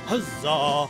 Huzzah!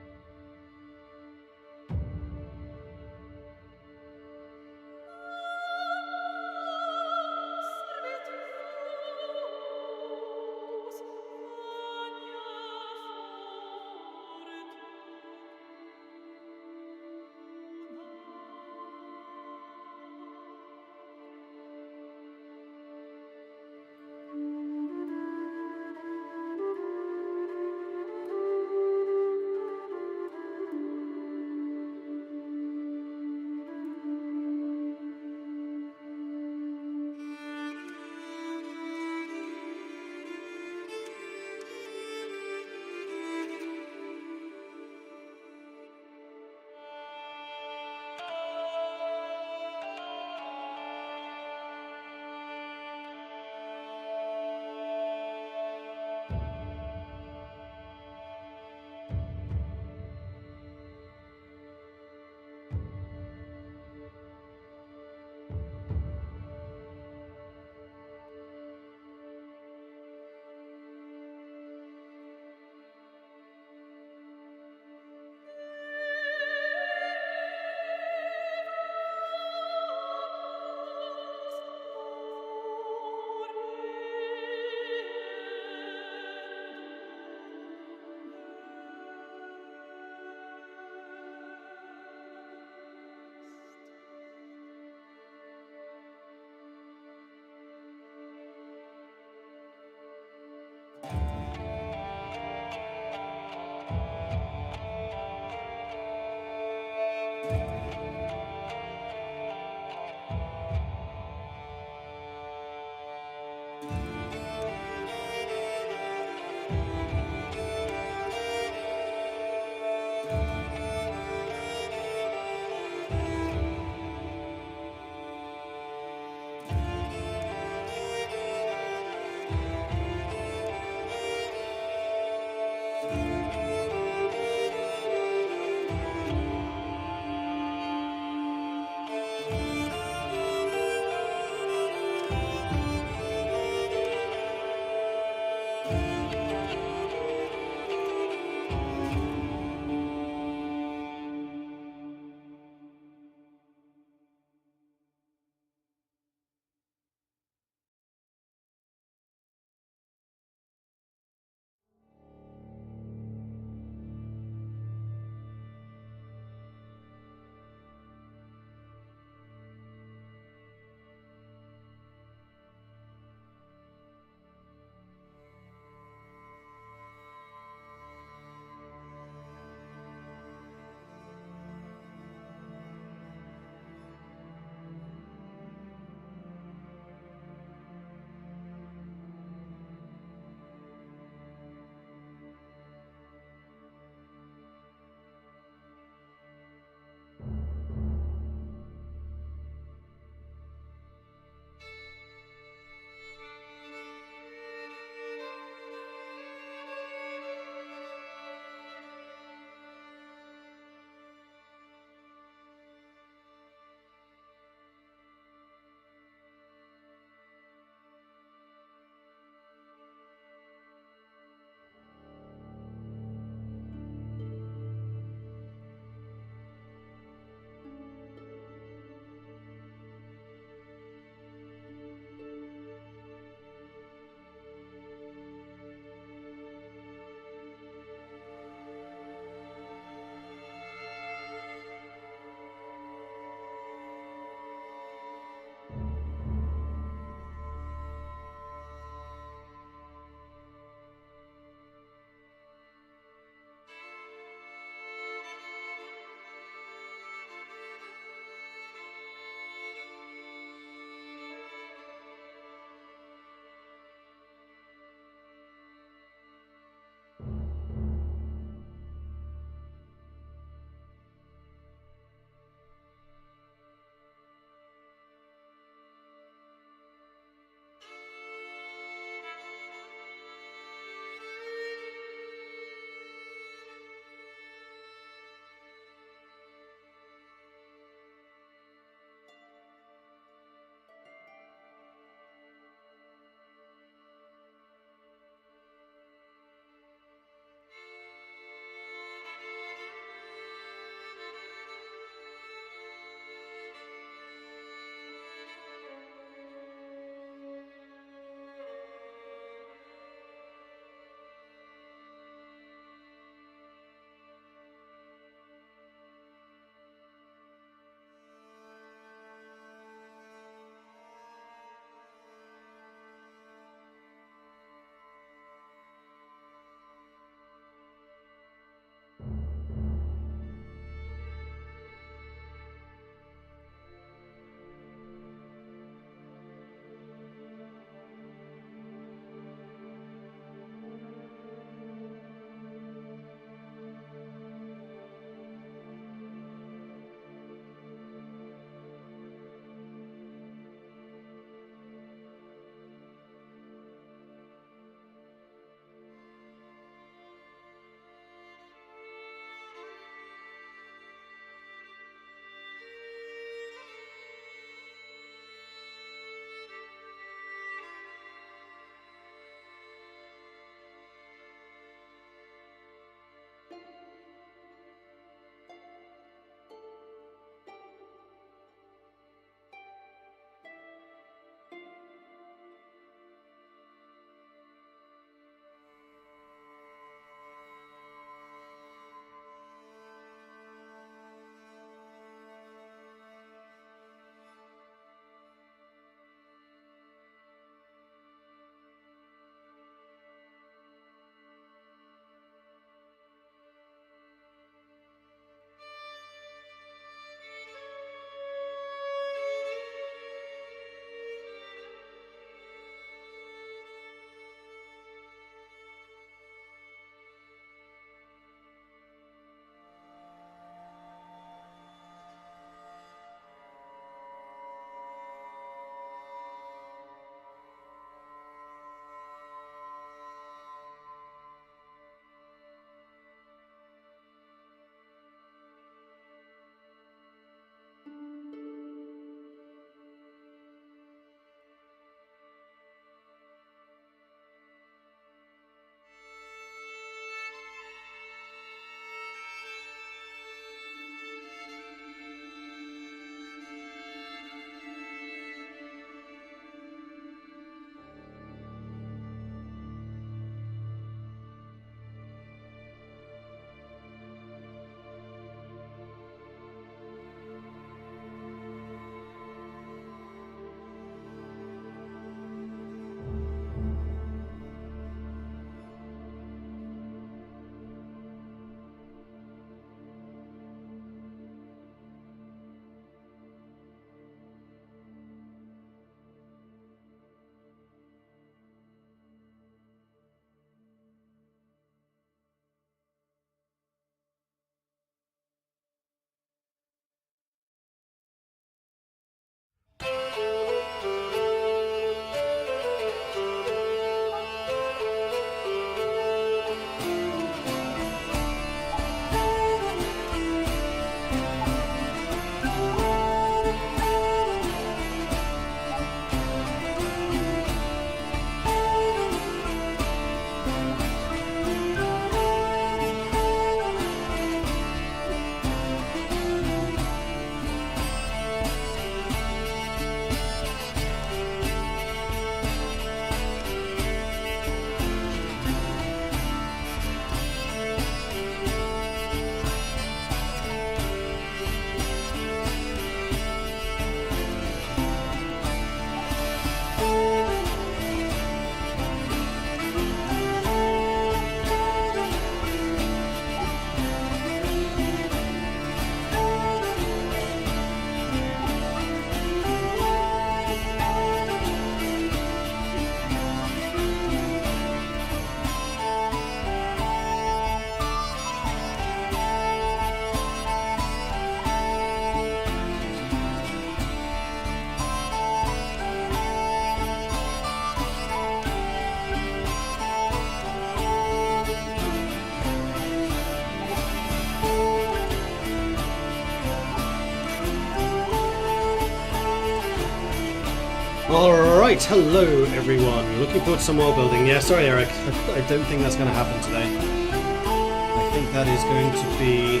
Right, hello everyone. Looking forward to some world building. Yeah, sorry Eric, I don't think that's going to happen today. I think that is going to be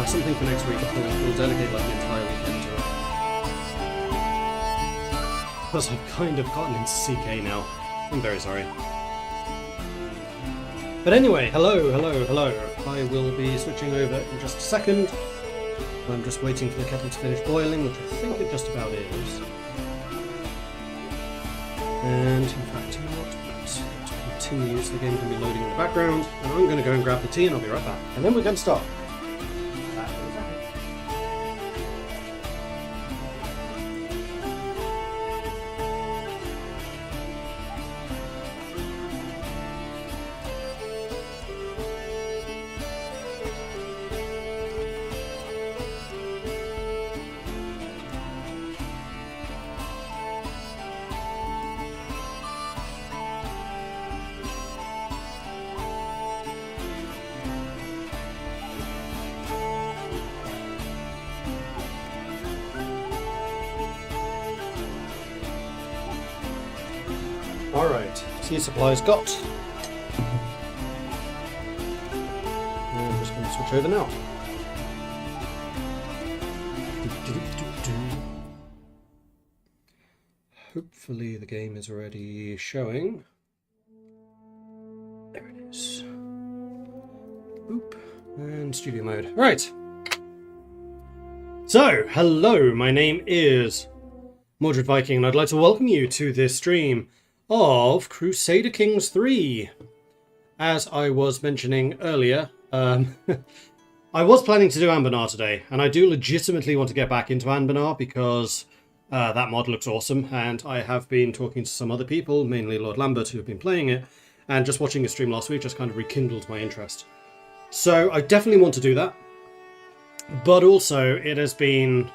something for next week. We'll delegate like the entire weekend to it. Plus I've kind of gotten into CK now. I'm very sorry. But anyway, hello. I will be switching over in just a second. I'm just waiting for the kettle to finish boiling, which I think it just about is. And in fact, you know what? It continues, the game can be loading in the background, and I'm going to go and grab the tea and I'll be right back. And then we're going to start. Back in a second. Alright, tea supplies got. And I'm just going to switch over now. Hopefully the game is already showing. There it is. Boop. And studio mode. Right. So, hello, my name is Mordred Viking, and I'd like to welcome you to this stream of Crusader Kings III. As I was mentioning earlier, I was planning to do Anbanar today, and I do legitimately want to get back into Anbanar because that mod looks awesome, and I have been talking to some other people, mainly Lord Lambert, who have been playing it, and just watching a stream last week just kind of rekindled my interest. So I definitely want to do that, but also it has been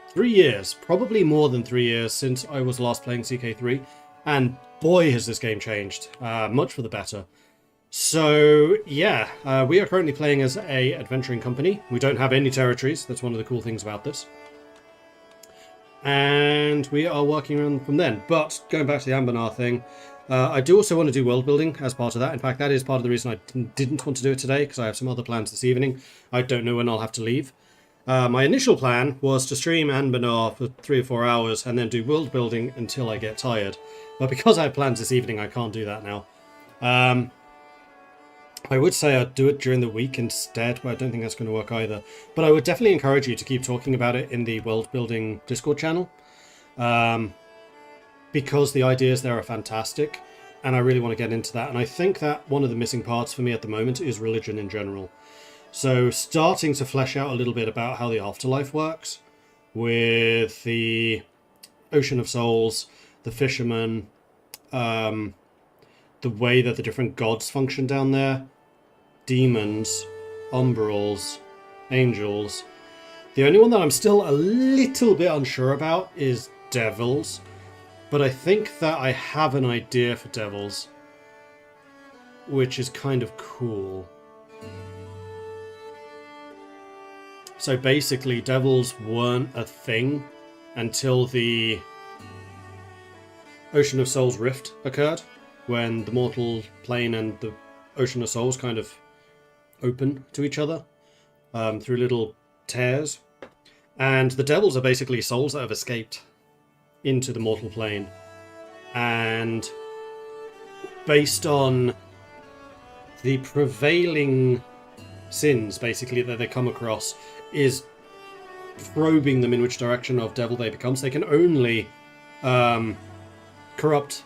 3 years, probably more than 3 years, since I was last playing CK3. And boy, has this game changed, much for the better. So yeah, we are currently playing as a adventuring company. We don't have any territories. That's one of the cool things about this. And we are working around from then. But going back to the Anbanar thing, I do also want to do world building as part of that. In fact, that is part of the reason I didn't want to do it today, because I have some other plans this evening. I don't know when I'll have to leave. My initial plan was to stream Anbanar for 3 or 4 hours and then do world building until I get tired. But because I have plans this evening, I can't do that now. I would say I'd do it during the week instead, but I don't think that's going to work either. But I would definitely encourage you to keep talking about it in the world building Discord channel. Because the ideas there are fantastic, and I really want to get into that. And I think that one of the missing parts for me at the moment is religion in general. So starting to flesh out a little bit about how the afterlife works with the Ocean of Souls, the fishermen, the way that the different gods function down there, demons, umbrals, angels. The only one that I'm still a little bit unsure about is devils, but I think that I have an idea for devils, which is kind of cool. So basically, devils weren't a thing until the Ocean of Souls rift occurred, when the mortal plane and the Ocean of Souls kind of open to each other through little tears. And the devils are basically souls that have escaped into the mortal plane. And based on the prevailing sins, basically, that they come across, is probing them in which direction of devil they become. So they can only corrupt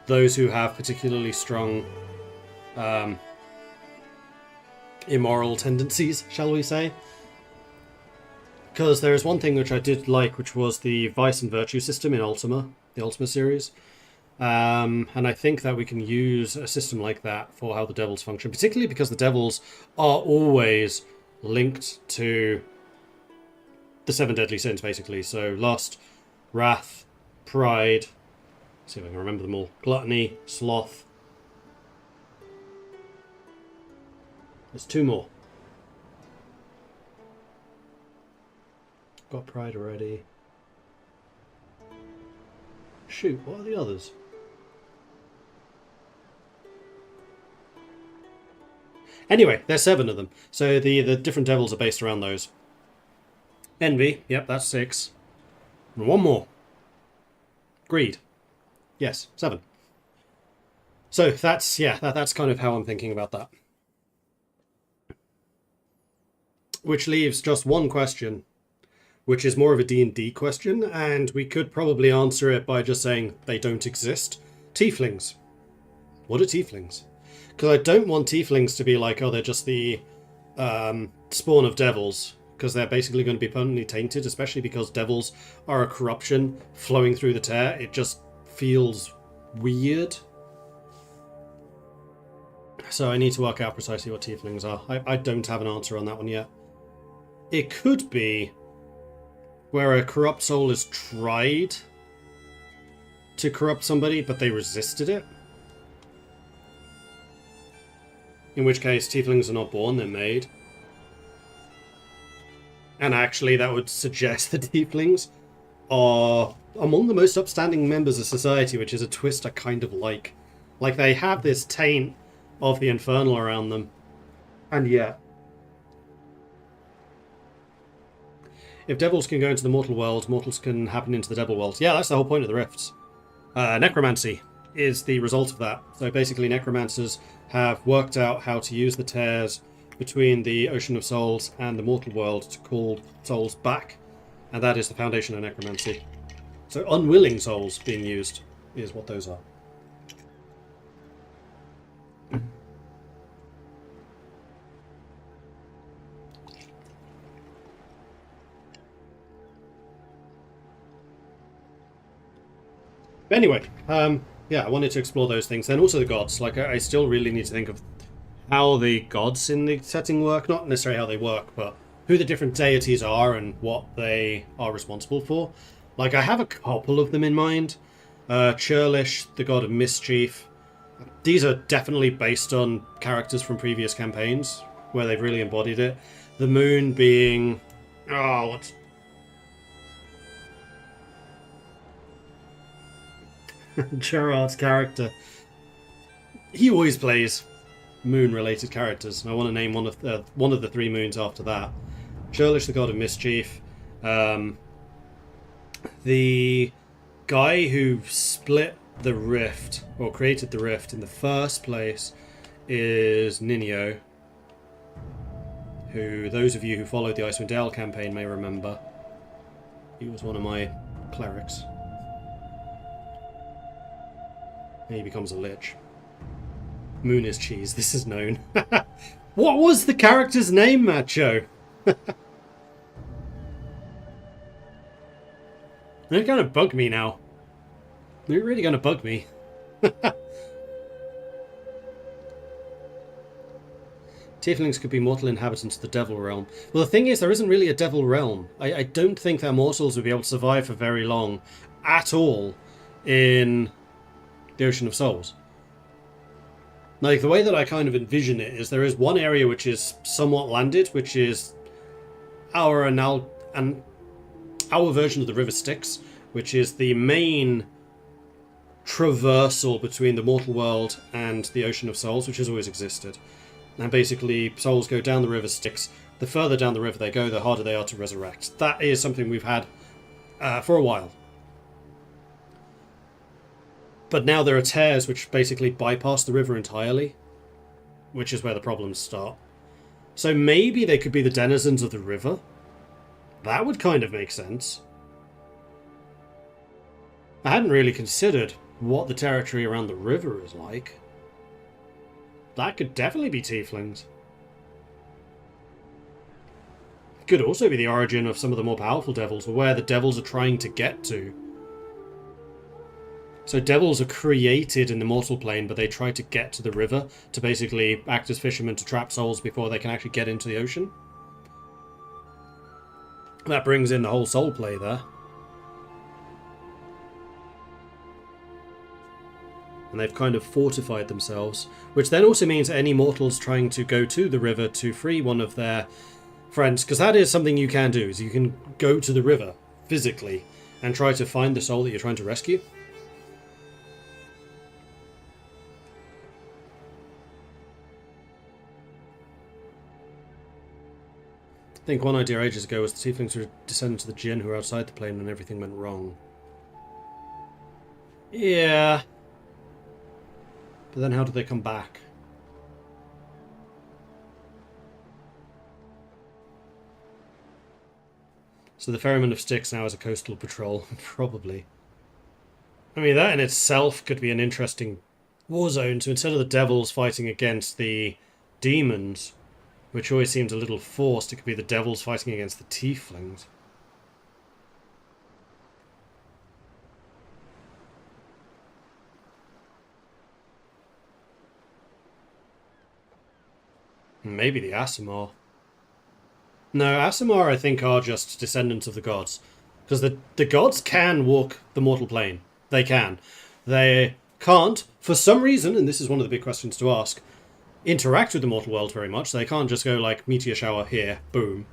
those who have particularly strong immoral tendencies, shall we say. Because there is one thing which I did like, which was the vice and virtue system in Ultima, the Ultima series. And I think that we can use a system like that for how the devils function, particularly because the devils are always linked to the 7 deadly sins, basically. So lust, wrath, pride, see if I can remember them all, gluttony, sloth. There's 2 more. Got pride already. Shoot, what are the others? Anyway, there's 7 of them. So the different devils are based around those. Envy, yep, that's 6. And 1 more. Greed. Yes, 7. So that's, yeah, that's kind of how I'm thinking about that. Which leaves just one question, which is more of a D&D question, and we could probably answer it by just saying they don't exist. Tieflings. What are tieflings? Because I don't want tieflings to be like, oh, they're just the spawn of devils, because they're basically going to be permanently tainted, especially because devils are a corruption flowing through the tear. It just feels weird. So I need to work out precisely what tieflings are. I don't have an answer on that one yet. It could be where a corrupt soul has tried to corrupt somebody, but they resisted it. In which case, tieflings are not born, they're made. And actually, that would suggest that tieflings are among the most upstanding members of society, which is a twist I kind of like. Like, they have this taint of the infernal around them. And yet, if devils can go into the mortal world, mortals can happen into the devil world. Yeah, that's the whole point of the rifts. Necromancy is the result of that. So basically, necromancers have worked out how to use the tears between the Ocean of Souls and the mortal world to call souls back. And that is the foundation of necromancy. So unwilling souls being used is what those are. Anyway, yeah, I wanted to explore those things. And also the gods. Like, I still really need to think of how the gods in the setting work. Not necessarily how they work, but who the different deities are and what they are responsible for. Like, I have a couple of them in mind. Churlish, the god of mischief. These are definitely based on characters from previous campaigns, where they've really embodied it. The moon being... Oh, what's... Gerard's character. He always plays moon-related characters. I want to name one of the 3 moons after that. Churlish, the god of mischief. The guy who split the rift, or created the rift in the first place, is Ninio, who those of you who followed the Icewind Dale campaign may remember. He was one of my clerics. And he becomes a lich. Moon is cheese, this is known. What was the character's name, Macho? They're gonna bug me now. They're really gonna bug me. Tieflings could be mortal inhabitants of the devil realm. Well, the thing is, there isn't really a devil realm. I don't think that mortals would be able to survive for very long at all in the Ocean of Souls. Like, the way that I kind of envision it is there is one area which is somewhat landed, which is our version of the River Styx, which is the main traversal between the mortal world and the Ocean of Souls, which has always existed. And basically, souls go down the River Styx. The further down the river they go, the harder they are to resurrect. That is something we've had for a while. But now there are tears which basically bypass the river entirely, which is where the problems start. So maybe they could be the denizens of the river? That would kind of make sense. I hadn't really considered what the territory around the river is like. That could definitely be tieflings. It could also be the origin of some of the more powerful devils, or where the devils are trying to get to. So devils are created in the mortal plane, but they try to get to the river to basically act as fishermen to trap souls before they can actually get into the ocean. That brings in the whole soul play there. And they've kind of fortified themselves, which then also means any mortals trying to go to the river to free one of their friends, because that is something you can do, is you can go to the river physically and try to find the soul that you're trying to rescue. I think one idea ages ago was the tieflings were descending to the Jinn who were outside the plane when everything went wrong. Yeah. But then how did they come back? So the Ferryman of Styx now has a coastal patrol, probably. I mean, that in itself could be an interesting war zone. So instead of the devils fighting against the demons, which always seems a little forced, it could be the devils fighting against the tieflings. Maybe the Aasimar. No, Aasimar I think are just descendants of the gods. Because the gods can walk the mortal plane. They can. They can't, for some reason, and this is one of the big questions to ask, interact with the mortal world very much. They can't just go like, meteor shower here, boom.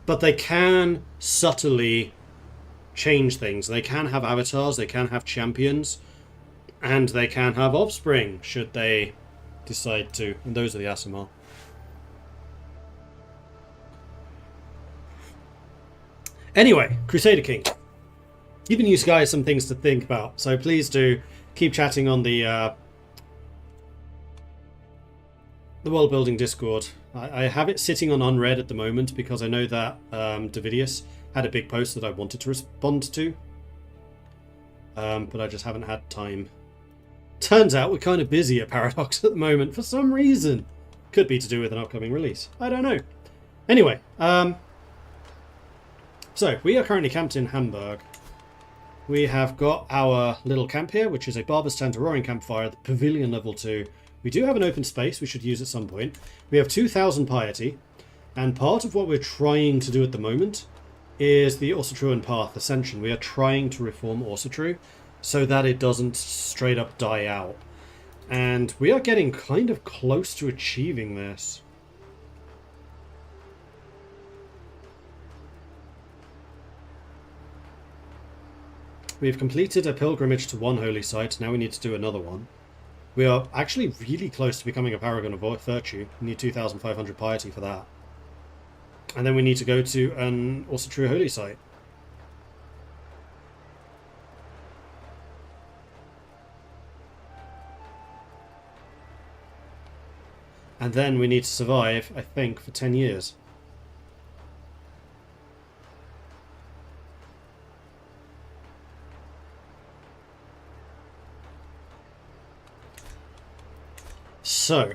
But they can subtly change things. They can have avatars, they can have champions, and they can have offspring, should they decide to. And those are the Aasimar. Anyway, Crusader King. Giving you guys some things to think about, so please do keep chatting on the world building Discord. I have it sitting on unread at the moment because I know that Davidius had a big post that I wanted to respond to, but I just haven't had time. Turns out we're kind of busy at Paradox at the moment for some reason. Could be to do with an upcoming release. I don't know. Anyway, so we are currently camped in Hamburg. We have got our little camp here, which is a barber's tent, a roaring campfire, the pavilion level 2. We do have an open space we should use at some point. We have 2,000 piety, and part of what we're trying to do at the moment is the Asatru path ascension. We are trying to reform Asatru so that it doesn't straight up die out. And we are getting kind of close to achieving this. We've completed a pilgrimage to one holy site, now we need to do another one. We are actually really close to becoming a paragon of virtue. We need 2,500 piety for that. And then we need to go to an Asatru holy site. And then we need to survive, I think, for 10 years. So,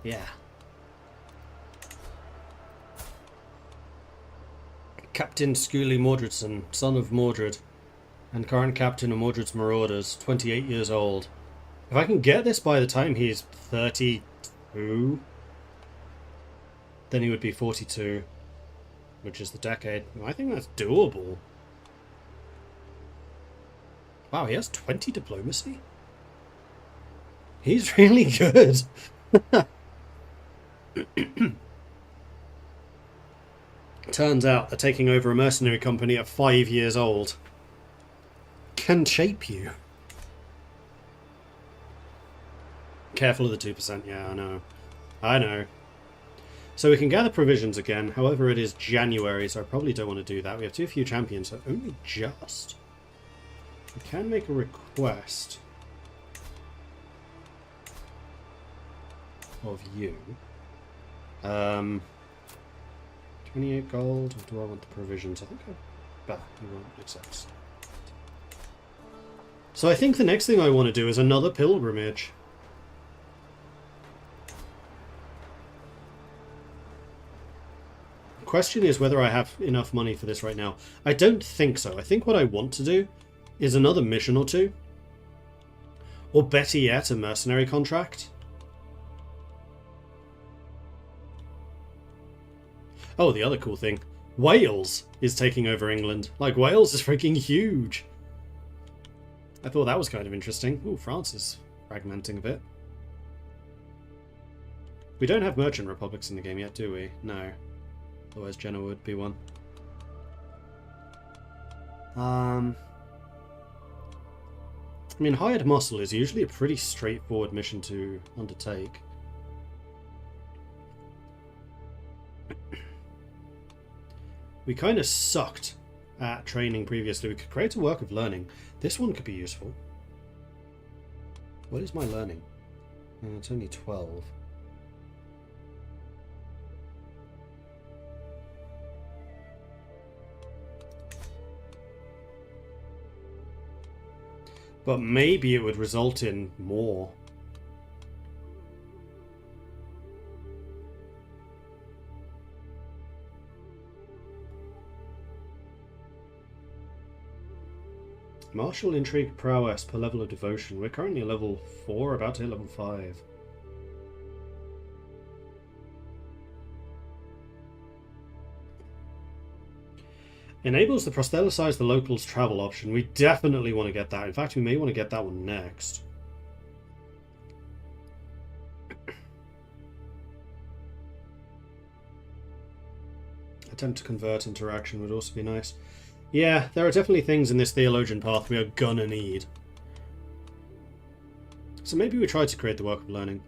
yeah. Captain Scully Mordredson, son of Mordred, and current captain of Mordred's Marauders, 28 years old. If I can get this by the time he's 32, then he would be 42, which is the decade. I think that's doable. Wow, he has 20 diplomacy? He's really good. Turns out that taking over a mercenary company at 5 years old can shape you. Careful of the 2%, yeah, I know. I know. So we can gather provisions again, however it is January, so I probably don't want to do that. We have too few champions, so only just. We can make a request of you. 28 gold, or do I want the provisions? I think you won't accept. So I think the next thing I want to do is another pilgrimage. The question is whether I have enough money for this right now. I don't think so. I think what I want to do is another mission or two. Or better yet, a mercenary contract. Oh, the other cool thing. Wales is taking over England. Like, Wales is freaking huge. I thought that was kind of interesting. Ooh, France is fragmenting a bit. We don't have merchant republics in the game yet, do we? No. Otherwise Genoa would be one. I mean, hired muscle is usually a pretty straightforward mission to undertake. We kind of sucked at training previously. We could create a work of learning. This one could be useful. What is my learning? It's only 12. But maybe it would result in more. Martial intrigue prowess per level of devotion. We're currently level 4, about to hit level 5. Enables the proselytize the locals travel option. We definitely want to get that. In fact, we may want to get that one next. Attempt to convert interaction would also be nice. Yeah, there are definitely things in this theologian path we are gonna need. So maybe we try to create the work of learning.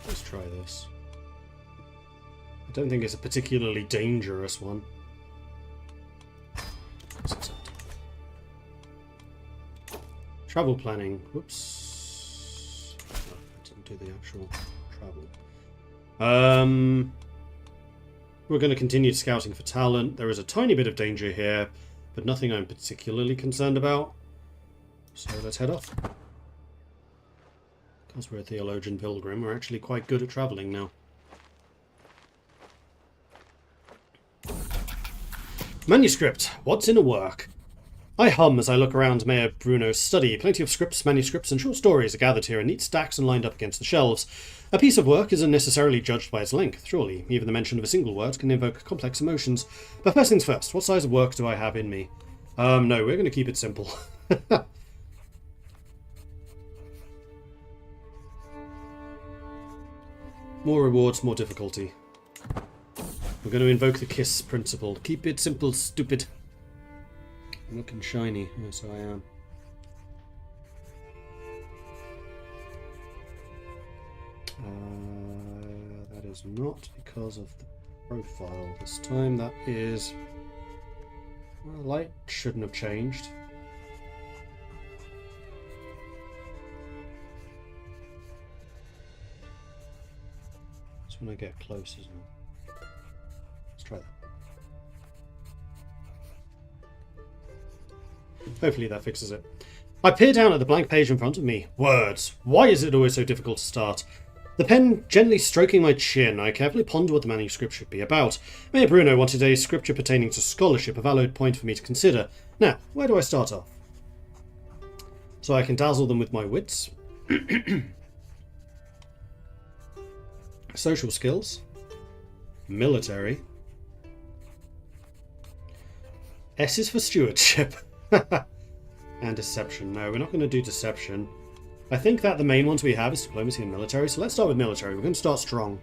Let's try this. I don't think it's a particularly dangerous one. Travel planning. Whoops. Oh, I didn't do the actual travel. We're going to continue scouting for talent. There is a tiny bit of danger here, but nothing I'm particularly concerned about. So let's head off. Because we're a theologian pilgrim, we're actually quite good at travelling now. Manuscript. What's in a work? I hum as I look around Mayor Bruno's study. Plenty of scripts, manuscripts, and short stories are gathered here in neat stacks and lined up against the shelves. A piece of work isn't necessarily judged by its length, surely. Even the mention of a single word can evoke complex emotions. But first things first, what size of work do I have in me? No, we're going to keep it simple. More rewards, more difficulty. We're going to invoke the KISS principle. Keep it simple, stupid. I'm looking shiny. Yes, I am. That is not because of the profile this time. That is... Well, light shouldn't have changed. It's when I get close, isn't it? Let's try that. Hopefully that fixes it. I peer down at the blank page in front of me. Words. Why is it always so difficult to start? The pen gently stroking my chin, I carefully ponder what the manuscript should be about. Mayor Bruno wanted a scripture pertaining to scholarship, a valid point for me to consider. Now, where do I start off? So I can dazzle them with my wits. Social skills. Military. S is for stewardship. And deception. No, we're not going to do deception. I think that the main ones we have is diplomacy and military, so let's start with military. We're going to start strong.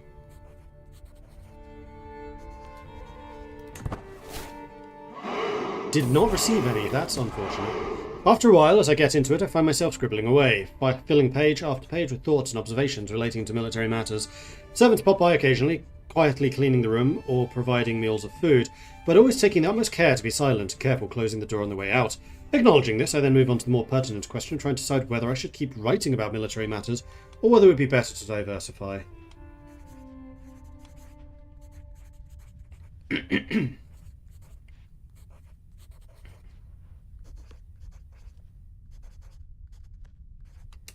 Did not receive any. That's unfortunate. After a while, as I get into it, I find myself scribbling away, by filling page after page with thoughts and observations relating to military matters. Servants pop by occasionally, quietly cleaning the room or providing meals of food, but always taking the utmost care to be silent and careful, closing the door on the way out. Acknowledging this, I then move on to the more pertinent question, trying to decide whether I should keep writing about military matters or whether it would be better to diversify.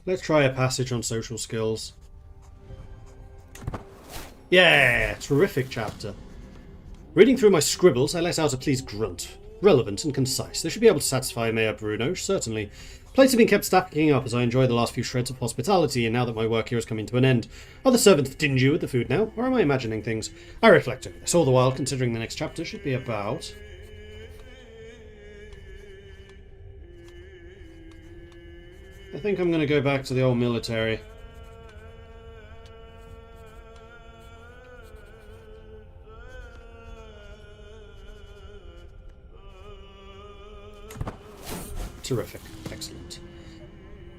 Let's try a passage on social skills. Yeah, terrific chapter. Reading through my scribbles, I let out a pleased grunt. Relevant and concise. They should be able to satisfy Mayor Bruno, certainly. Plates have been kept stacking up as I enjoy the last few shreds of hospitality, and now that my work here is coming to an end. Are the servants dingy with the food now, or am I imagining things? I reflect over this, all the while considering the next chapter should be about... I think I'm going to go back to the old military. Terrific. Excellent.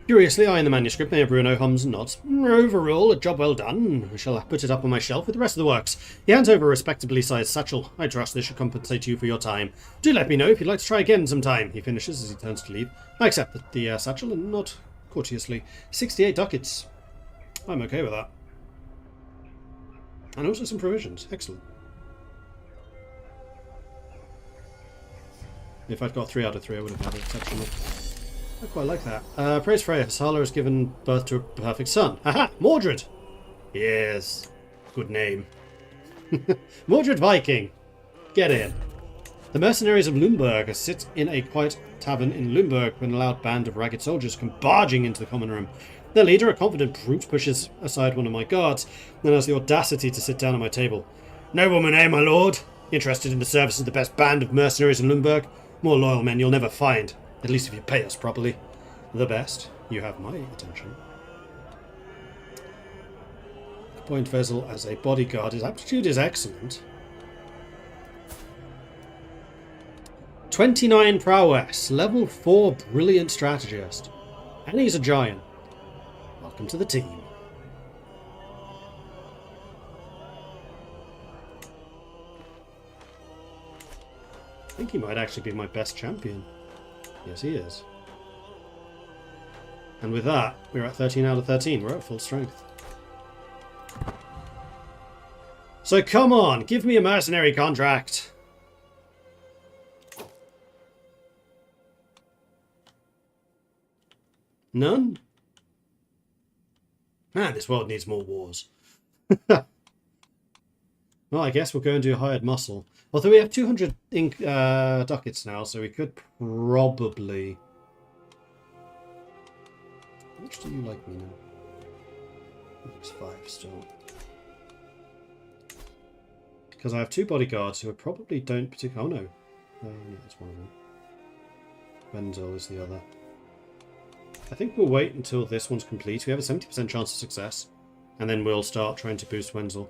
Curiously, eyeing the manuscript, Mayor Bruno hums and nods. Overall, a job well done. I shall put it up on my shelf with the rest of the works. He hands over a respectably sized satchel. I trust this should compensate you for your time. Do let me know if you'd like to try again sometime. He finishes as he turns to leave. I accept the satchel and nod courteously. 68 ducats. I'm okay with that. And also some provisions. Excellent. If I'd got 3 out of 3, I would have had it exceptional. I quite like that. Praise Freya. Sala has given birth to a perfect son. Haha! Mordred! Yes. Good name. Mordred Viking. Get in. The mercenaries of Lumberg sit in a quiet tavern in Lumberg when a loud band of ragged soldiers come barging into the common room. Their leader, a confident brute, pushes aside one of my guards, then has the audacity to sit down at my table. Nobleman, eh, my lord? Interested in the service of the best band of mercenaries in Lumberg? More loyal men you'll never find. At least if you pay us properly. The best. You have my attention. Appoint Vezel as a bodyguard. His aptitude is excellent. 29 prowess. Level 4 brilliant strategist. And he's a giant. Welcome to the team. I think he might actually be my best champion. Yes, he is. And with that, we're at 13 out of 13. We're at full strength. So come on, give me a mercenary contract. None? Man, this world needs more wars. Well, I guess we'll go and do hired muscle. Although we have 200 ducats now, so we could probably... How much do you like me now? Looks 5 still. Because I have 2 bodyguards who probably don't particularly... Oh no. Yeah, that's one of them. Wenzel is the other. I think we'll wait until this one's complete. We have a 70% chance of success. And then we'll start trying to boost Wenzel.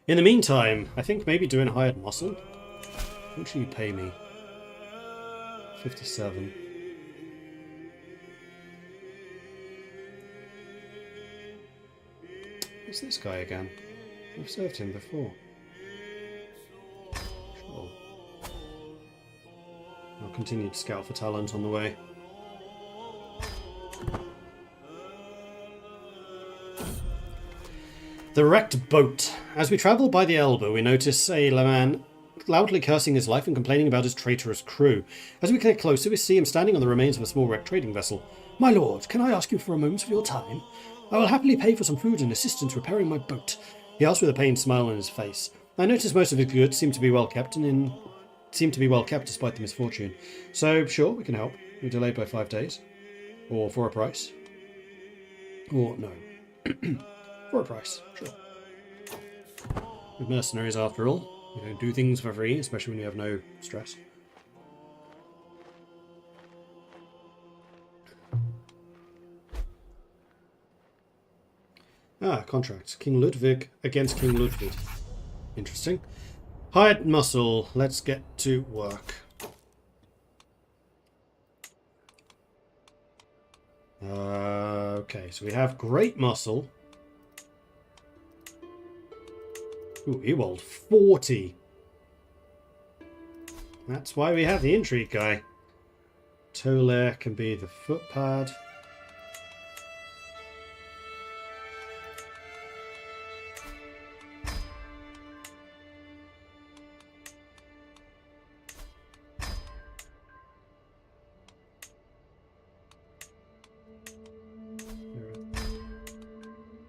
In the meantime, I think maybe doing hired muscle. How much do you pay me? 57. What's this guy again? I've served him before. Sure. I'll continue to scout for talent on the way. The wrecked boat. As we travel by the Elbe, we notice a man loudly cursing his life and complaining about his traitorous crew. As we get closer, we see him standing on the remains of a small wrecked trading vessel. My lord, can I ask you for a moment of your time? I will happily pay for some food and assistance repairing my boat. He asks with a pained smile on his face. I notice most of his goods seem to be well kept despite the misfortune. So, sure, we can help. We're delayed by 5 days. Or for a price. Or no. For a price, sure. We're mercenaries after all. We don't do things for free, especially when you have no stress. Ah, contract. King Ludwig against King Ludwig. Interesting. Hired muscle. Let's get to work. Okay, so we have great muscle. Ooh, he rolled 40. That's why we have the intrigue guy. Tolair can be the footpad.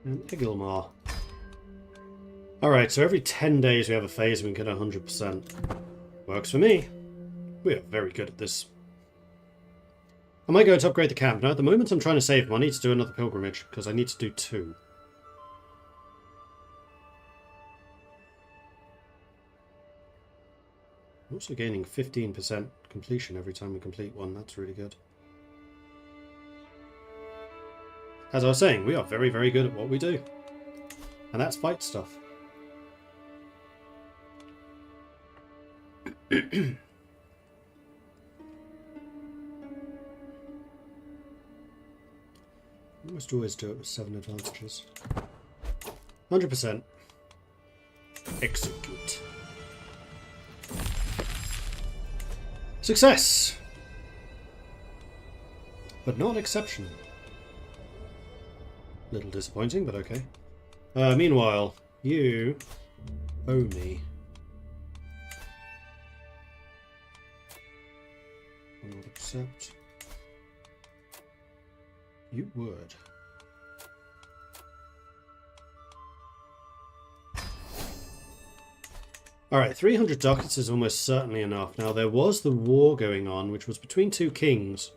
And Igilmar. Alright, so every 10 days we have a phase and we get 100%. Works for me. We are very good at this. Am I going to upgrade the camp? No, at the moment I'm trying to save money to do another pilgrimage, because I need to do 2. I'm also gaining 15% completion every time we complete one. That's really good. As I was saying, we are very, very good at what we do. And that's fight stuff. must always do it with 7 advantages. 100%. Execute. Success! But not exceptional. Little disappointing, but okay. Meanwhile, you owe me. I will accept. You would. Alright, 300 ducats is almost certainly enough. Now, there was the war going on, which was between 2 kings.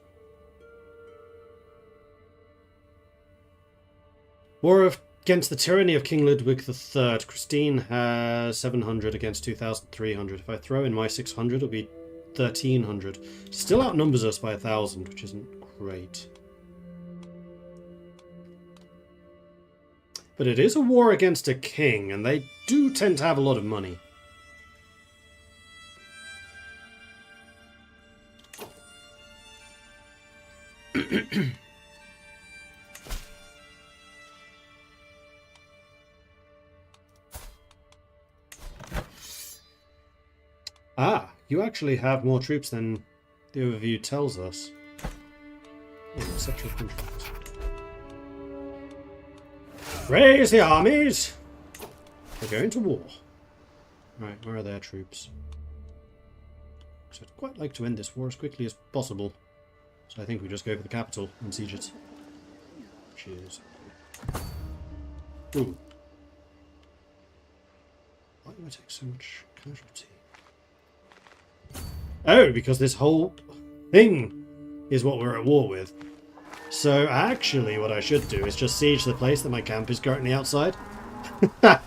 War against the tyranny of King Ludwig III. Christine has 700 against 2,300. If I throw in my 600, it'll be 1,300. Still outnumbers us by 1,000, which isn't great. But it is a war against a king, and they do tend to have a lot of money. Ah, you actually have more troops than the overview tells us. Oh, Asatru contract. Raise the armies! We're going to war. Right, where are their troops? So I'd quite like to end this war as quickly as possible. So I think we just go for the capital and siege it. Cheers. Ooh. Why do I take so much casualty? Oh, because this whole thing is what we're at war with. So actually what I should do is just siege the place that my camp is currently outside. Because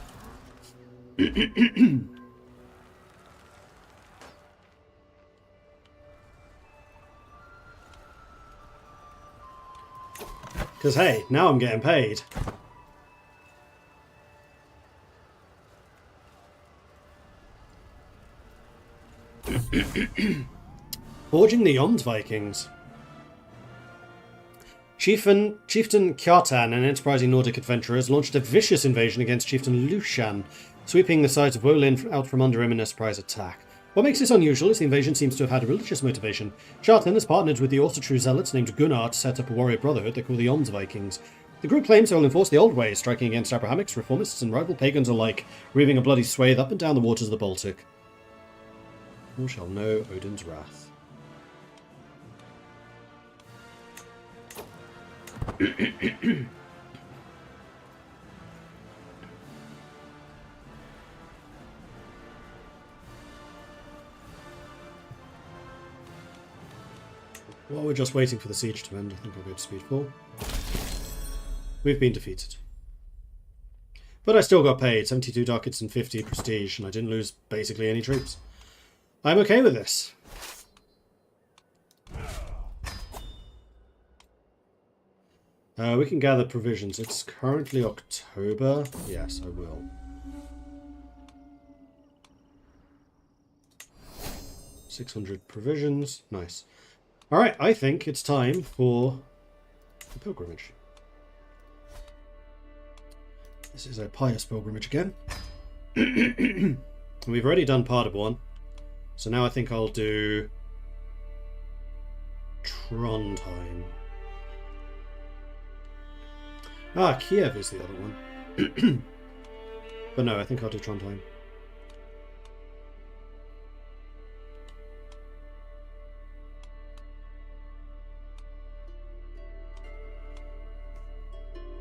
hey, now I'm getting paid. Forging the Jomsvikings. Chieftain Kjartan, an enterprising Nordic adventurer, has launched a vicious invasion against Chieftain Lushan, sweeping the sides of Wolin out from under him in a surprise attack. What makes this unusual is the invasion seems to have had a religious motivation. Kjartan has partnered with the Asatru zealots named Gunnar to set up a warrior brotherhood they call the Jomsvikings. The group claims they will enforce the old ways, striking against Abrahamics, reformists, and rival pagans alike, reaving a bloody swathe up and down the waters of the Baltic. Who shall know Odin's wrath? While we're just waiting for the siege to end, I think I'll go to speed 4. We've been defeated. But I still got paid 72 ducats and 50 prestige, and I didn't lose basically any troops. I'm okay with this. We can gather provisions. It's currently October. Yes, I will. $600 provisions. Nice. Alright, I think it's time for the pilgrimage. This is a pious pilgrimage again. We've already done part of one. So now I think I'll do Trondheim. Ah, Kiev is the other one. But no, I think I'll do Trondheim.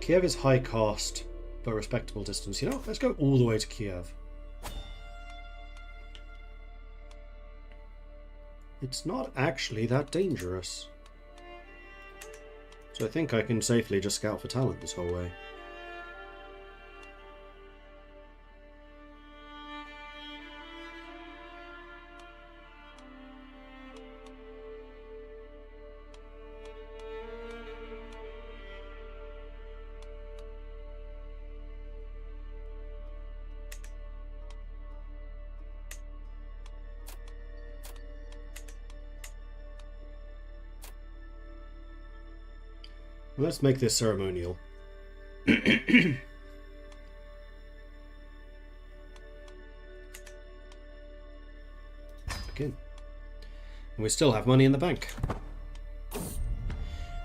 Kiev is high cost, but respectable distance. You know, let's go all the way to Kiev. It's not actually that dangerous. So I think I can safely just scout for talent this whole way. Let's make this ceremonial. Begin. And we still have money in the bank.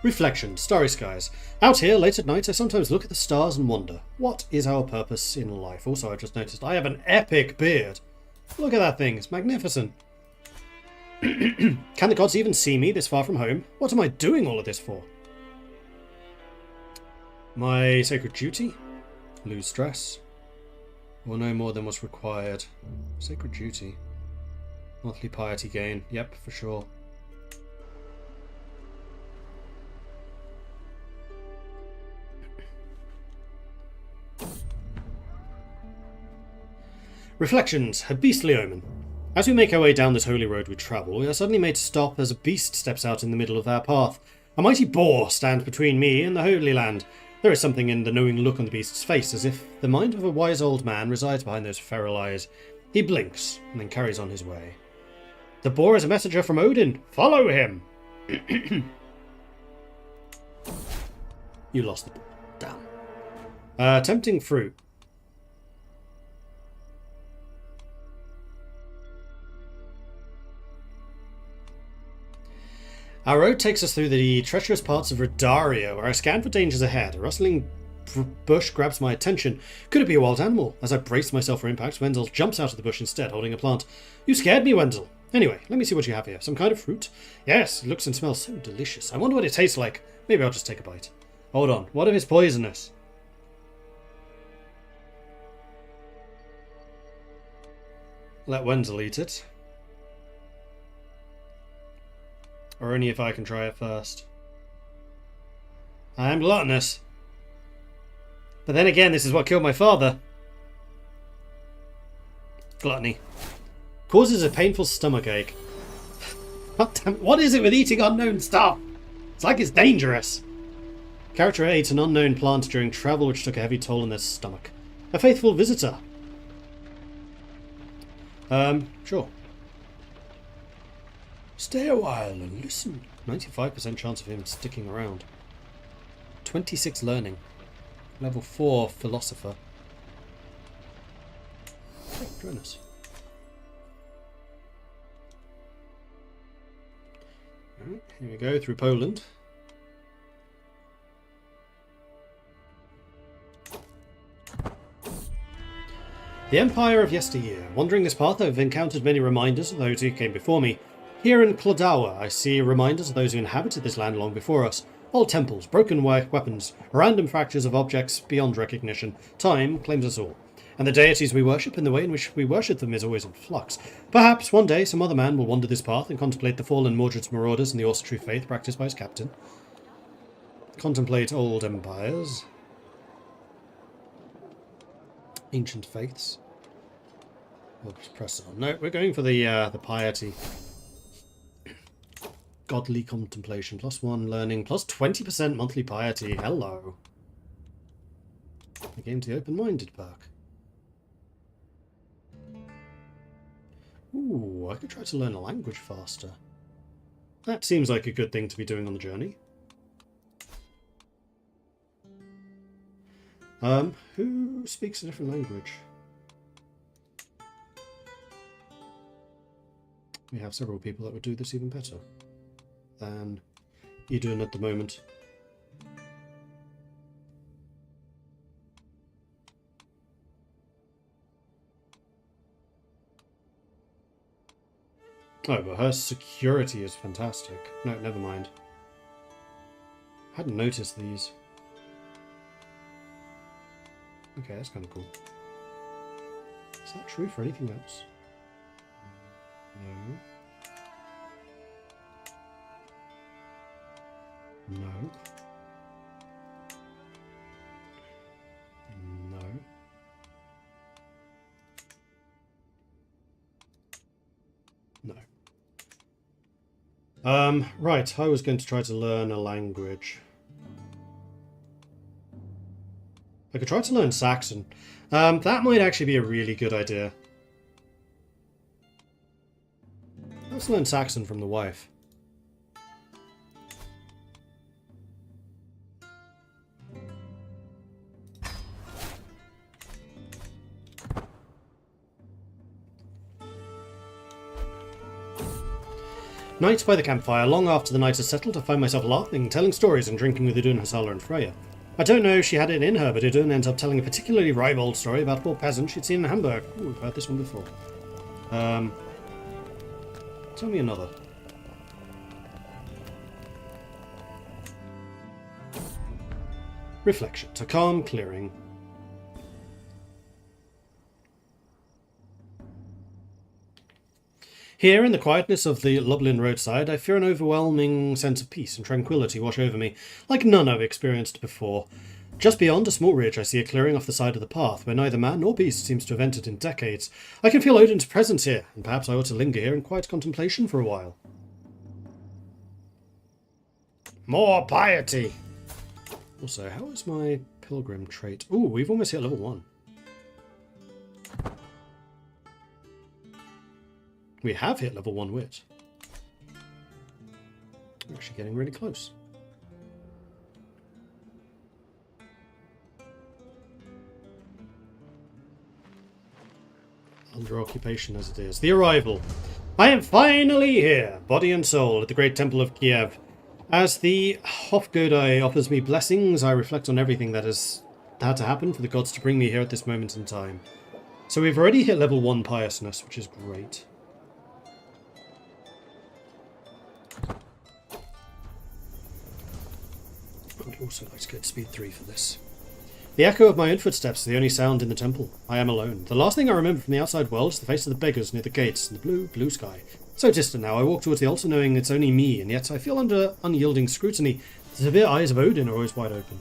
Reflection, starry skies. Out here, late at night, I sometimes look at the stars and wonder, what is our purpose in life? Also, I just noticed I have an epic beard. Look at that thing, it's magnificent. Can the gods even see me this far from home? What am I doing all of this for? My sacred duty? Lose stress. Or no more than what's required. Sacred duty. Monthly piety gain. Yep, for sure. Reflections. A beastly omen. As we make our way down this holy road we travel, we are suddenly made to stop as a beast steps out in the middle of our path. A mighty boar stands between me and the Holy Land. There is something in the knowing look on the beast's face, as if the mind of a wise old man resides behind those feral eyes. He blinks, and then carries on his way. The boar is a messenger from Odin. Follow him! You lost the boar. Damn. Tempting fruit. Our road takes us through the treacherous parts of Redaria, where I scan for dangers ahead. A rustling bush grabs my attention. Could it be a wild animal? As I brace myself for impact, Wenzel jumps out of the bush instead, holding a plant. You scared me, Wenzel. Anyway, let me see what you have here. Some kind of fruit? Yes, it looks and smells so delicious. I wonder what it tastes like. Maybe I'll just take a bite. Hold on, what if it's poisonous? Let Wenzel eat it. Or only if I can try it first. I am gluttonous. But then again, this is what killed my father. Gluttony. Causes a painful stomachache. What is it with eating unknown stuff? It's like it's dangerous. Character ate an unknown plant during travel which took a heavy toll on their stomach. A faithful visitor. Sure. Stay a while and listen. 95% chance of him sticking around. 26 learning. Level 4 philosopher. Hey, join us. Alright, here we go through Poland. The Empire of yesteryear. Wandering this path, I have encountered many reminders of those who came before me. Here in Klodawa, I see reminders of those who inhabited this land long before us. Old temples, broken weapons, random fractures of objects beyond recognition. Time claims us all. And the deities we worship and the way in which we worship them is always in flux. Perhaps one day some other man will wander this path and contemplate the fallen Mordred's Marauders and the Asatru faith practiced by his captain. Contemplate old empires. Ancient faiths. We'll just press on. No, we're going for the piety. Godly contemplation, +1 learning, +20% monthly piety. Hello. The game's the open-minded perk. Ooh, I could try to learn a language faster. That seems like a good thing to be doing on the journey. Who speaks a different language? We have several people that would do this even better than you're doing at the moment. Oh, but her security is fantastic. No, never mind. I hadn't noticed these. Okay, that's kind of cool. Is that true for anything else? No. No. No. No. Right, I was going to try to learn a language. I could try to learn Saxon. That might actually be a really good idea. Let's learn Saxon from the wife. Nights by the campfire, long after the night has settled, I find myself laughing, telling stories and drinking with Idun, Hasala and Freya. I don't know if she had it in her, but Idun ends up telling a particularly ribald story about a poor peasant she'd seen in Hamburg. Ooh, we've heard this one before. Tell me another. Reflections. A calm clearing. Here, in the quietness of the Lublin roadside, I feel an overwhelming sense of peace and tranquility wash over me, like none I've experienced before. Just beyond a small ridge, I see a clearing off the side of the path, where neither man nor beast seems to have entered in decades. I can feel Odin's presence here, and perhaps I ought to linger here in quiet contemplation for a while. More piety! Also, how is my pilgrim trait? Ooh, we've almost hit level 1. We have hit level 1 wit. We're actually getting really close. Under occupation as it is. The arrival. I am finally here, body and soul, at the great temple of Kiev. As the Hofgodai offers me blessings, I reflect on everything that has had to happen for the gods to bring me here at this moment in time. So we've already hit level 1 piousness, which is great. I would also like to get speed 3 for this. The echo of my own footsteps is the only sound in the temple. I am alone. The last thing I remember from the outside world is the face of the beggars near the gates and the blue, blue sky. So distant now, I walk towards the altar knowing it's only me, and yet I feel under unyielding scrutiny. The severe eyes of Odin are always wide open.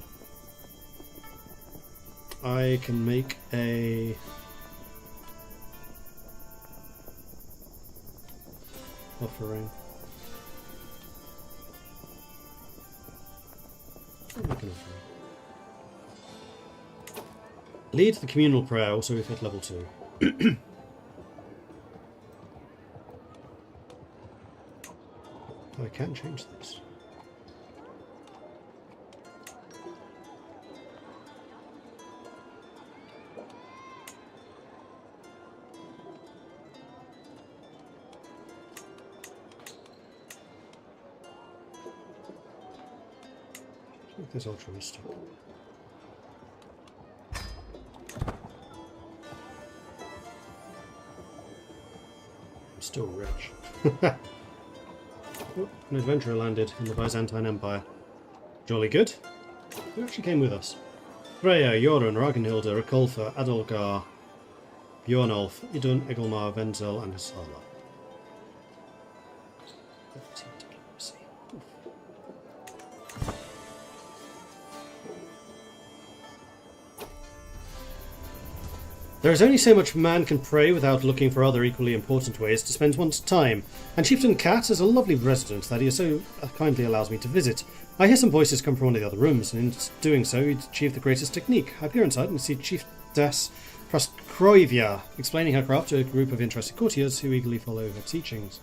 I can make a... offering. I'll make an offering. Lead the communal prayer, also we've hit level 2. I can change this. Make this altruistic. I'm still rich. Oh, an adventurer landed in the Byzantine Empire. Jolly good. Who actually came with us? Freya, Jorun, Ragnhilda, Rikolfa, Adolgar, Bjornolf, Idun, Egelmar, Venzel, and Hasala. 13 diplomacy. There is only so much man can pray without looking for other equally important ways to spend one's time, and Chieftain Cat is a lovely residence that he so kindly allows me to visit. I hear some voices come from one of the other rooms, and in doing so, he'd achieve the greatest technique. I peer inside and see Chiefess Proskrovia explaining her craft to a group of interested courtiers who eagerly follow her teachings.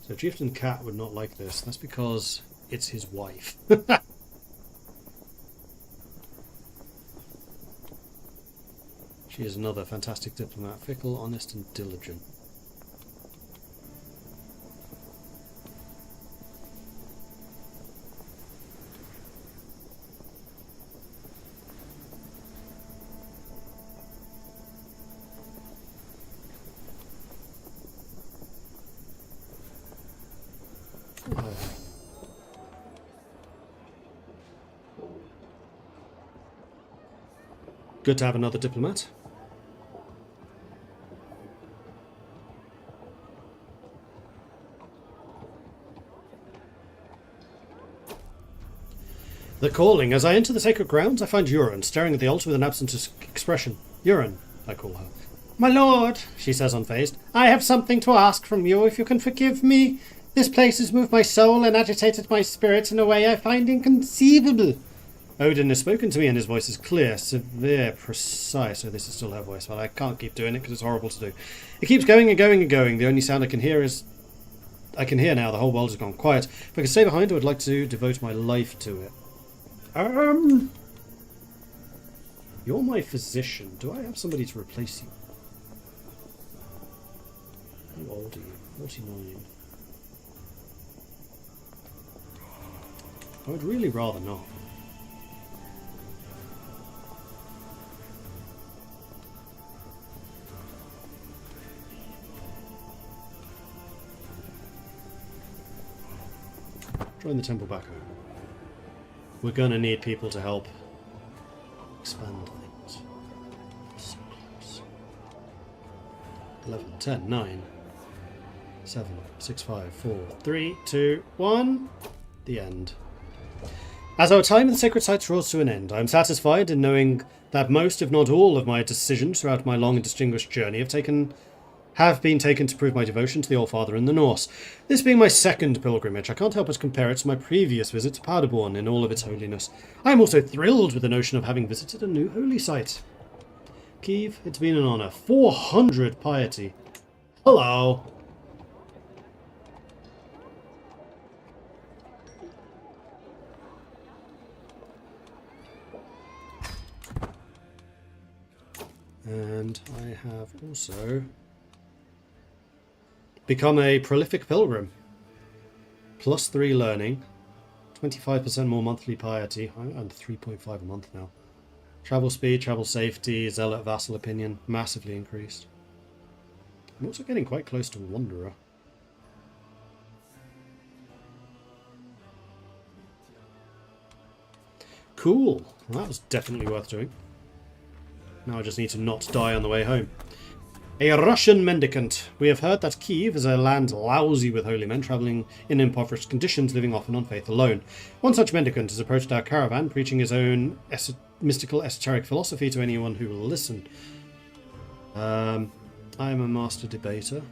So Chieftain Cat would not like this. That's because it's his wife. She is another fantastic diplomat, fickle, honest, and diligent. Good to have another diplomat. The calling. As I enter the sacred grounds, I find Jorun staring at the altar with an absent expression. Jorun, I call her. My lord, she says unfazed, I have something to ask from you, if you can forgive me. This place has moved my soul and agitated my spirit in a way I find inconceivable. Odin has spoken to me and his voice is clear, severe, precise. Oh, this is still her voice, but I can't keep doing it because it's horrible to do. It keeps going and going and going. The only sound I can hear is... I can hear now. The whole world has gone quiet. If I could stay behind, I would like to devote my life to it. You're my physician. Do I have somebody to replace you? How old are you? 49. I would really rather not. Join the temple back home. We're gonna need people to help expand things. So close. 11, 10, 9, 7, 6, 5, 4, 3, 2, 1. The end. As our time in the sacred sites draws to an end, I am satisfied in knowing that most, if not all, of my decisions throughout my long and distinguished journey have been taken to prove my devotion to the All-Father and the Norse. This being my second pilgrimage, I can't help but compare it to my previous visit to Paderborn in all of its holiness. I am also thrilled with the notion of having visited a new holy site. Kiev, it's been an honour. 400 piety. Hello. And I have also become a prolific pilgrim. +3 learning, 25% more monthly piety. I'm under 3.5 a month now. Travel speed, travel safety, zealot vassal opinion, massively increased. I'm also getting quite close to wanderer. Cool. Well, that was definitely worth doing. Now I just need to not die on the way home. A Russian mendicant. We have heard that Kiev is a land lousy with holy men travelling in impoverished conditions, living often on faith alone. One such mendicant has approached our caravan, preaching his own mystical esoteric philosophy to anyone who will listen. I am a master debater.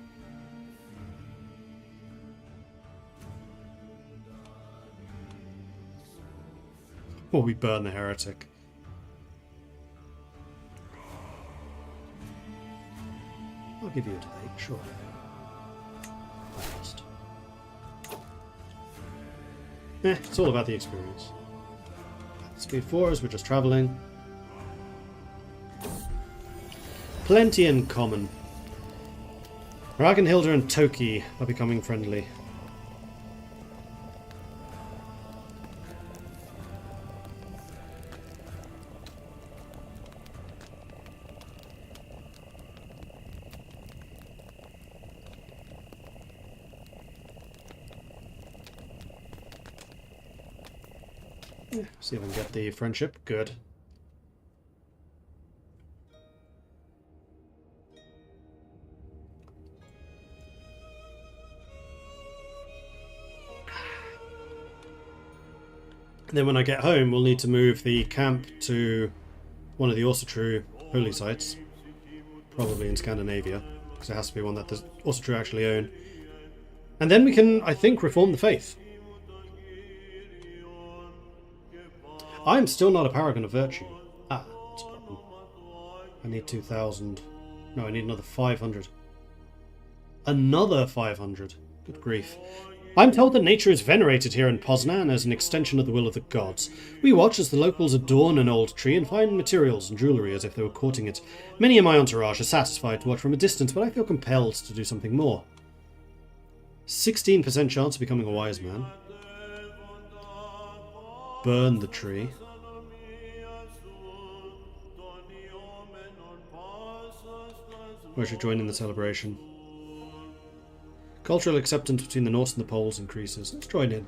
Or we burn the heretic. I'll give you a debate, sure. Last. It's all about the experience. Speed 4 as we're just travelling. Plenty in common. Ragnhilda and Toki are becoming friendly. See if I can get the friendship. Good. Then when I get home, we'll need to move the camp to one of the Asatru holy sites. Probably in Scandinavia, because it has to be one that the Asatru actually own. And then we can, I think, reform the faith. I'm still not a paragon of virtue. Ah, that's a problem. I need 2,000. No, I need another 500. Another 500. Good grief. I'm told that nature is venerated here in Poznan as an extension of the will of the gods. We watch as the locals adorn an old tree and find materials and jewellery as if they were courting it. Many in my entourage are satisfied to watch from a distance, but I feel compelled to do something more. 16% chance of becoming a wise man. Burn the tree. Or I should join in the celebration. Cultural acceptance between the Norse and the Poles increases. Let's join in.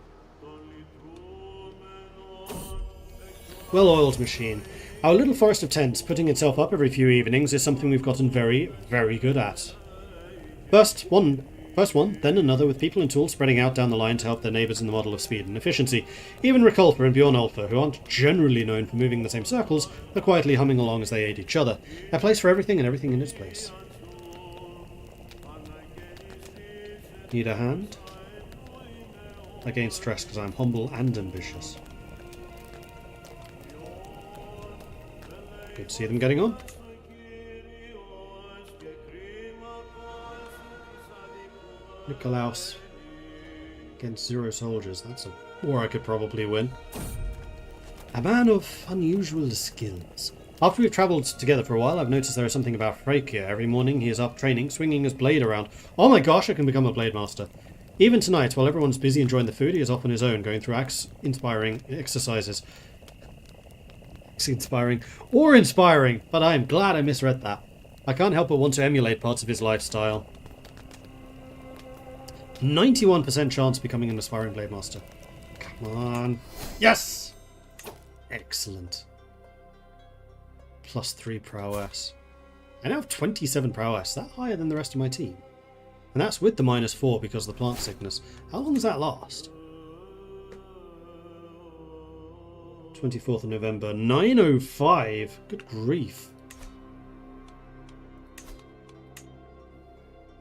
Well-oiled machine. Our little forest of tents, putting itself up every few evenings, is something we've gotten very, very good at. First one, then another, with people and tools spreading out down the line to help their neighbours in the model of speed and efficiency. Even Rikolfa and Bjornolfa, who aren't generally known for moving in the same circles, are quietly humming along as they aid each other. A place for everything and everything in its place. Need a hand? I gain stress because I'm humble and ambitious. Good to see them getting on. Nikolaus against 0 soldiers. That's a war I could probably win. A man of unusual skills. After we've travelled together for a while, I've noticed there is something about Frakir. Every morning he is up training, swinging his blade around. Oh my gosh, I can become a blade master. Even tonight, while everyone's busy enjoying the food, he is off on his own, going through inspiring exercises. Inspiring, but I am glad I misread that. I can't help but want to emulate parts of his lifestyle. 91% chance of becoming an aspiring blade master. Come on. Yes! Excellent. +3 prowess. I now have 27 prowess. That's higher than the rest of my team. And that's with the -4 because of the plant sickness. How long does that last? 24th of November. 9:05. Good grief.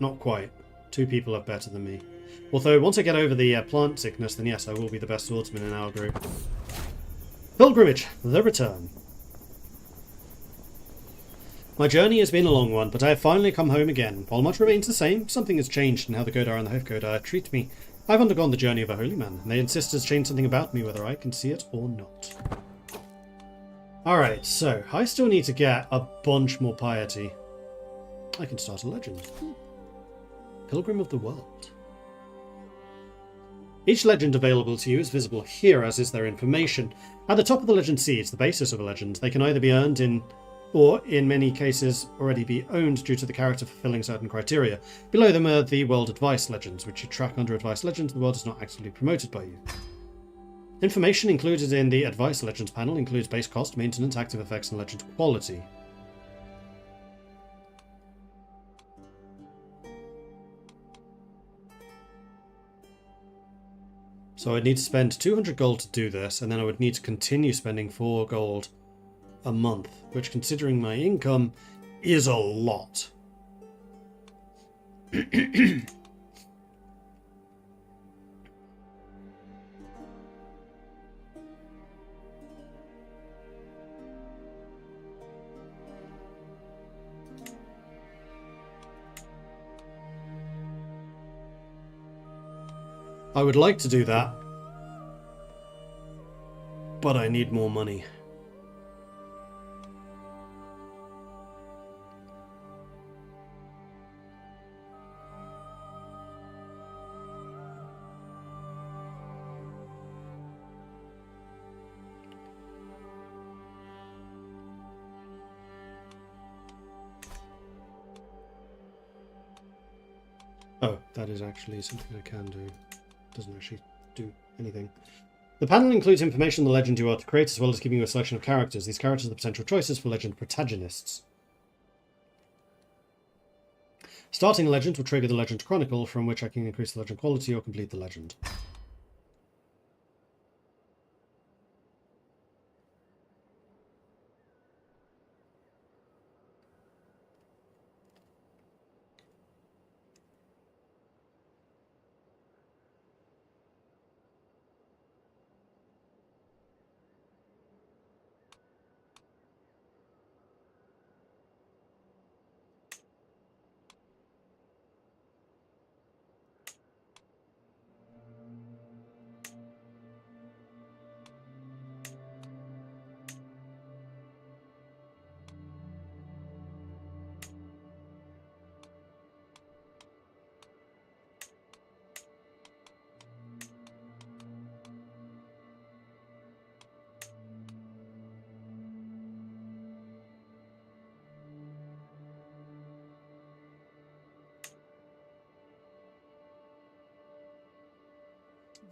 Not quite. 2 people are better than me. Although, once I get over the plant sickness, then yes, I will be the best swordsman in our group. Pilgrimage. The return. My journey has been a long one, but I have finally come home again. While much remains the same, something has changed in how the Godar and the Hofgodar treat me. I've undergone the journey of a holy man, and they insist has changed something about me, whether I can see it or not. Alright, so, I still need to get a bunch more piety. I can start a legend. Pilgrim of the World. Each legend available to you is visible here, as is their information. At the top of the legend C is the basis of a legend. They can either be earned in, or in many cases already be owned due to the character fulfilling certain criteria. Below them are the World Advice legends, which you track under Advice Legends. The world is not actively promoted by you. Information included in the Advice Legends panel includes base cost, maintenance, active effects, and legend quality. So I'd need to spend 200 gold to do this, and then I would need to continue spending 4 gold a month, which, considering my income, is a lot. I would like to do that, but I need more money. Oh, that is actually something I can do. Doesn't actually do anything. The panel includes information on the legend you are to create, as well as giving you a selection of characters. These characters are the potential choices for legend protagonists. Starting a legend will trigger the legend chronicle, from which I can increase the legend quality or complete the legend.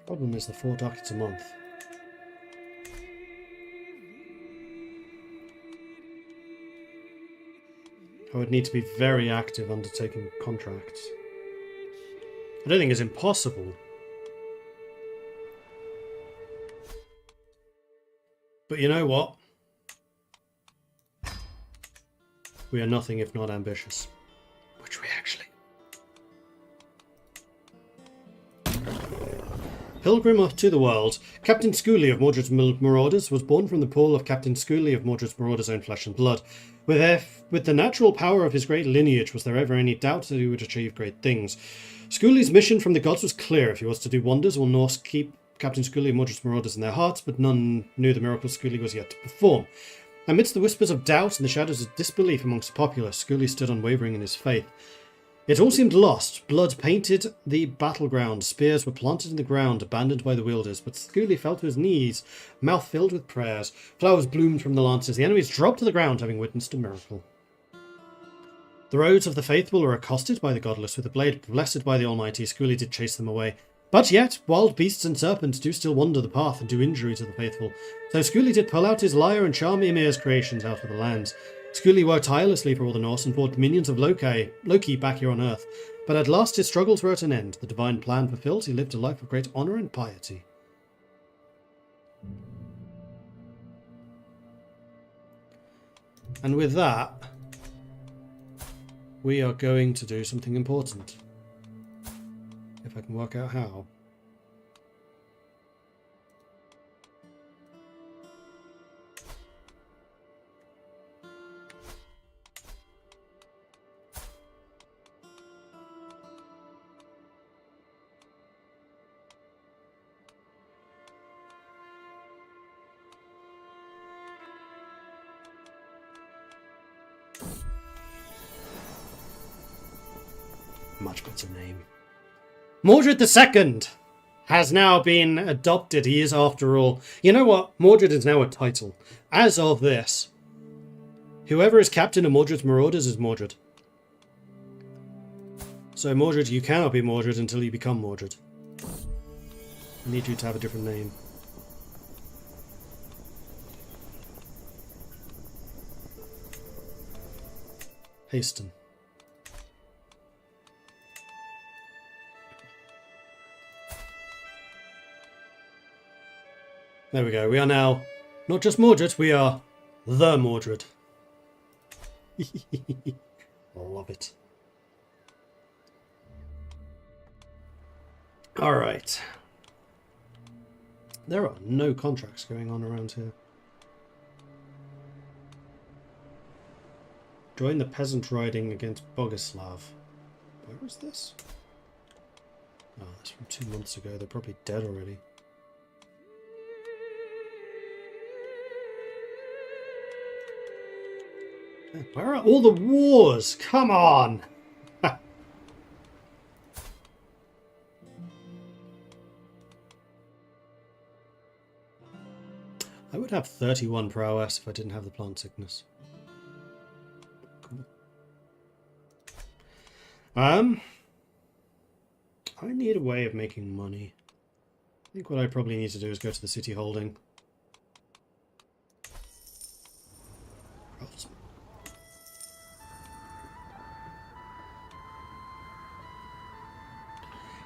Problem is the 4 ducats a month. I would need to be very active undertaking contracts. I don't think it's impossible. But you know what? We are nothing if not ambitious. Which we actually... Pilgrim to the World. Captain Scully of Mordred's Marauders was born from the pool of Captain Scully of Mordred's Marauders' own flesh and blood. With the natural power of his great lineage, was there ever any doubt that he would achieve great things? Scully's mission from the gods was clear. If he was to do wonders, all Norse keep Captain Scully of Mordred's Marauders in their hearts, but none knew the miracles Scully was yet to perform. Amidst the whispers of doubt and the shadows of disbelief amongst the populace, Skuli stood unwavering in his faith. It all seemed lost. Blood painted the battleground. Spears were planted in the ground, abandoned by the wielders. But Skuli fell to his knees, mouth filled with prayers. Flowers bloomed from the lances. The enemies dropped to the ground, having witnessed a miracle. The roads of the faithful were accosted by the godless. With a blade blessed by the Almighty, Skuli did chase them away. But yet, wild beasts and serpents do still wander the path and do injury to the faithful. So Skuli did pull out his lyre and charm Ymir's creations out of the lands. Skuli worked tirelessly for all the Norse and fought minions of Loki back here on Earth. But at last his struggles were at an end. The divine plan fulfilled, he lived a life of great honour and piety. And with that, we are going to do something important. If I can work out how. Much better name. Mordred II has now been adopted. He is, after all. You know what? Mordred is now a title. As of this, whoever is captain of Mordred's Marauders is Mordred. So Mordred, you cannot be Mordred until you become Mordred. I need you to have a different name. Hasten. There we go. We are now not just Mordred, we are the Mordred. Love it. Alright. There are no contracts going on around here. Join the peasant riding against Bogislav. Where is this? Oh, that's from 2 months ago. They're probably dead already. Where are all the wars? Come on! I would have 31 prowess if I didn't have the plant sickness. Cool. I need a way of making money. I think what I probably need to do is go to the city holding. Craftsman.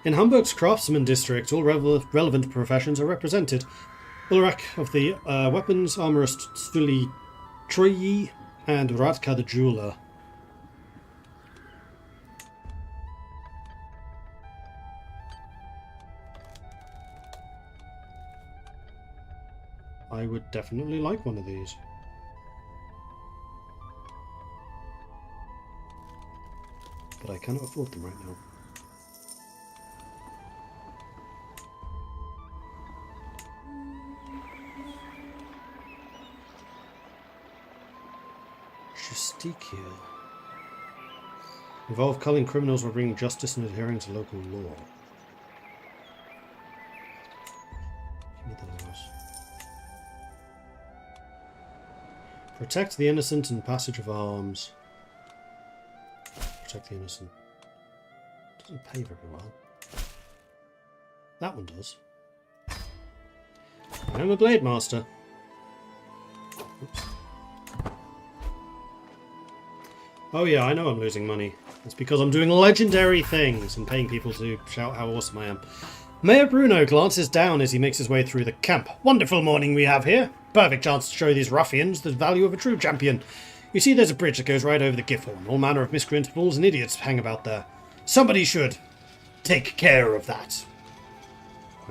In Hamburg's craftsman district, all relevant professions are represented. Ulrich of the weapons, armorist Svili Troyi, and Radka the jeweler. I would definitely like one of these. But I cannot afford them right now. Here. Involve culling criminals while bringing justice and adhering to local law. Give me the laws. Protect the innocent and passage of arms. Protect the innocent. Doesn't pay very well. That one does. I'm a blade master. Oops. Oh yeah, I know I'm losing money. It's because I'm doing legendary things and paying people to shout how awesome I am. Mayor Bruno glances down as he makes his way through the camp. Wonderful morning we have here. Perfect chance to show these ruffians the value of a true champion. You see there's a bridge that goes right over the Gifhorn. All manner of miscreants, fools and idiots hang about there. Somebody should take care of that.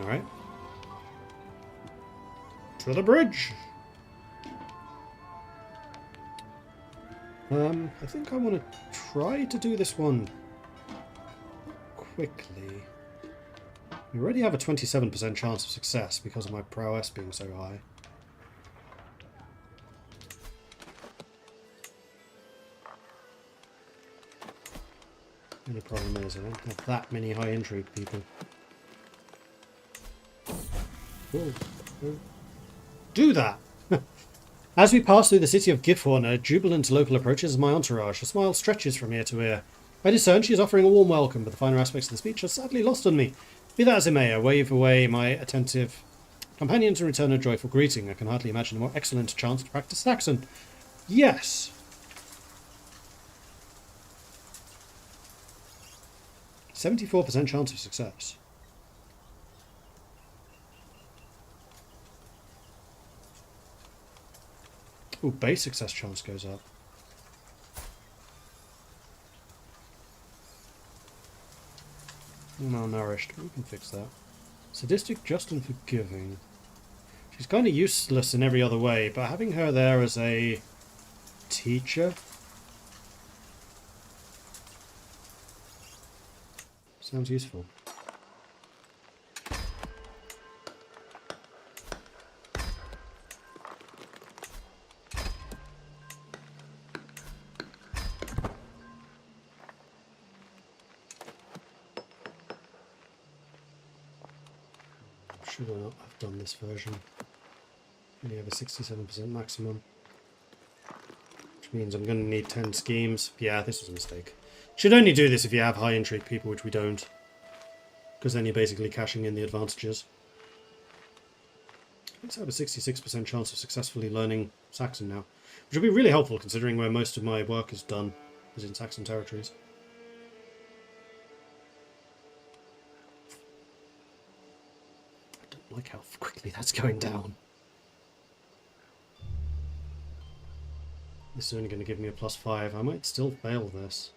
Alright. To the bridge. I think I want to try to do this one quickly. We already have a 27% chance of success because of my prowess being so high. The only problem is I don't have that many high intrigue people. Whoa. Whoa. Do that! As we pass through the city of Gifhorn, a jubilant local approaches my entourage. A smile stretches from ear to ear. I discern she is offering a warm welcome, but the finer aspects of the speech are sadly lost on me. Be that as it may, I wave away my attentive companion to return a joyful greeting. I can hardly imagine a more excellent chance to practice Saxon. Yes! 74% chance of success. Ooh, base success chance goes up. Malnourished, we can fix that. Sadistic, just and forgiving. She's kind of useless in every other way, but having her there as a teacher sounds useful. Should I not have done this version? Only have a 67% maximum. Which means I'm going to need 10 schemes. Yeah, this was a mistake. Should only do this if you have high intrigue people, which we don't. Because then you're basically cashing in the advantages. Let's have a 66% chance of successfully learning Saxon now. Which will be really helpful considering where most of my work is done, is in Saxon territories. I don't like how quickly that's going down. This is only going to give me a +5. I might still fail this.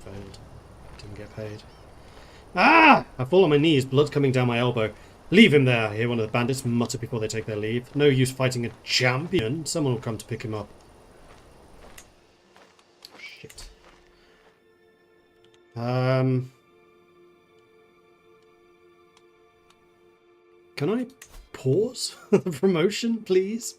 Failed. Didn't get paid. Ah! I fall on my knees, blood coming down my elbow. Leave him there, I hear one of the bandits mutter before they take their leave. No use fighting a champion. Someone will come to pick him up. Shit. Can I pause the promotion, please?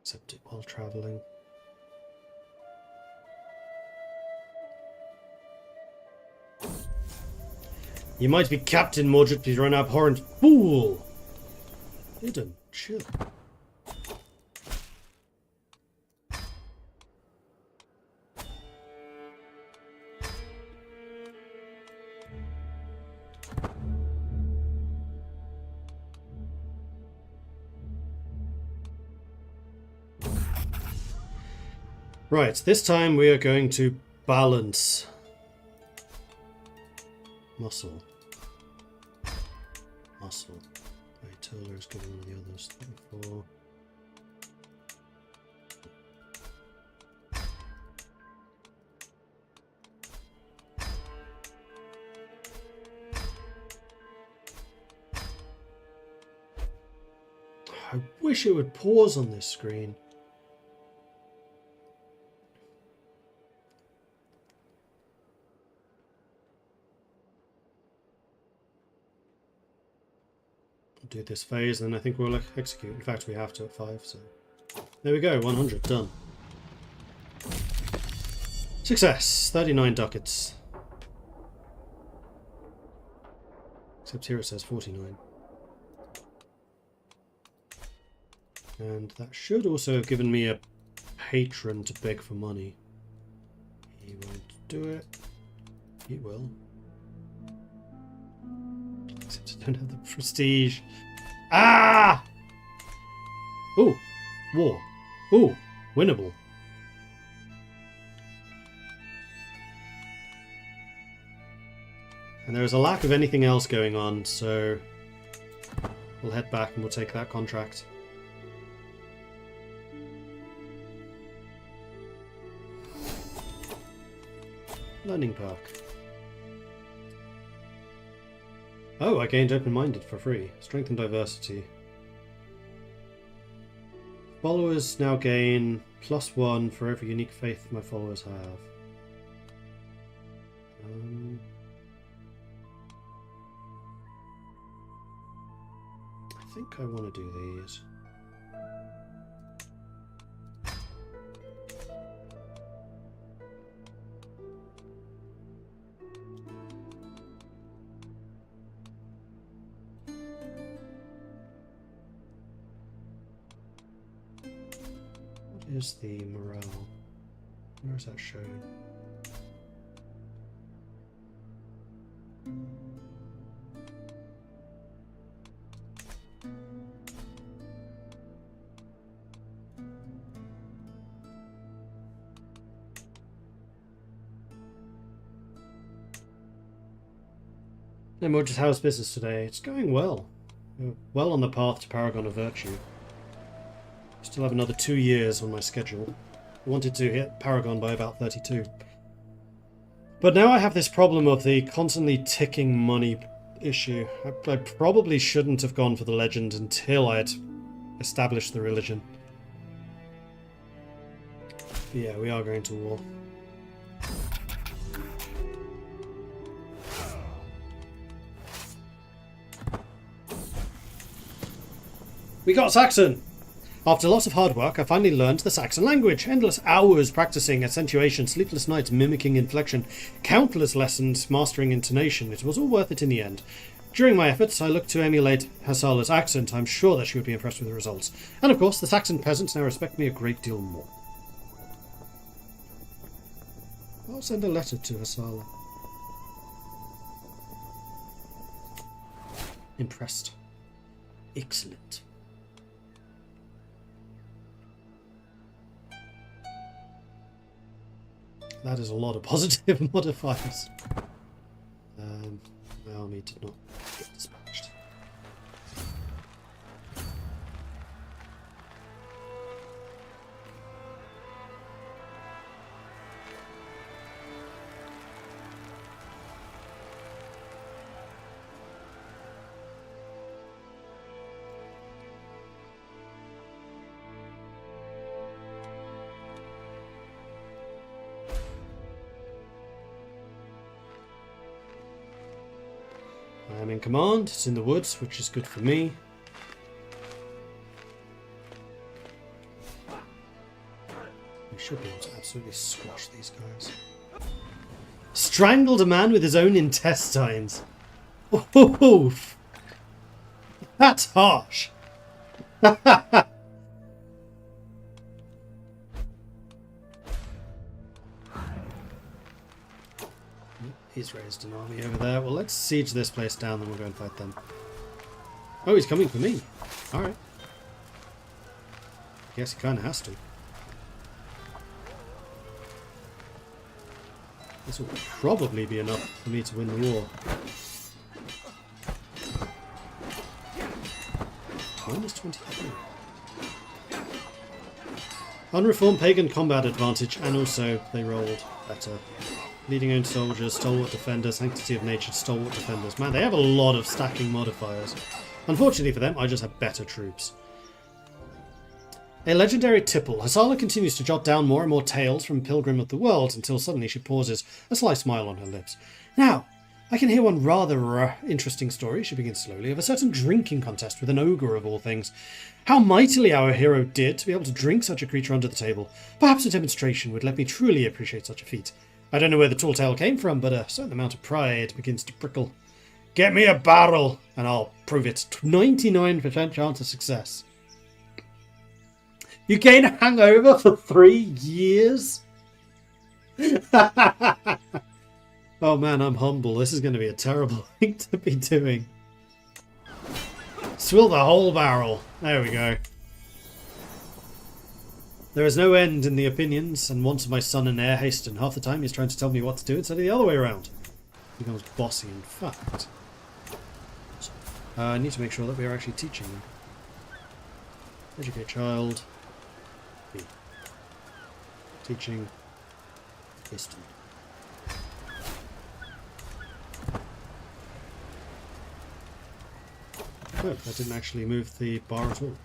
Accept it while travelling. You might be Captain Mordred, but you're an abhorrent fool! Hidden, chill. Right, this time we are going to balance. Muscle. Muscle. Wait, Toller is giving one of the others. 34. I wish it would pause on this screen. Do this phase, and then I think we'll execute. In fact, we have to at 5, so there we go, 100 done. Success, 39 ducats. Except here it says 49. And that should also have given me a patron to beg for money. He won't do it. He will. Except I don't have the prestige. Ah! Ooh, War. Ooh, winnable. And there is a lack of anything else going on, so we'll head back and we'll take that contract. Learning perk. Oh, I gained open-minded for free. Strength and diversity. Followers now gain +1 for every unique faith my followers have. I think I want to do these. What is the morale? Where is that shown? No more, just how's business today? It's going well. We're well on the path to Paragon of Virtue. Still have another 2 years on my schedule. I wanted to hit Paragon by about 32. But now I have this problem of the constantly ticking money issue. I probably shouldn't have gone for the legend until I had established the religion. But yeah, we are going to war. We got Saxon! After lots of hard work, I finally learned the Saxon language. Endless hours practicing accentuation, sleepless nights mimicking inflection, countless lessons mastering intonation. It was all worth it in the end. During my efforts, I looked to emulate Hasala's accent. I'm sure that she would be impressed with the results. And of course, the Saxon peasants now respect me a great deal more. I'll send a letter to Hasala. Impressed. Excellent. That is a lot of positive modifiers. My army did not get dispatched. I am in command. It's in the woods, which is good for me. We should be able to absolutely squash these guys. Strangled a man with his own intestines. Oof. That's harsh. He's raised an army over there. Well, let's siege this place down, then we'll go and fight them. Oh, he's coming for me. Alright. Guess he kind of has to. This will probably be enough for me to win the war. -23. Unreformed pagan combat advantage, and also they rolled better. Leading owned soldiers, stalwart defenders, sanctity of nature, stalwart defenders. Man, they have a lot of stacking modifiers. Unfortunately for them, I just have better troops. A legendary tipple. Hasala continues to jot down more and more tales from Pilgrim of the World until suddenly she pauses, a sly smile on her lips. Now, I can hear one rather interesting story, she begins slowly, of a certain drinking contest with an ogre of all things. How mightily our hero did to be able to drink such a creature under the table. Perhaps a demonstration would let me truly appreciate such a feat. I don't know where the tall tale came from, but a certain amount of pride begins to prickle. Get me a barrel, and I'll prove it. 99% chance of success. You gain a hangover for 3 years? Oh man, I'm humble. This is going to be a terrible thing to be doing. Swill the whole barrel. There we go. There is no end in the opinions and wants of my son and heir haste, and half the time he's trying to tell me what to do instead of the other way around. He becomes bossy, in fact. I need to make sure that we are actually teaching them. Educate child. B. Teaching. Hasten. Oh, I didn't actually move the bar at all.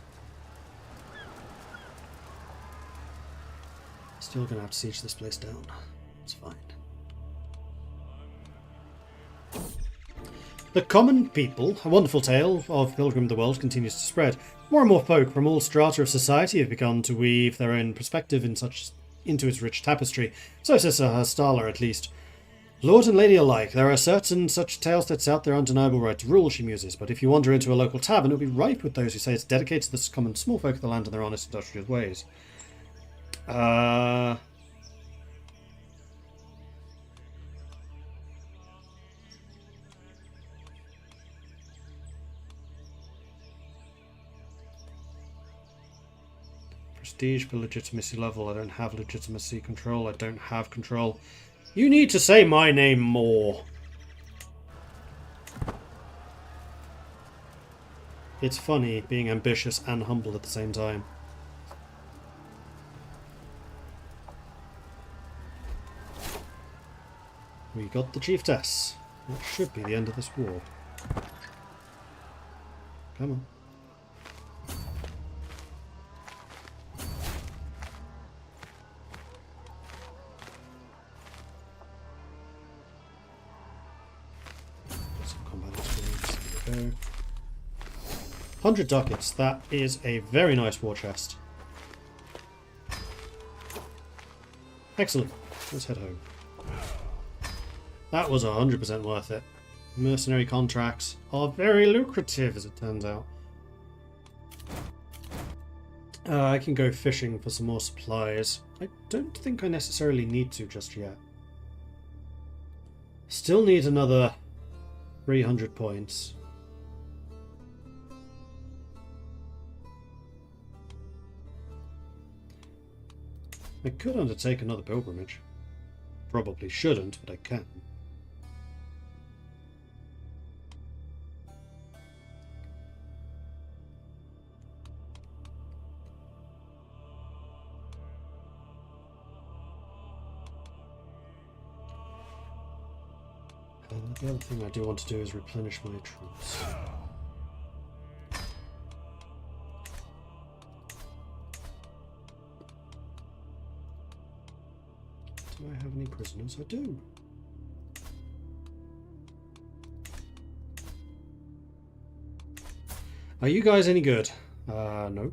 Still gonna have to siege this place down. It's fine. The common people, a wonderful tale of Pilgrim the World, continues to spread. More and more folk from all strata of society have begun to weave their own perspective into its rich tapestry. So says Hastala, at least. Lord and lady alike, there are certain such tales that set their undeniable right to rule, she muses, but if you wander into a local tavern, it'll be rife with those who say it's dedicated to the common small folk of the land and their honest industrious ways. Prestige for legitimacy level. I don't have legitimacy control. I don't have control. You need to say my name more. It's funny being ambitious and humble at the same time. We got the chiefess. That should be the end of this war. Come on. Some combat experience. There we go. 100 ducats. That is a very nice war chest. Excellent. Let's head home. That was 100% worth it. Mercenary contracts are very lucrative, as it turns out. I can go fishing for some more supplies. I don't think I necessarily need to just yet. Still need another 300 points. I could undertake another pilgrimage. Probably shouldn't, but I can. The other thing I do want to do is replenish my troops. Do I have any prisoners? I do. Are you guys any good? No.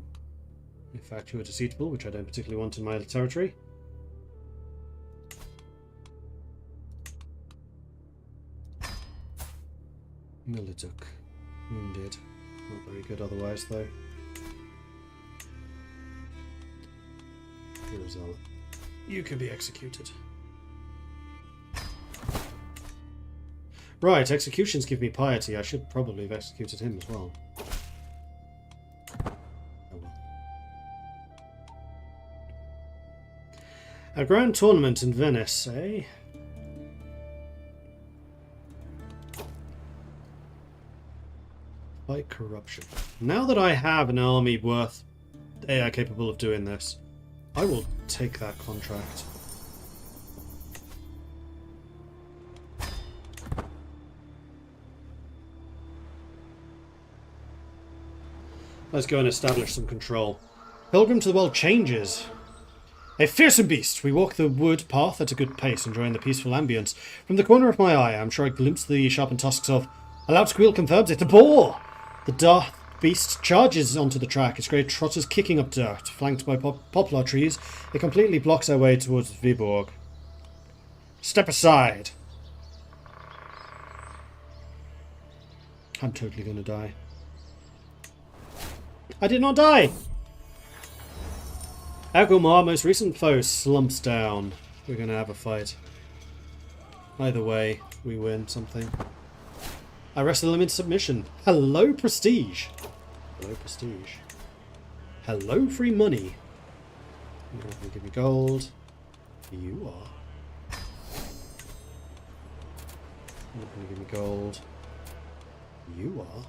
In fact, you are deceitable, which I don't particularly want in my territory. Miliduk. Wounded. Not very good otherwise, though. Kurazala. You can be executed. Right, executions give me piety. I should probably have executed him as well. Oh well. A grand tournament in Venice, eh? Fight corruption. Now that I have an army worth capable of doing this, I will take that contract. Let's go and establish some control. Pilgrim to the World changes. A fearsome beast. We walk the wood path at a good pace, enjoying the peaceful ambience. From the corner of my eye, I'm sure I glimpse the sharpened tusks of... A loud squeal confirms it. A boar! The dark beast charges onto the track, its great trotters kicking up dirt. Flanked by poplar trees, it completely blocks our way towards Viborg. Step aside! I'm totally gonna die. I did not die! Agomar, most recent foe, slumps down. We're gonna have a fight. Either way, we win something. I wrestle him in submission. Hello, prestige. Hello, prestige. Hello, free money. You're not going to give me gold. You are. You're not going to give me gold. You are.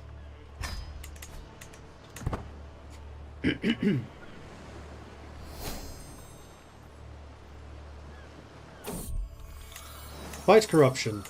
Fight corruption.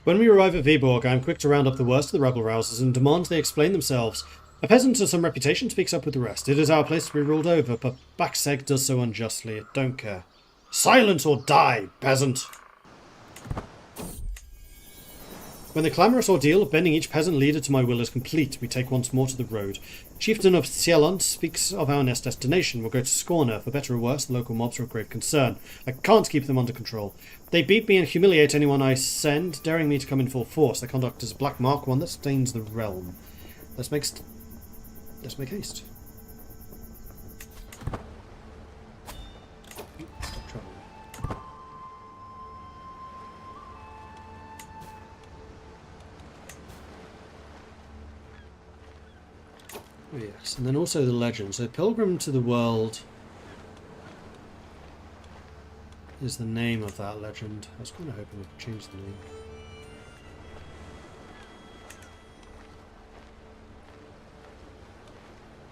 When we arrive at Viborg, I am quick to round up the worst of the rebel-rousers and demand they explain themselves. A peasant of some reputation speaks up with the rest. It is our place to be ruled over, but Bakseg does so unjustly. It don't care. Silence or die, peasant! When the clamorous ordeal of bending each peasant leader to my will is complete, we take once more to the road. Chieftain of Cielon speaks of our next destination. We'll go to Scorner. For better or worse, the local mobs are of great concern. I can't keep them under control. They beat me and humiliate anyone I send, daring me to come in full force. Their conduct is a black mark, one that stains the realm. Let's make haste. Stop traveling. Oh yes, and then also the legend. So Pilgrim to the World is the name of that legend. I was kind of hoping they'd change the name.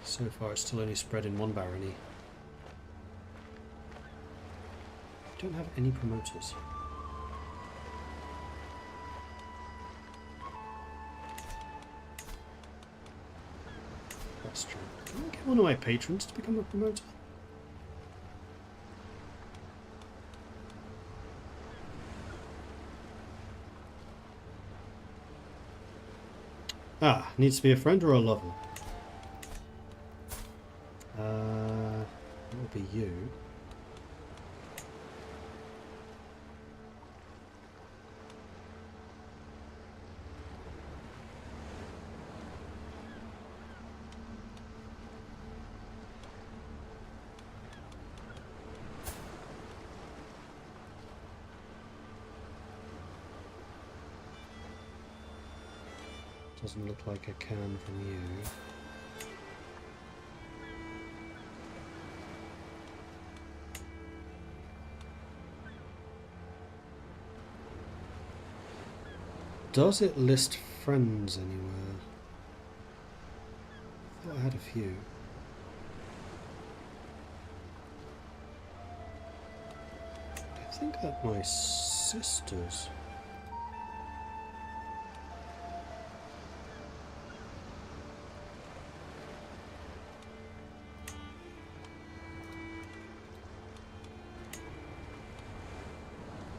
So far it's still only spread in one barony. Don't have any promoters. That's true. Can I get one of my patrons to become a promoter? Ah, needs to be a friend or a lover? It will be you. Doesn't look like I can from you. Does it list friends anywhere? I thought I had a few. I think that my sisters.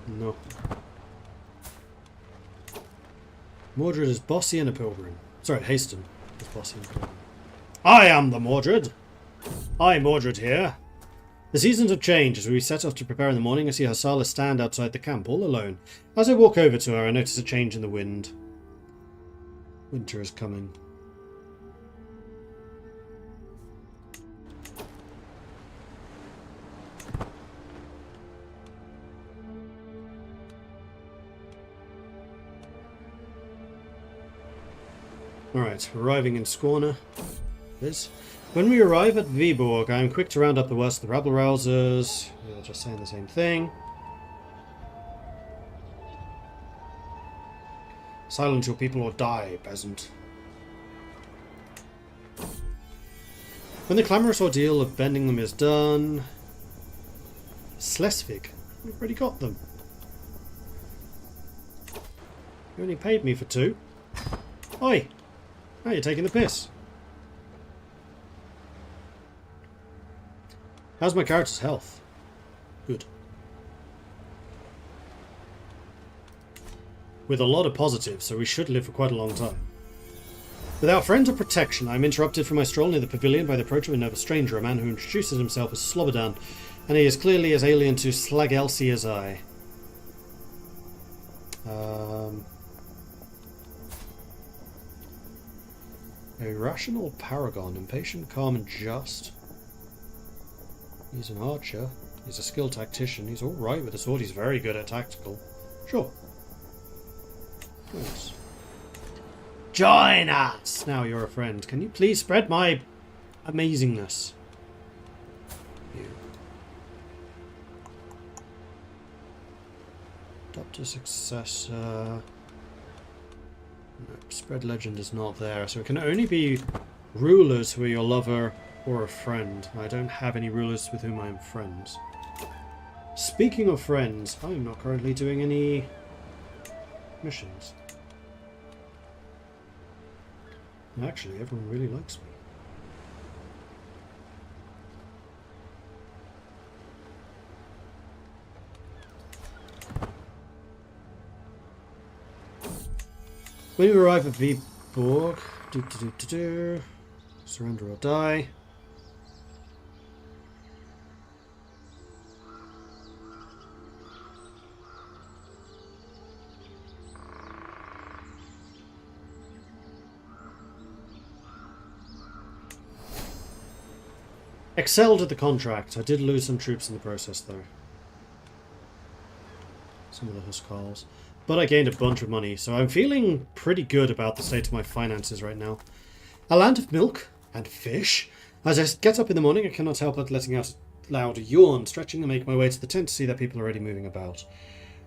No. Mordred is bossy and a pilgrim. Sorry, Haston is bossy and a pilgrim. I am the Mordred! I, Mordred, here. The seasons have changed. As we set off to prepare in the morning, I see Harsala stand outside the camp, all alone. As I walk over to her, I notice a change in the wind. Winter is coming. Alright, arriving in Scorner. When we arrive at Viborg, I am quick to round up the worst of the rabble-rousers. They're just saying the same thing. Silence your people or die, peasant. When the clamorous ordeal of bending them is done... Slesvig. We've already got them. You only paid me for 2. Oi! Now you're taking the piss. How's my character's health? Good. With a lot of positives, so we should live for quite a long time. Without friends or protection, I am interrupted from my stroll near the pavilion by the approach of a nervous stranger, a man who introduces himself as Slobodan, and he is clearly as alien to Slagelsi as I. A rational paragon, impatient, calm and just. He's an archer. He's a skilled tactician. He's alright with the sword. He's very good at tactical. Sure. Nice. Join us! Now you're a friend. Can you please spread my amazingness? You. Adopt a successor. Nope, spread legend is not there. So it can only be rulers who are your lover or a friend. I don't have any rulers with whom I am friends. Speaking of friends, I'm not currently doing any missions. Actually, everyone really likes me. When you arrive at Viborg, surrender or die. Excelled at the contract. I did lose some troops in the process, though. Some of the Huskarls. But I gained a bunch of money, so I'm feeling pretty good about the state of my finances right now. A land of milk and fish. As I get up in the morning, I cannot help but letting out a loud yawn, stretching and make my way to the tent to see that people are already moving about.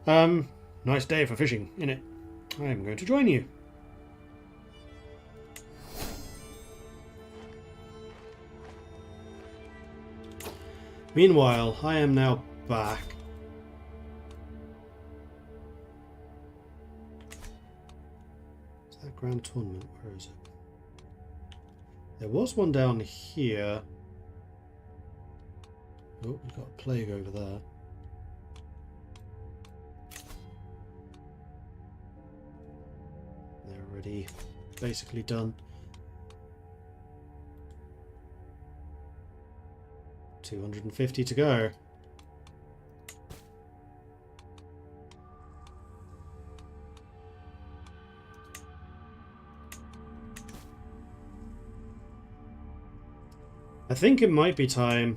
Nice day for fishing, innit? I am going to join you. Meanwhile, I am now back. Is that Grand Tournament? Where is it? There was one down here. Oh, we've got a plague over there. They're already basically done. 250 to go. I think it might be time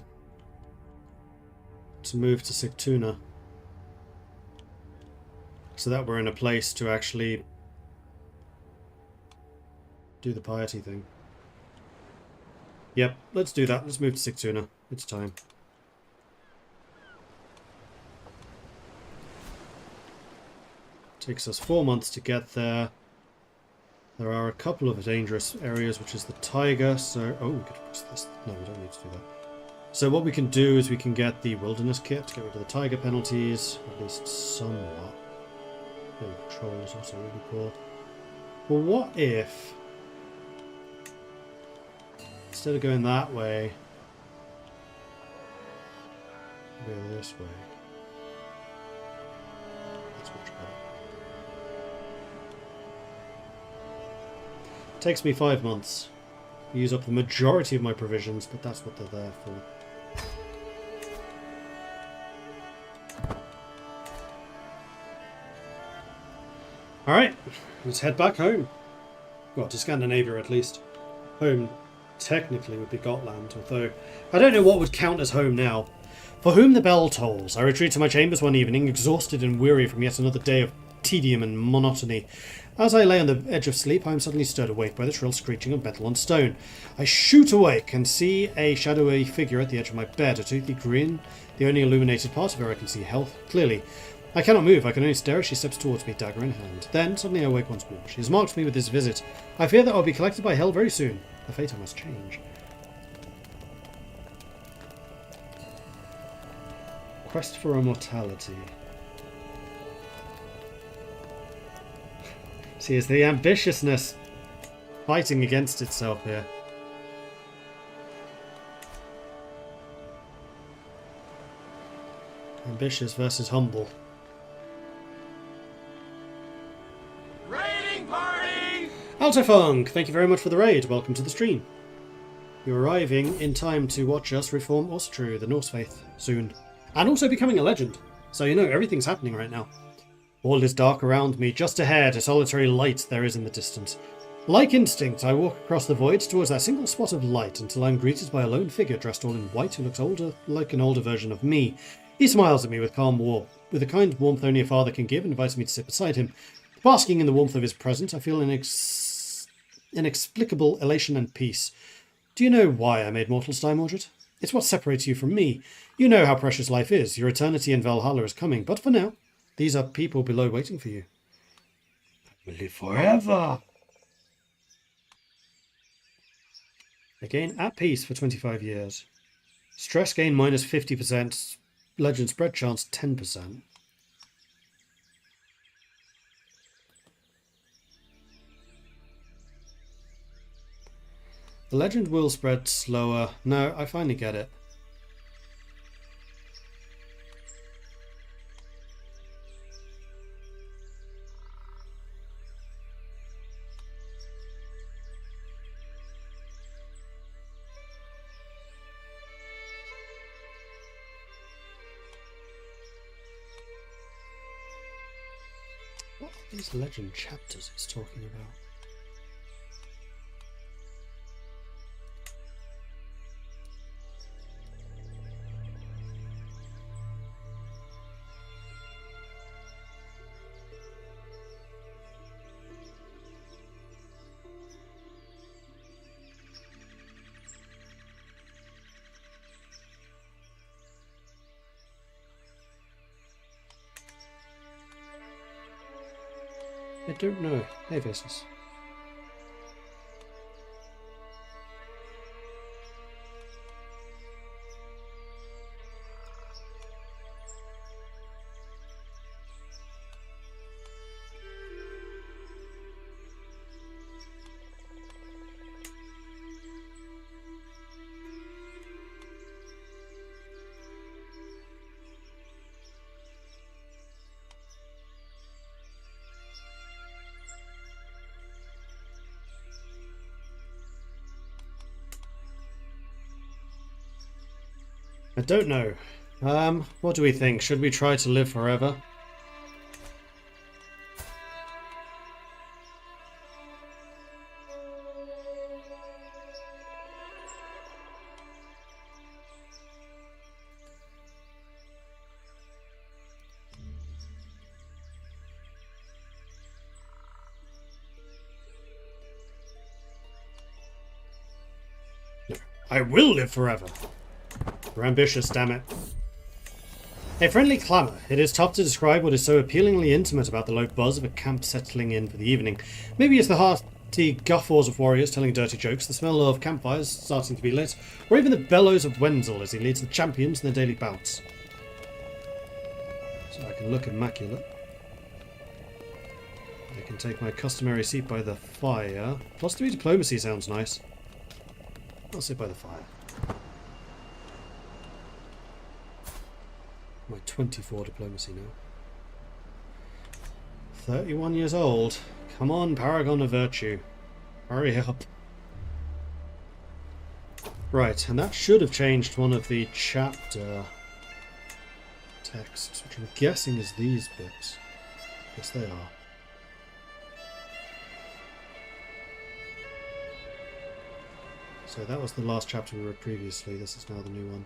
to move to Sigtuna, so that we're in a place to actually do the piety thing. Yep, let's do that. Let's move to Sigtuna. It's time. Takes us 4 months to get there. There are a couple of dangerous areas, which is the Tiger, so... Oh, we could fix this. No, we don't need to do that. So what we can do is we can get the Wilderness Kit to get rid of the Tiger penalties, at least somewhat. Oh, Patrol is also really cool. Well, what if... instead of going that way... go this way. That's much better. Takes me 5 months. Use up the majority of my provisions, but that's what they're there for. Alright, let's head back home. Well, to Scandinavia at least. Home technically would be Gotland, although I don't know what would count as home now. For whom the bell tolls, I retreat to my chambers one evening, exhausted and weary from yet another day of tedium and monotony. As I lay on the edge of sleep, I am suddenly stirred awake by the shrill screeching of metal on stone. I shoot awake and see a shadowy figure at the edge of my bed, a toothy grin, the only illuminated part of her I can see health clearly. I cannot move, I can only stare as she steps towards me, dagger in hand. Then, suddenly I awake once more. She has marked me with this visit. I fear that I will be collected by hell very soon. The fate I must change. Quest for immortality. See, it's the ambitiousness fighting against itself here. Ambitious versus humble. Raiding party! Altofunk, thank you very much for the raid. Welcome to the stream. You're arriving in time to watch us reform Asatru, the Norse faith, soon. And also becoming a legend. So you know, everything's happening right now. All is dark around me. Just ahead, a solitary light there is in the distance. Like instinct, I walk across the void towards that single spot of light until I'm greeted by a lone figure dressed all in white who looks like an older version of me. He smiles at me with calm warmth, with the kind warmth only a father can give, and invites me to sit beside him. Basking in the warmth of his presence, I feel inexplicable elation and peace. Do you know why I made mortals die, Mordred? It's what separates you from me. You know how precious life is. Your eternity in Valhalla is coming, but for now, these are people below waiting for you. I will live forever. Again, at peace for 25 years. Stress gain minus 50%. Legend spread chance 10%. The legend will spread slower. No, I finally get it. What are these legend chapters it's talking about? I don't know. Hey, Vasus. I don't know. What do we think? Should we try to live forever? No. I will live forever. We're ambitious, damn it. A friendly clamour. It is tough to describe what is so appealingly intimate about the low buzz of a camp settling in for the evening. Maybe it's the hearty guffaws of warriors telling dirty jokes, the smell of campfires starting to be lit, or even the bellows of Wenzel as he leads the champions in their daily bouts. So I can look immaculate. I can take my customary seat by the fire. +3 diplomacy sounds nice. I'll sit by the fire. My 24 diplomacy now. 31 years old. Come on, paragon of virtue. Hurry up. Right, and that should have changed one of the chapter texts, which I'm guessing is these bits. Yes, they are. So that was the last chapter we read previously. This is now the new one.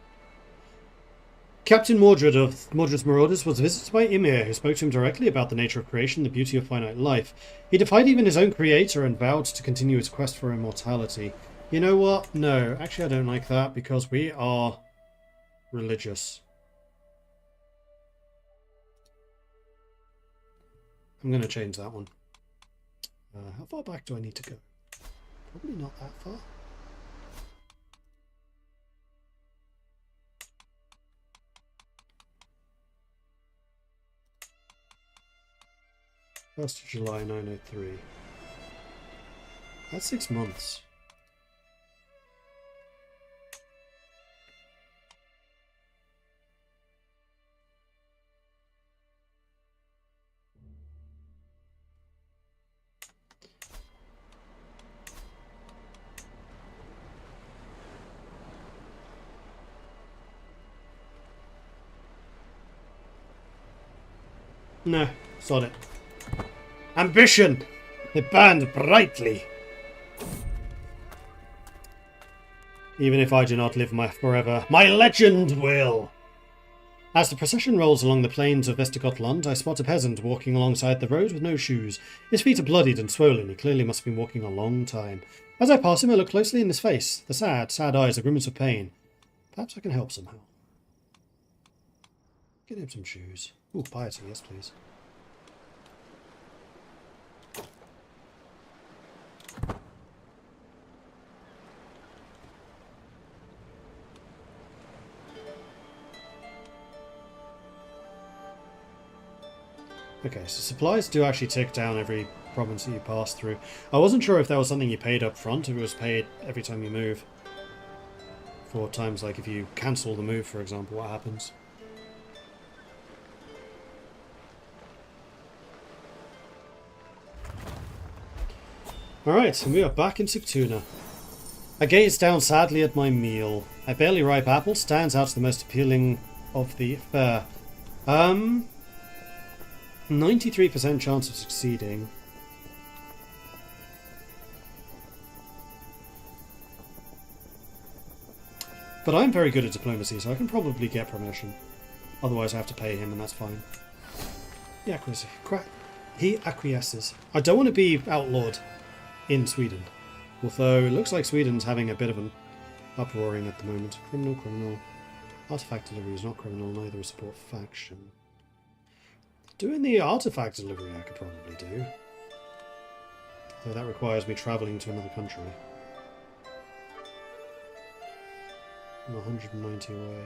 Captain Mordred of Mordred's Marauders was visited by Ymir, who spoke to him directly about the nature of creation and the beauty of finite life. He defied even his own creator and vowed to continue his quest for immortality. You know what? No, actually I don't like that because we are religious. I'm going to change that one. How far back do I need to go? Probably not that far. First of July 903. That's 6 months. No, sod it. Ambition! It burned brightly. Even if I do not live forever, my legend will! As the procession rolls along the plains of Vestigotland, I spot a peasant walking alongside the road with no shoes. His feet are bloodied and swollen. He clearly must have been walking a long time. As I pass him, I look closely in his face. The sad, sad eyes are grimace of pain. Perhaps I can help somehow. Get him some shoes. Ooh, piety, yes please. Okay, so supplies do actually tick down every province that you pass through. I wasn't sure if that was something you paid up front, if it was paid every time you move. For times like if you cancel the move, for example, what happens? Alright, and we are back in Sigtuna. I gaze down sadly at my meal. A barely ripe apple stands out as the most appealing of the fare. 93% chance of succeeding. But I'm very good at diplomacy, so I can probably get permission. Otherwise I have to pay him, and that's fine. He acquiesces. I don't want to be outlawed in Sweden. Although it looks like Sweden's having a bit of an uproaring at the moment. Criminal. Artifact delivery is not criminal, neither is support faction. Doing the artifact delivery I could probably do. Though that requires me travelling to another country. I'm 190 away.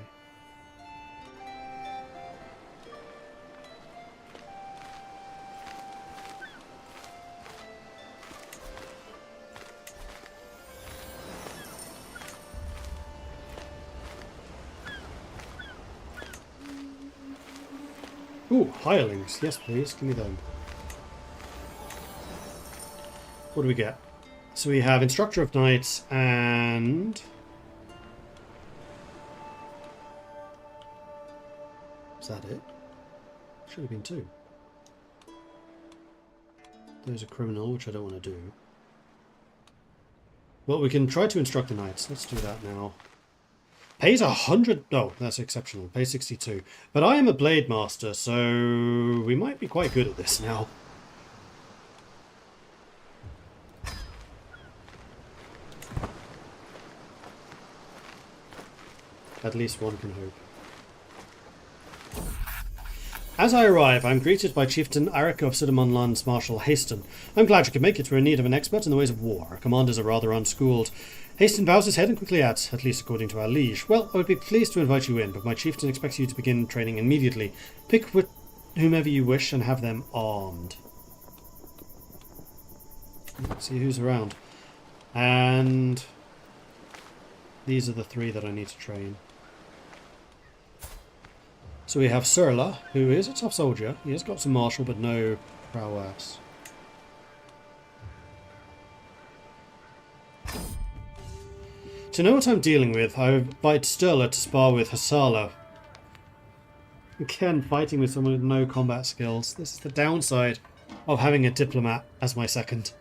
Ooh, hirelings. Yes, please. Give me them. What do we get? So we have Instructor of Knights and... Is that it? Should have been 2. There's a criminal, which I don't want to do. Well, we can try to instruct the knights. Let's do that now. Pays 100... Oh, that's exceptional. Pays 62. But I am a blade master, so we might be quite good at this now. At least one can hope. As I arrive, I am greeted by Chieftain Arik of Sudamonland's Marshal Haston. I'm glad you could make it. We're in need of an expert in the ways of war. Our commanders are rather unschooled. Haston bows his head and quickly adds, at least according to our liege. Well, I would be pleased to invite you in, but my chieftain expects you to begin training immediately. Pick whomever you wish and have them armed. Let's see who's around. And these are the 3 that I need to train. So we have Surla, who is a tough soldier. He has got some martial, but no prowess. To know what I'm dealing with, I invite Sturla to spar with Hasala. Again, fighting with someone with no combat skills. This is the downside of having a diplomat as my second.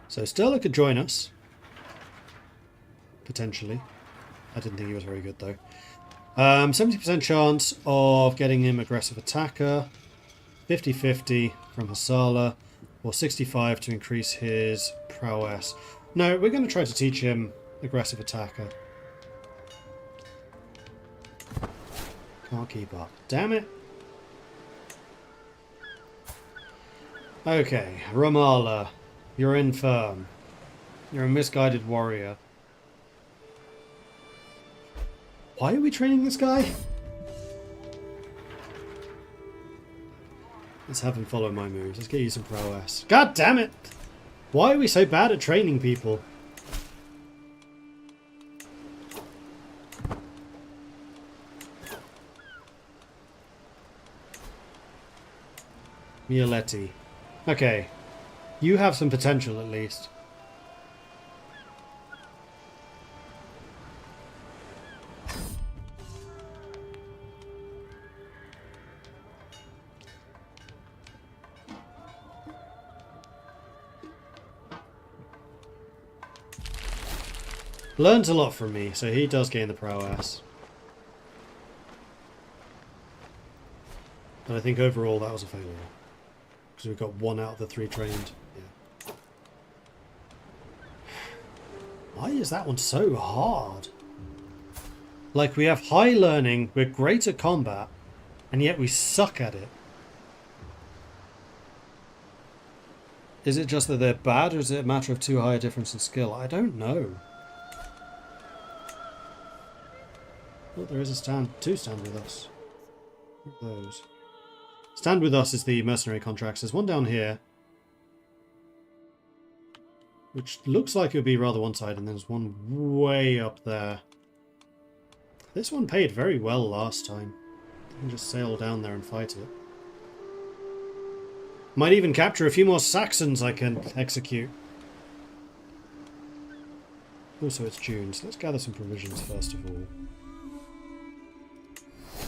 So Sturla could join us. Potentially. I didn't think he was very good though. 70% chance of getting him aggressive attacker. 50-50 from Hasala. Or 65 to increase his prowess. No, we're going to try to teach him aggressive attacker. Can't keep up. Damn it. Okay, Ramala. You're infirm. You're a misguided warrior. Why are we training this guy? Let's have him follow my moves. Let's get you some prowess. God damn it! Why are we so bad at training people? Mioletti. Okay. You have some potential at least. learns a lot from me, so he does gain the prowess. And I think overall that was a failure. Because we've got 1 out of the 3 trained. Yeah. Why is that one so hard? Like, we have high learning, we're great at combat, and yet we suck at it. Is it just that they're bad, or is it a matter of too high a difference in skill? I don't know. Oh, there is a stand. 2 stand with us. Look at those. Stand with us is the mercenary contracts. There's one down here, which looks like it would be rather one side, and there's one way up there. This one paid very well last time. I can just sail down there and fight it. Might even capture a few more Saxons I can execute. Also, it's June, so let's gather some provisions first of all.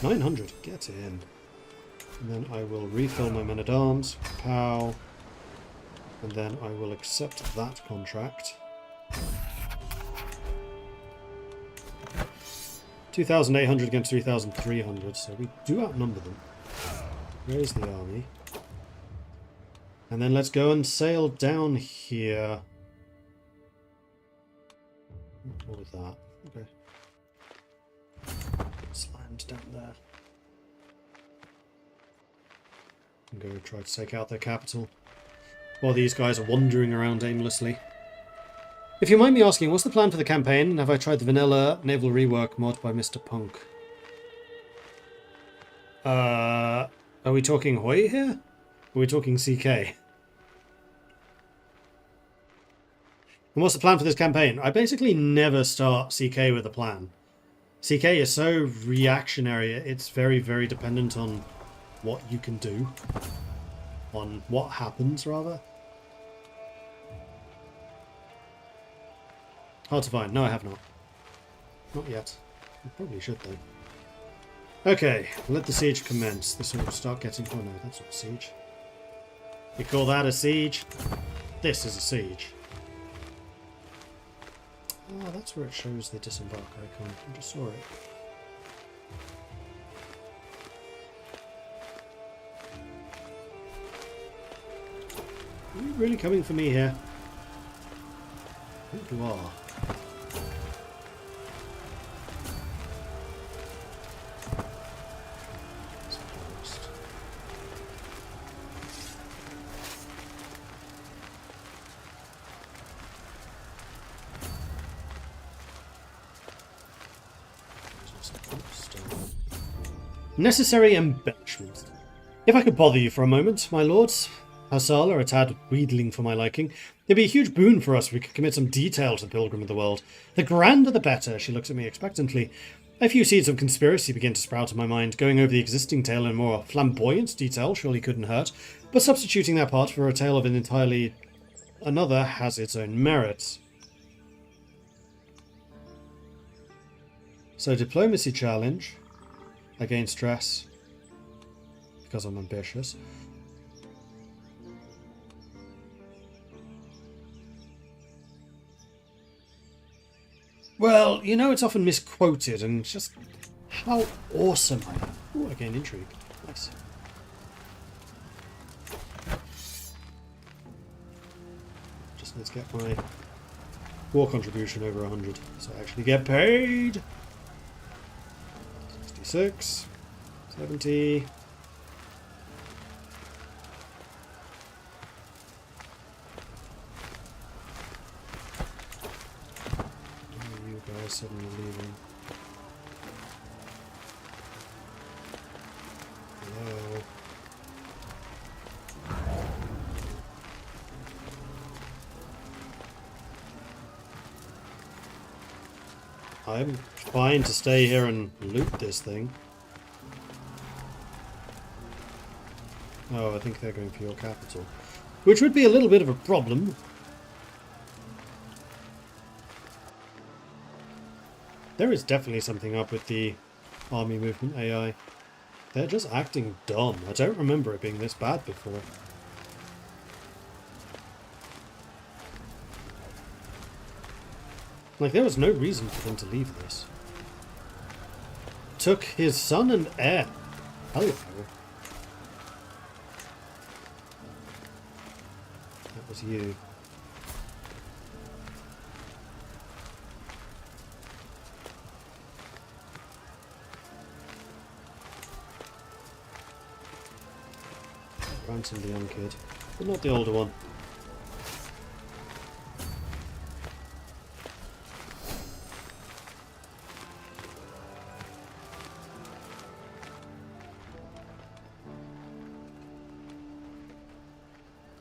900, get in. And then I will refill my men-at-arms. Pow. And then I will accept that contract. 2,800 against 3,300, so we do outnumber them. Raise the army. And then let's go and sail down here. What was that? Okay. Let's land down there. And go try to take out their capital. While these guys are wandering around aimlessly. If you mind me asking, what's the plan for the campaign? Have I tried the vanilla naval rework mod by Mr. Punk? Are we talking Hoi here? Or are we talking CK? And what's the plan for this campaign? I basically never start CK with a plan. CK is so reactionary, it's very, very dependent on what you can do. On what happens, rather. Hard to find. No, I have not. Not yet. I probably should, though. Okay, let the siege commence. This will start getting... Oh no, that's not a siege. You call that a siege? This is a siege. Oh, that's where it shows the disembark icon. I just saw it. Are you really coming for me here? I think you are. Necessary embellishments. If I could bother you for a moment, my lords. Hassal are a tad wheedling for my liking. It'd be a huge boon for us if we could commit some detail to the Pilgrim of the World. The grander the better, she looks at me expectantly. A few seeds of conspiracy begin to sprout in my mind. Going over the existing tale in more flamboyant detail surely couldn't hurt, but substituting that part for a tale of an entirely another has its own merits. So, diplomacy challenge. I gain stress because I'm ambitious. Well, you know, it's often misquoted, and just how awesome I am. Ooh, I gain intrigue. Nice. Just let's get my war contribution over 100, so I actually get paid. 66, 70. You guys suddenly leaving. Hello. I'm fine to stay here and loot this thing. Oh, I think they're going for your capital. Which would be a little bit of a problem. There is definitely something up with the army movement AI. They're just acting dumb. I don't remember it being this bad before. Like, there was no reason for them to leave this. Took his son and heir. Hell yeah. That was you. Ransom the young kid, but not the older one.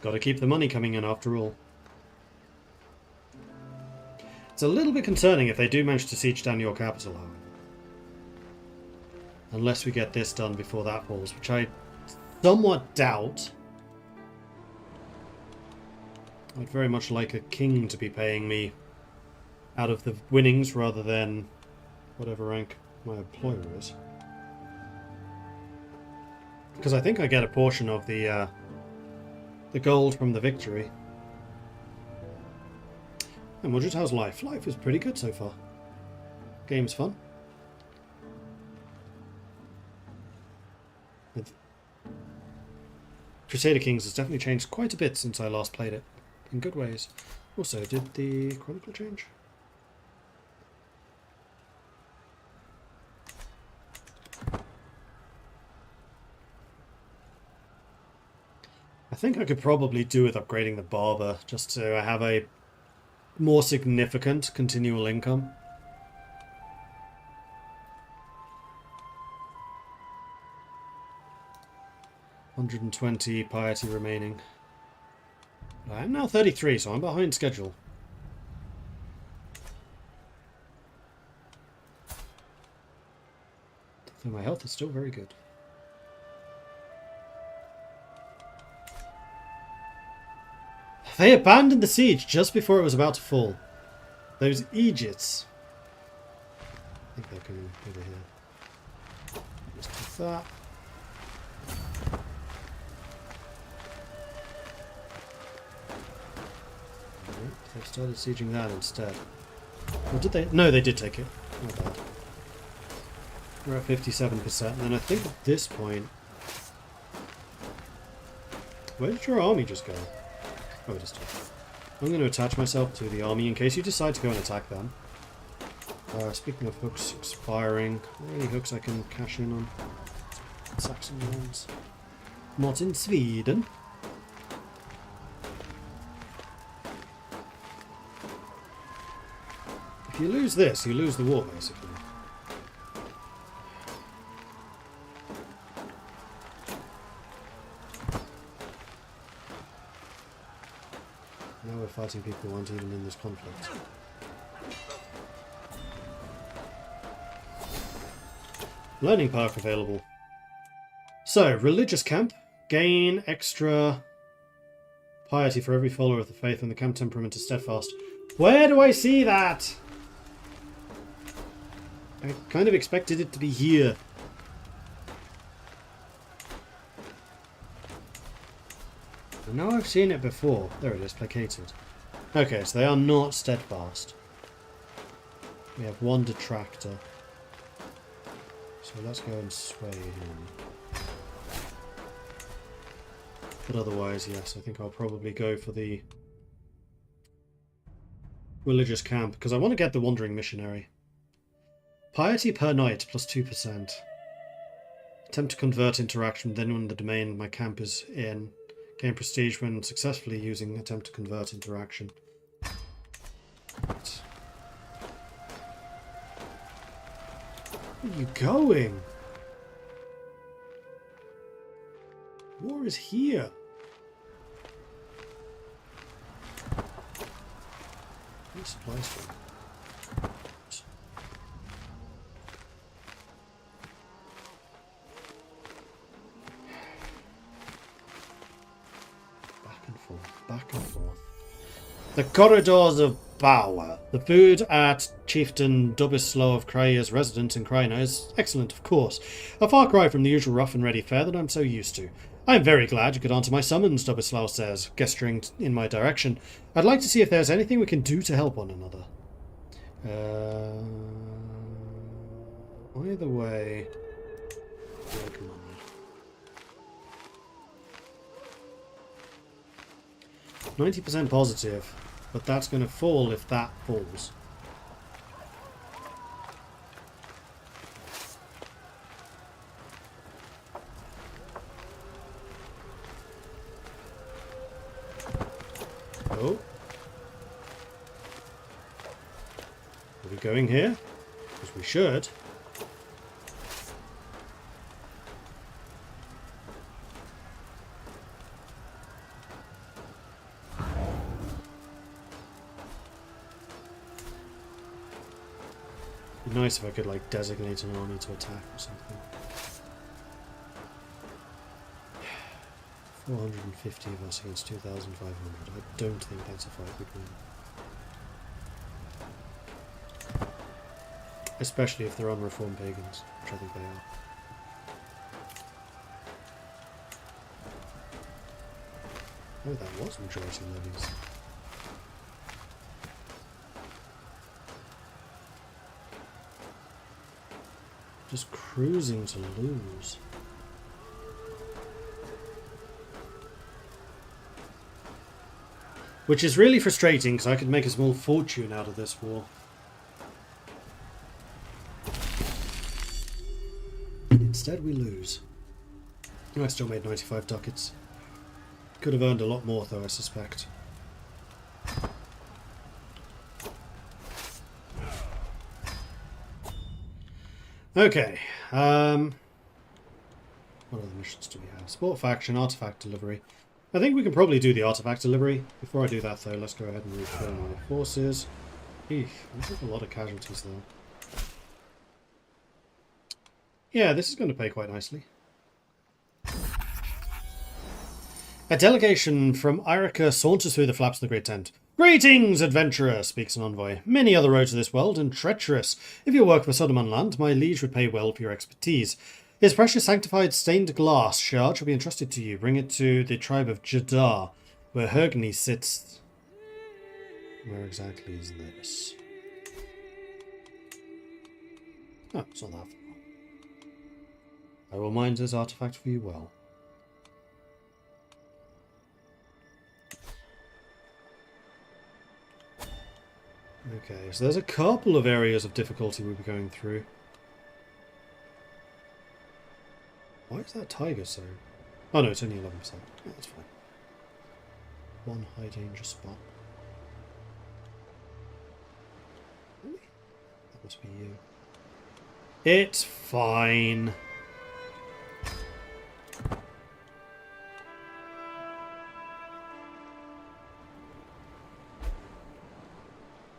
Gotta keep the money coming in after all. It's a little bit concerning if they do manage to siege down your capital, however. Unless we get this done before that falls, which I somewhat doubt. I'd very much like a king to be paying me out of the winnings rather than whatever rank my employer is. Because I think I get a portion of the gold from the victory. And Mordred, how's life? Life is pretty good so far. Game's fun. Crusader Kings has definitely changed quite a bit since I last played it. In good ways. Also, did the Chronicle change? I think I could probably do with upgrading the Barber, just so I have a more significant continual income. $120 piety remaining. I am now 33, so I'm behind schedule. Though my health is still very good. They abandoned the siege just before it was about to fall. Those Egypts. I think they're coming over here. Just do that. They started sieging that instead. Or did they? No, they did take it. Not bad. We're at 57%, and then I think at this point... Where did your army just go? Oh, it is too. I'm going to attach myself to the army in case you decide to go and attack them. Speaking of hooks expiring, are there any hooks I can cash in on? Saxon lands. Not in Sweden. If you lose this, you lose the war, basically. Now we're fighting people who aren't even in this conflict. Learning perk available. So, religious camp. Gain extra piety for every follower of the faith, and the camp temperament is steadfast. Where do I see that? I kind of expected it to be here. I know I've seen it before. There it is, placated. Okay, so they are not steadfast. We have one detractor. So let's go and sway him. But otherwise, yes, I think I'll probably go for the religious camp, because I want to get the Wandering Missionary. Piety per night, plus 2%. Attempt to convert interaction, then when the domain my camp is in. Gain prestige when successfully using attempt to convert interaction. Right. Where are you going? War is here. Where's supplies from? Back and forth. The corridors of power. The food at Chieftain Dubislaw of Kraya's residence in Kryna is excellent, of course. A far cry from the usual rough and ready fare that I'm so used to. I am very glad you could answer my summons, Dubislaw says, gesturing in my direction. I'd like to see if there's anything we can do to help one another. Either way, like money. 90% positive, but that's going to fall if that falls. Oh. Are we going here? Because we should. It'd be nice if I could like designate an army to attack or something. 450 of us against 2,500. I don't think that's a fight we'd win. Especially if they're unreformed pagans, which I think they are. Oh, that was majority levies. Just cruising to lose. Which is really frustrating, because I could make a small fortune out of this war. Instead we lose. I still made 95 ducats. Could have earned a lot more though, I suspect. Okay. What other missions do we have? Sport faction, artifact delivery. I think we can probably do the artifact delivery. Before I do that though, let's go ahead and refill my forces. Eesh, we took a lot of casualties there. Yeah, this is going to pay quite nicely. A delegation from Irica saunters through the flaps of the great tent. Greetings, adventurer, speaks an envoy. Many are the roads of this world, and treacherous. If you work for Sodom land, my liege would pay well for your expertise. His precious sanctified stained glass shard shall be entrusted to you. Bring it to the tribe of Jadar, where Hergany sits. Where exactly is this? Oh, it's not that far. I will mind this artifact for you well. Okay, so there's a couple of areas of difficulty we'll be going through. Why is that tiger so... Oh no, it's only 11%. Yeah, that's fine. One high danger spot. Really? That must be you. It's fine.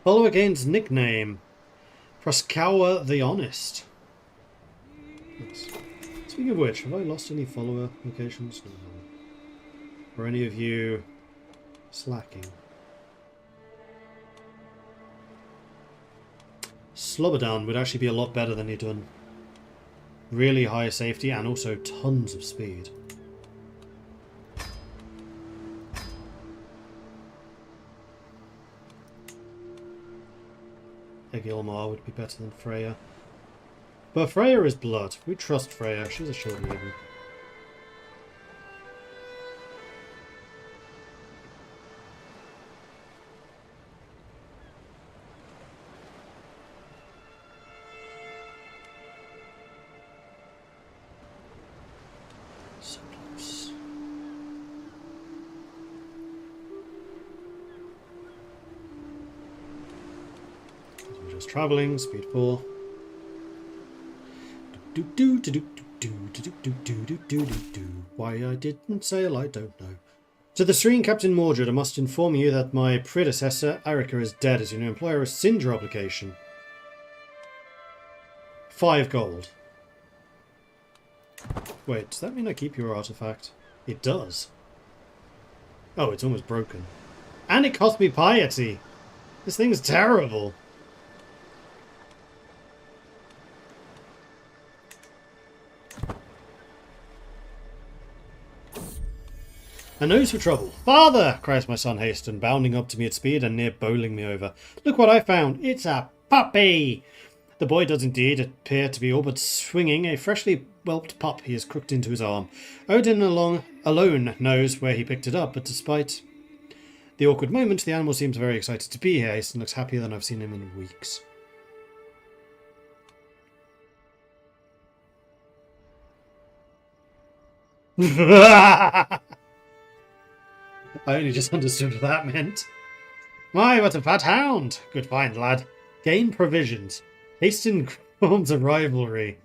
Follower gains nickname. Proskawa the Honest. Nice. Speaking of which, have I lost any follower locations? No. Or any of you slacking? Slobberdown would actually be a lot better than you've done. Really high safety and also tons of speed. Egilmar would be better than Freya. But Freya is blood. We trust Freya. She's a shield maiden. So close. We're just travelling, speed 4. Why I didn't sail, I don't know. To the serene Captain Mordred, I must inform you that my predecessor, Arica, is dead as your new employer rescind your obligation. 5 gold. Wait, does that mean I keep your artifact? It does. Oh, it's almost broken. And it cost me piety! This thing's terrible! A nose for trouble. Father! Cries my son Hasten, bounding up to me at speed and near bowling me over. Look what I found. It's a puppy! The boy does indeed appear to be all but swinging a freshly whelped pup he has crooked into his arm. Odin alone knows where he picked it up, but despite the awkward moment, the animal seems very excited to be here. He looks happier than I've seen him in weeks. I only just understood what that meant. My, what a fat hound! Good find, lad. Gain provisions. Hasten forms of rivalry.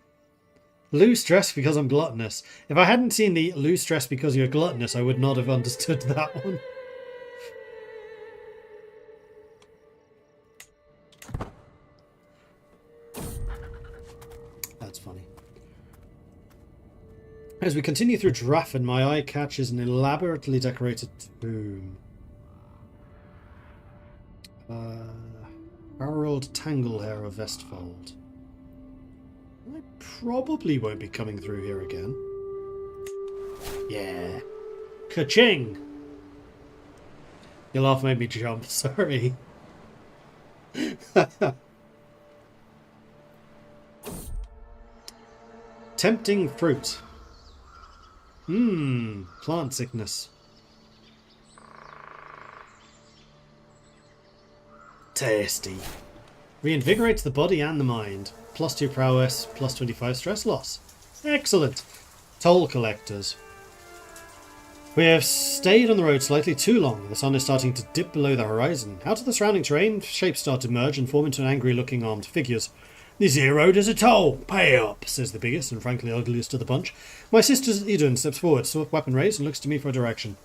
Lose stress because I'm gluttonous. If I hadn't seen the lose stress because you're gluttonous, I would not have understood that one. That's funny. As we continue through Draffen, my eye catches an elaborately decorated tomb. Harold Tanglehair of Vestfold. I probably won't be coming through here again. Yeah. Ka-ching! Your laugh made me jump, sorry. Tempting fruit. Plant sickness. Tasty. Reinvigorates the body and the mind. +2 prowess, +25 stress loss. Excellent. Toll collectors. We have stayed on the road slightly too long. The sun is starting to dip below the horizon. Out of the surrounding terrain, shapes start to merge and form into angry-looking armed figures. This here road is a toll. Pay up, says the biggest and frankly ugliest of the bunch. My sister Idun steps forward, sword weapon raised, and looks to me for a direction.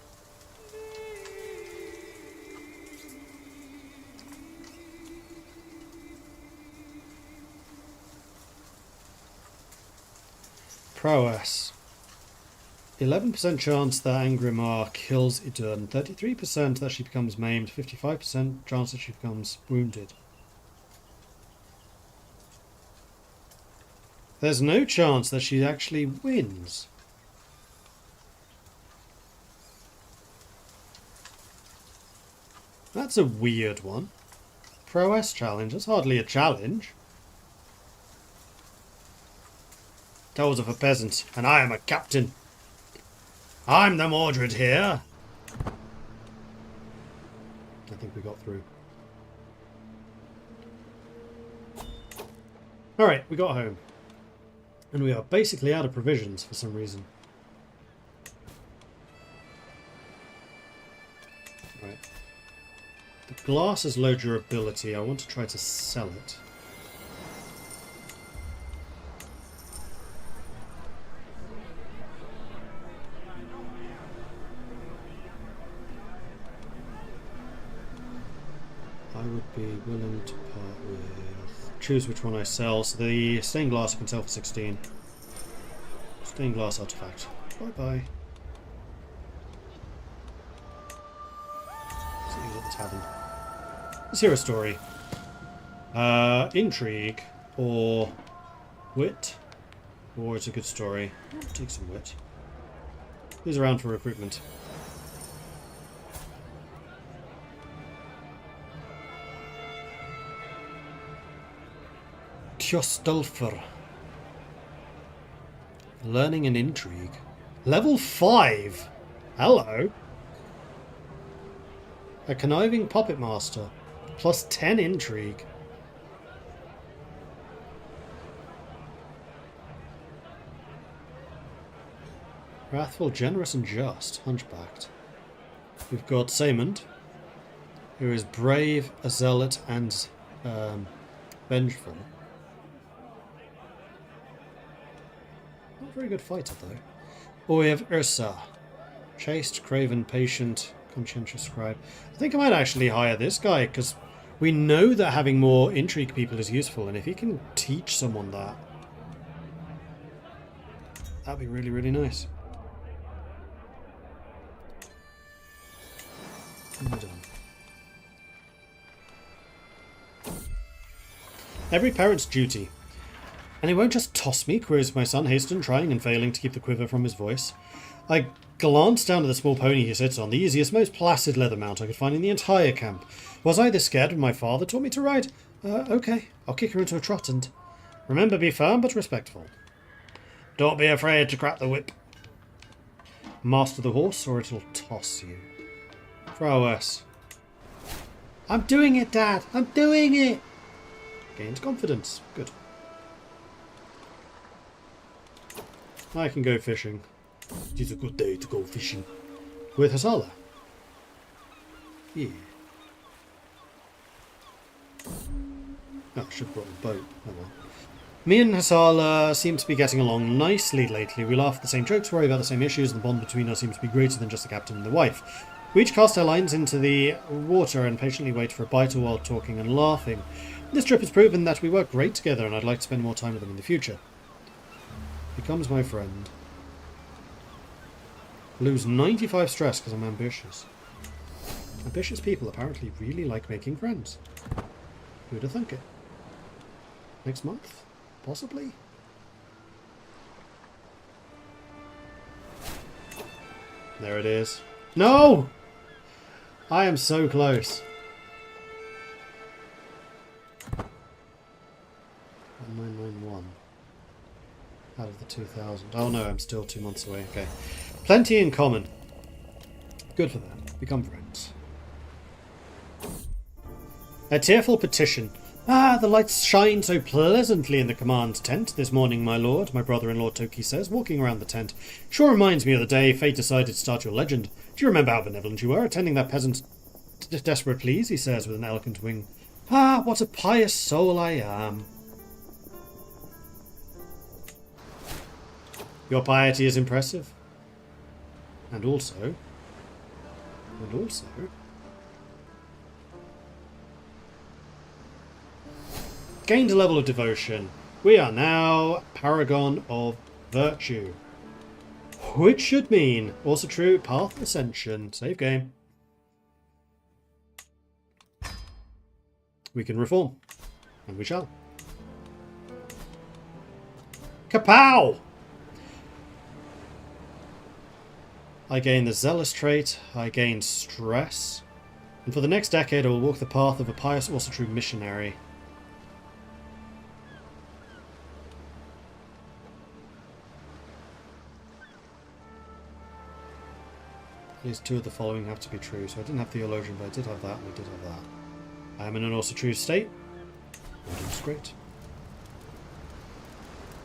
Prowess. 11% chance that Angrimar kills Idun. 33% that she becomes maimed. 55% chance that she becomes wounded. There's no chance that she actually wins. That's a weird one. Prowess challenge. That's hardly a challenge. Tolls of a peasant, and I am a captain. I'm the Mordred here. I think we got through. Alright, we got home. And we are basically out of provisions for some reason. Right. The glass has low durability. I want to try to sell it. I would be willing to part with... Choose which one I sell. So the stained glass I can sell for 16. Stained glass artifact. Bye-bye. See you at the tavern. Let's hear a story. Intrigue or wit. Or it's a good story. I'll take some wit. Who's around for recruitment? Kjostolfer. Learning an intrigue. Level 5! Hello! A conniving puppet master. Plus 10 intrigue. Wrathful, generous and just. Hunchbacked. We've got Saemond, who is brave, a zealot and vengeful. Not a very good fighter, though. Or we have Ursa. Chaste, craven, patient, conscientious scribe. I think I might actually hire this guy, because we know that having more intrigue people is useful, and if he can teach someone that, that'd be really, really nice. And we're done. Every parent's duty. And he won't just toss me, queries my son, Hasten, trying and failing to keep the quiver from his voice. I glanced down at the small pony he sits on, the easiest, most placid leather mount I could find in the entire camp. Was I this scared when my father taught me to ride? Okay. I'll kick her into a trot and... Remember, be firm but respectful. Don't be afraid to crack the whip. Master the horse or it'll toss you. Prowess. I'm doing it, Dad! I'm doing it! Gains confidence. Good. I can go fishing. It is a good day to go fishing. With Hasala. Yeah. Oh, I should have brought a boat. Oh well. Me and Hasala seem to be getting along nicely lately. We laugh at the same jokes, worry about the same issues, and the bond between us seems to be greater than just the captain and the wife. We each cast our lines into the water and patiently wait for a bite while talking and laughing. This trip has proven that we work great together, and I'd like to spend more time with him in the future. Becomes my friend. Lose 95 stress because I'm ambitious. Ambitious people apparently really like making friends. Who'd have thunk it? Next month? Possibly? There it is. No! I am so close. 1991. Out of the 2000. Oh no, I'm still 2 months away. Okay. Plenty in common. Good for them. Become friends. A tearful petition. Ah, the lights shine so pleasantly in the command tent this morning, my lord, my brother-in-law Toki says, walking around the tent. Sure reminds me of the day fate decided to start your legend. Do you remember how benevolent you were, attending that peasant's desperate pleas, he says with an eloquent wing. Ah, what a pious soul I am. Your piety is impressive. And also... gained a level of devotion. We are now Paragon of Virtue. Which should mean Asatru Path Ascension. Save game. We can reform. And we shall. Kapow! I gain the Zealous trait. I gain Stress. And for the next decade I will walk the path of a pious Asatru missionary. At least 2 of the following have to be true. So I didn't have Theologian, but I did have that, and we did have that. I am in an Asatru state. Odin's great.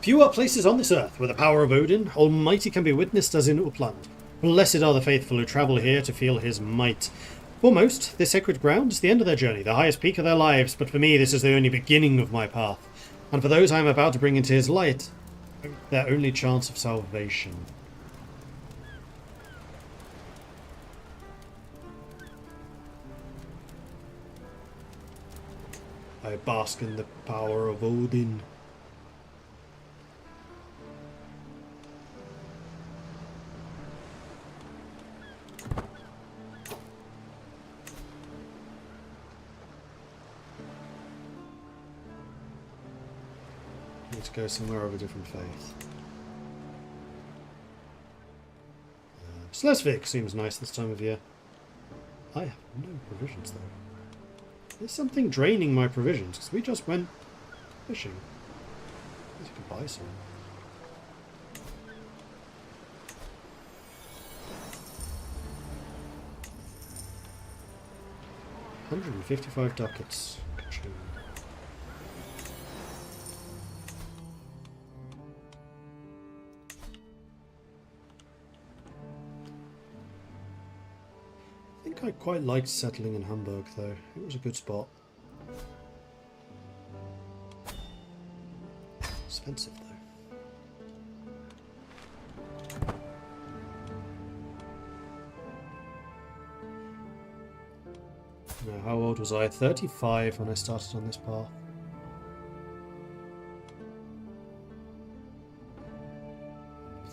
Few are places on this earth where the power of Odin Almighty can be witnessed as in Upland. Blessed are the faithful who travel here to feel his might. For most, this sacred ground is the end of their journey, the highest peak of their lives, but for me this is the only beginning of my path. And for those I am about to bring into his light, their only chance of salvation. I bask in the power of Odin. Need to go somewhere of a different faith. Slesvig seems nice this time of year. I have no provisions though. There's something draining my provisions, because we just went fishing. I guess I could buy some. $155 ducats. Ka-ching. I quite liked settling in Hamburg though. It was a good spot. Expensive though. Now, how old was I? 35 when I started on this path.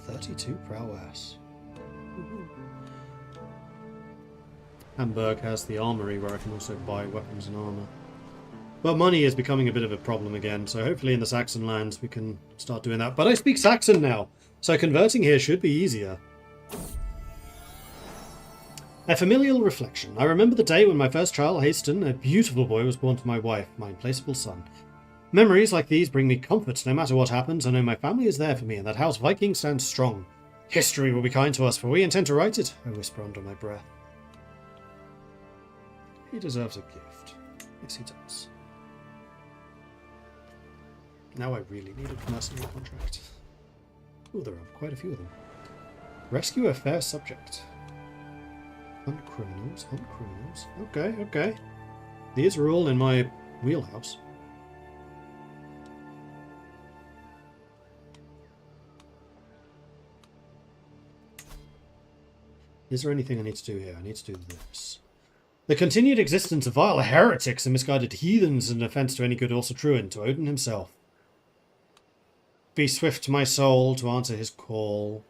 .32 prowess. Woohoo. Hamburg has the armory where I can also buy weapons and armor. But money is becoming a bit of a problem again, so hopefully in the Saxon lands we can start doing that. But I speak Saxon now, so converting here should be easier. A familial reflection. I remember the day when my first child, Haston, a beautiful boy, was born to my wife, my implacable son. Memories like these bring me comfort. No matter what happens, I know my family is there for me, and that House Viking stands strong. History will be kind to us, for we intend to write it, I whisper under my breath. He deserves a gift. Yes, he does. Now I really need a mercenary contract. Oh, there are quite a few of them. Rescue a fair subject. Hunt criminals, hunt criminals. Okay, okay. These are all in my wheelhouse. Is there anything I need to do here? I need to do this. The continued existence of vile heretics and misguided heathens is an offence to any good Asatruan, to Odin himself. Be swift, my soul, to answer his call.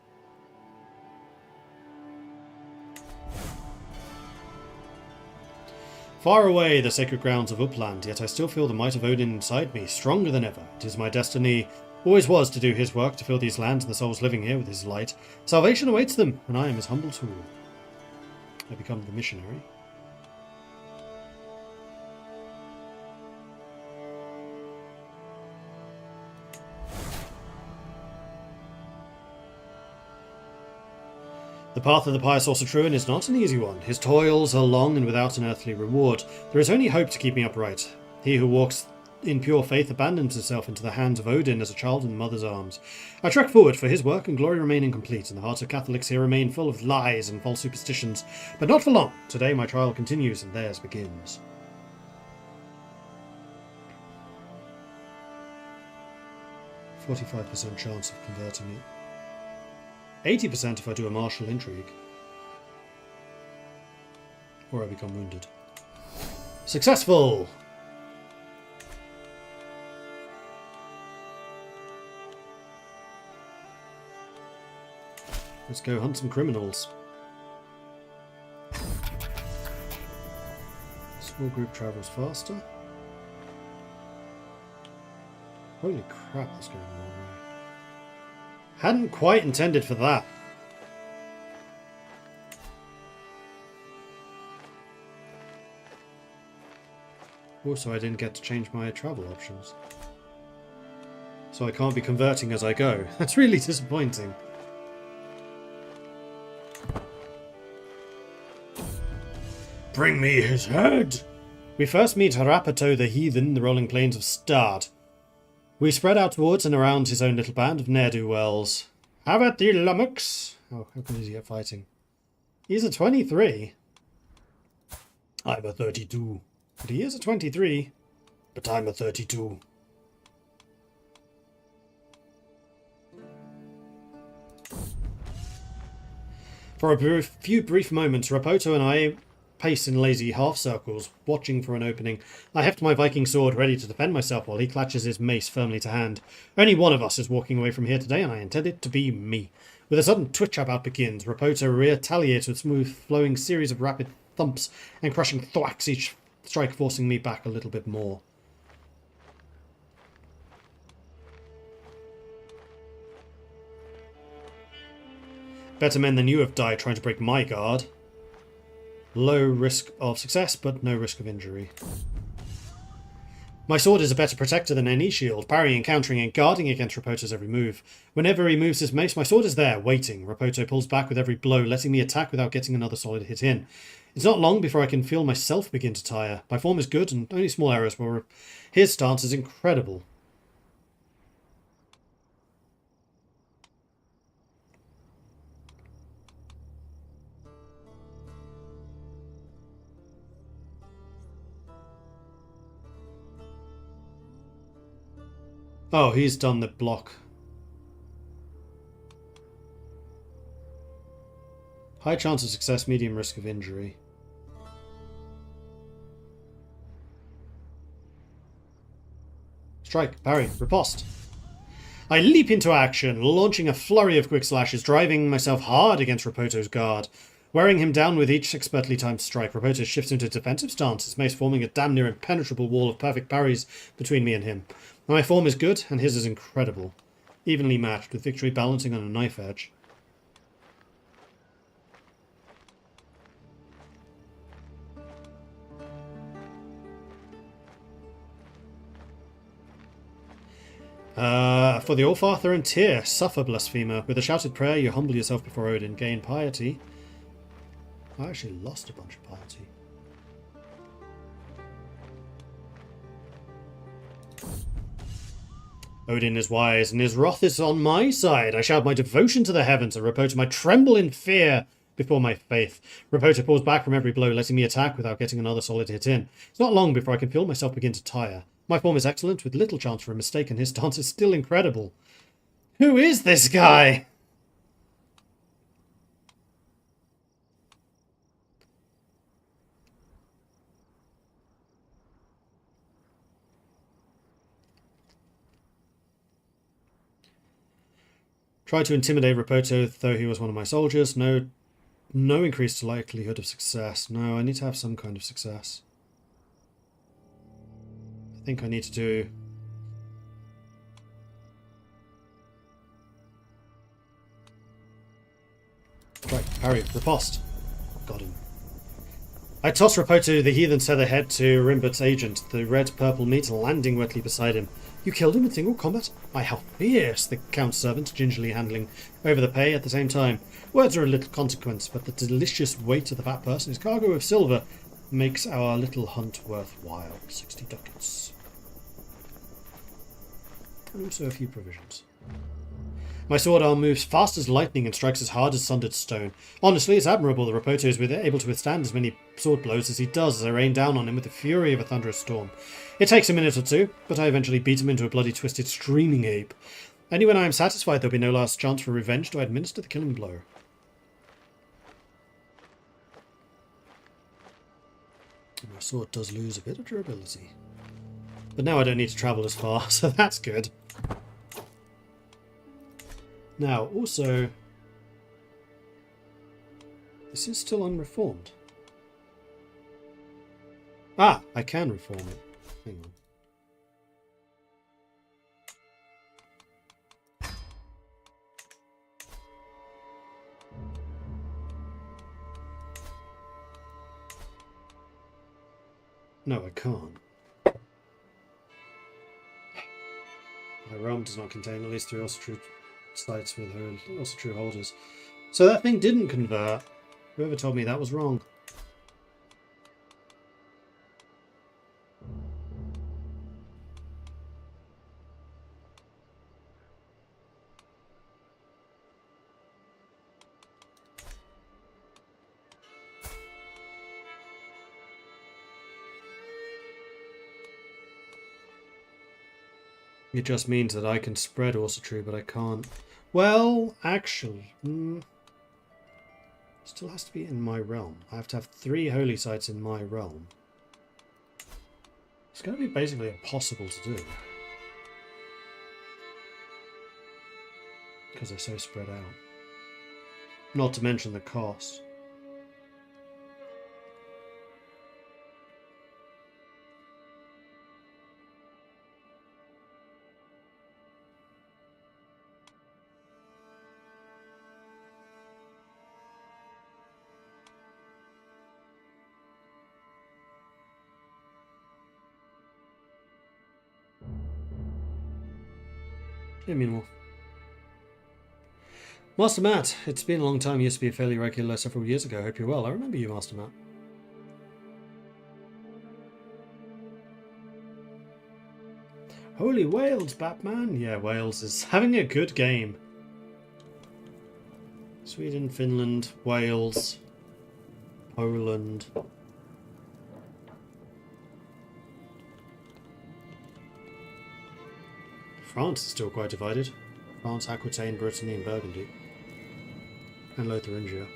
Far away, the sacred grounds of Upland, yet I still feel the might of Odin inside me, stronger than ever. It is my destiny, always was, to do his work, to fill these lands and the souls living here with his light. Salvation awaits them, and I am his humble tool. I become the missionary. The path of the pious Asatruan is not an easy one. His toils are long and without an earthly reward. There is only hope to keep me upright. He who walks in pure faith abandons himself into the hands of Odin as a child in the mother's arms. I trek forward, for his work and glory remain incomplete, and the hearts of Catholics here remain full of lies and false superstitions. But not for long. Today my trial continues, and theirs begins. "45% chance of converting it. 80% if I do a martial intrigue. Or I become wounded. Successful! Let's go hunt some criminals. Small group travels faster. Holy crap, that's going the wrong way. Hadn't quite intended for that. Also, I didn't get to change my travel options. So I can't be converting as I go. That's really disappointing. Bring me his head! We first meet Harapato the heathen in the rolling plains of Stad. We spread out towards and around his own little band of ne'er-do-wells. Have at the lummox! Oh, how can he get fighting? He's a 23. I'm a 32. But he is a 23. But I'm a 32. For a few brief moments, Rapoto and I pace in lazy half-circles, watching for an opening. I heft my Viking sword, ready to defend myself, while he clutches his mace firmly to hand. Only one of us is walking away from here today, and I intend it to be me. With a sudden twitch, our bout begins. Rapoto retaliates with smooth, flowing series of rapid thumps and crushing thwacks, each strike forcing me back a little bit more. Better men than you have died trying to break my guard. Low risk of success, but no risk of injury. My sword is a better protector than any shield, parrying, countering, and guarding against Rapoto's every move. Whenever he moves his mace, my sword is there, waiting. Rapoto pulls back with every blow, letting me attack without getting another solid hit in. It's not long before I can feel myself begin to tire. My form is good, and only small errors will... His stance is incredible. Oh, he's done the block. High chance of success, medium risk of injury. Strike, parry, riposte. I leap into action, launching a flurry of quick slashes, driving myself hard against Rapoto's guard. Wearing him down with each expertly timed strike, Rapoto shifts into a defensive stance, his mace forming a damn near impenetrable wall of perfect parries between me and him. My form is good, and his is incredible. Evenly matched, with victory balancing on a knife edge. For the Allfather and Tyr, suffer, blasphemer. With a shouted prayer, you humble yourself before Odin, gain piety. I actually lost a bunch of piety. Odin is wise, and his wrath is on my side. I shout my devotion to the heavens, and Rapota tremble in fear before my faith. Rapota pulls back from every blow, letting me attack without getting another solid hit in. It's not long before I can feel myself begin to tire. My form is excellent, with little chance for a mistake, and his stance is still incredible. Who is this guy? Tried to intimidate Rapota, though he was one of my soldiers. No increased likelihood of success. No, I need to have some kind of success. I think I need to do... Right, parry, riposte. Got him. I toss Rapota, the heathen tether head, to Rimbert's agent, the red-purple meat landing wetly beside him. You killed him in single combat? Why, how fierce, the Count's servant, gingerly handling over the pay at the same time. Words are of little consequence, but the delicious weight of the fat person, his cargo of silver, makes our little hunt worthwhile. 60 ducats. And also a few provisions. My sword arm moves fast as lightning and strikes as hard as sundered stone. Honestly, it's admirable that Rapota is able to withstand as many sword blows as he does as I rain down on him with the fury of a thunderous storm. It takes a minute or two, but I eventually beat him into a bloody twisted streaming ape. Only when I am satisfied there'll be no last chance for revenge do I administer the killing blow. My sword does lose a bit of durability. But now I don't need to travel as far, so that's good. Now, also, this is still unreformed. Ah, I can reform it. Hang on. No, I can't. My realm does not contain at least 3 Asatru sites with Asatru holders. So that thing didn't convert. Whoever told me that was wrong. It just means that I can spread Asatru, but I can't. Well, actually, still has to be in my realm. I have to have 3 holy sites in my realm. It's going to be basically impossible to do. Because they're so spread out. Not to mention the cost. I mean, well. Master Matt, it's been a long time. You used to be a fairly regular several years ago. I hope you're well. I remember you, Master Matt. Holy Wales, Batman! Yeah, Wales is having a good game. Sweden, Finland, Wales, Poland. France is still quite divided. France, Aquitaine, Brittany and Burgundy. And Lotharingia.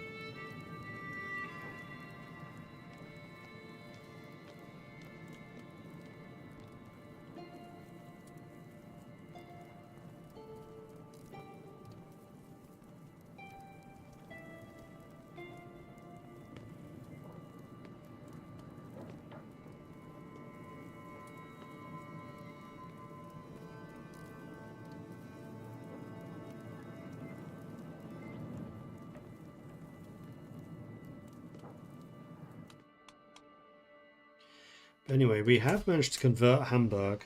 Anyway, we have managed to convert Hamburg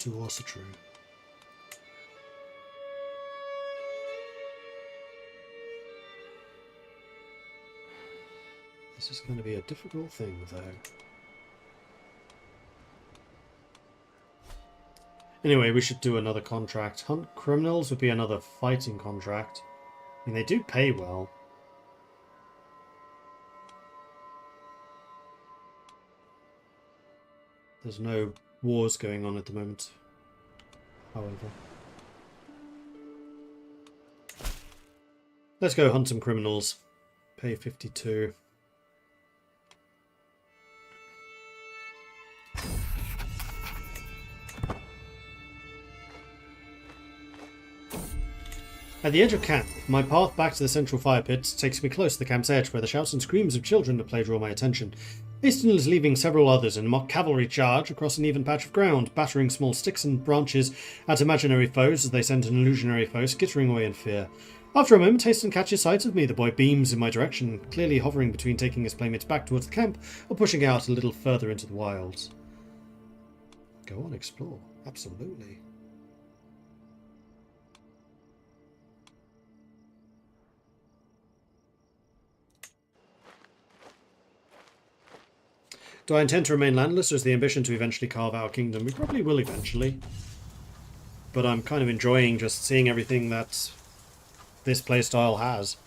to Asatru. This is going to be a difficult thing, though. Anyway, we should do another contract. Hunt criminals would be another fighting contract. I mean, they do pay well. There's no wars going on at the moment, however. Let's go hunt some criminals. Pay 52. At the edge of camp, my path back to the central fire pit takes me close to the camp's edge, where the shouts and screams of children at play draw my attention. Easton is leaving several others in a mock cavalry charge across an even patch of ground, battering small sticks and branches at imaginary foes as they send an illusionary foe skittering away in fear. After a moment, Hasten catches sight of me. The boy beams in my direction, clearly hovering between taking his playmates back towards the camp or pushing out a little further into the wilds. Go on, explore. Absolutely. Do I intend to remain landless, or is the ambition to eventually carve out a kingdom? We probably will eventually. But I'm kind of enjoying just seeing everything that this playstyle has.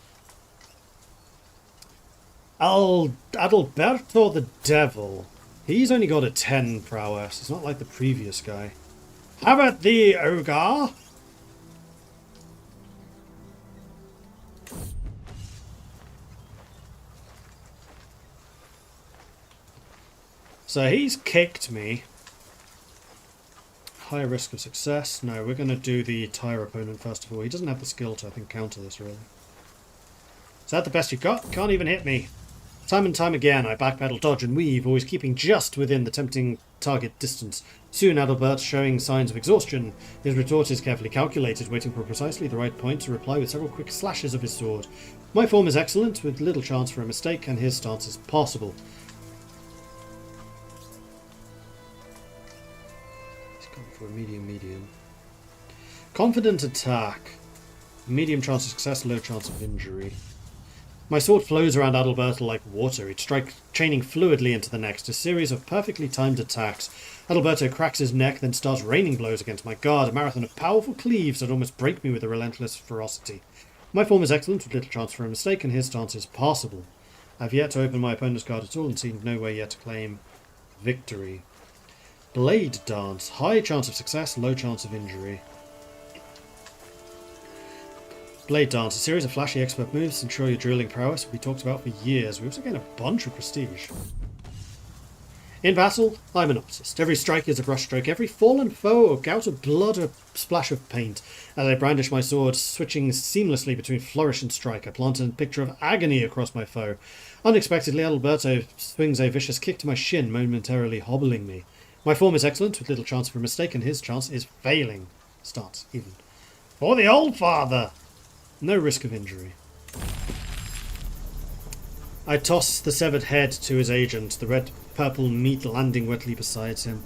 Adalberto the Devil. He's only got a 10 prowess. It's not like the previous guy. Have at thee, Ogre! So he's kicked me. High risk of success. No, we're going to do the tire opponent first of all. He doesn't have the skill to, I think, counter this, really. Is that the best you've got? Can't even hit me. Time and time again, I backpedal, dodge and weave, always keeping just within the tempting target distance. Soon Adalbert, showing signs of exhaustion. His retort is carefully calculated, waiting for precisely the right point to reply with several quick slashes of his sword. My form is excellent, with little chance for a mistake, and his stance is passable. For a medium. Confident attack. Medium chance of success, low chance of injury. My sword flows around Adalberto like water, each strike chaining fluidly into the next, a series of perfectly timed attacks. Adalberto cracks his neck, then starts raining blows against my guard, a marathon of powerful cleaves that almost break me with a relentless ferocity. My form is excellent, with little chance for a mistake, and his stance is passable. I have yet to open my opponent's card at all, and seen no way yet to claim victory. Blade Dance. High chance of success, low chance of injury. Blade Dance. A series of flashy expert moves ensure your drilling prowess will be talked about for years. We also gain a bunch of prestige. In battle, I'm an artist. Every strike is a brushstroke. Every fallen foe, a gout of blood, a splash of paint. As I brandish my sword, switching seamlessly between flourish and strike, I plant a picture of agony across my foe. Unexpectedly, Adalberto swings a vicious kick to my shin, momentarily hobbling me. My form is excellent, with little chance for a mistake, and his chance is failing. Starts even. For the old father! No risk of injury. I toss the severed head to his agent, the red-purple meat landing wetly beside him.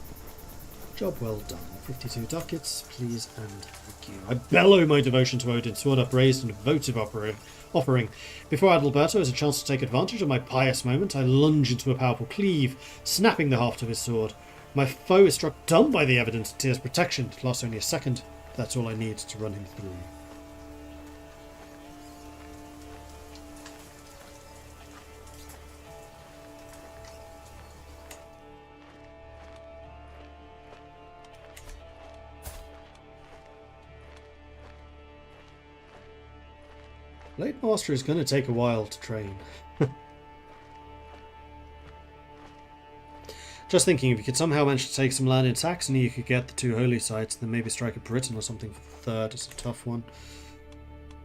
Job well done. 52 ducats, please and thank you. I bellow my devotion to Odin, sword upraised in a votive offering. Before Adalberto has a chance to take advantage of my pious moment, I lunge into a powerful cleave, snapping the haft of his sword. My foe is struck dumb by the evidence of Tyr's protection. It lasts only a second. That's all I need to run him through. Blade Master is going to take a while to train. Just thinking, if you could somehow manage to take some land in Saxony, you could get the two holy sites, then maybe strike at Britain or something for the third. It's a tough one.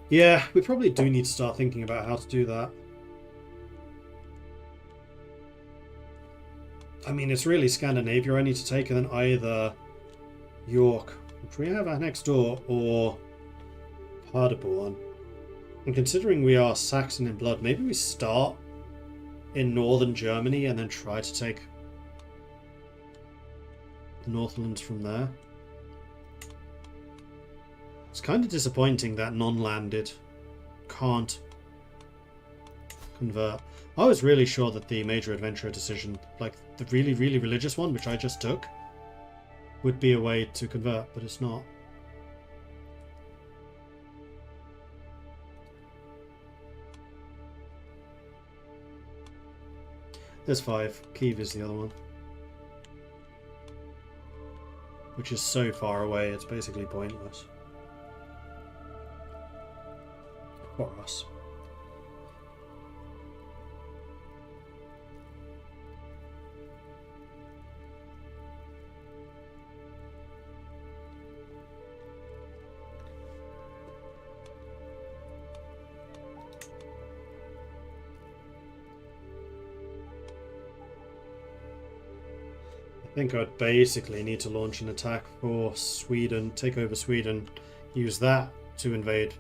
Yeah, we probably do need to start thinking about how to do that. I mean, it's really Scandinavia I need to take, and then either York, which we have next door, or Paderborn. And considering we are Saxon in blood, maybe we start in northern Germany and then try to take the Northlands from there. It's kind of disappointing that non-landed can't convert. I was really sure that the major adventurer decision, like the really, really religious one, which I just took, would be a way to convert, but it's not. There's 5. Kiev is the other one. Which is so far away, it's basically pointless. For us. I think I'd basically need to launch an attack for Sweden, take over Sweden, use that to invade.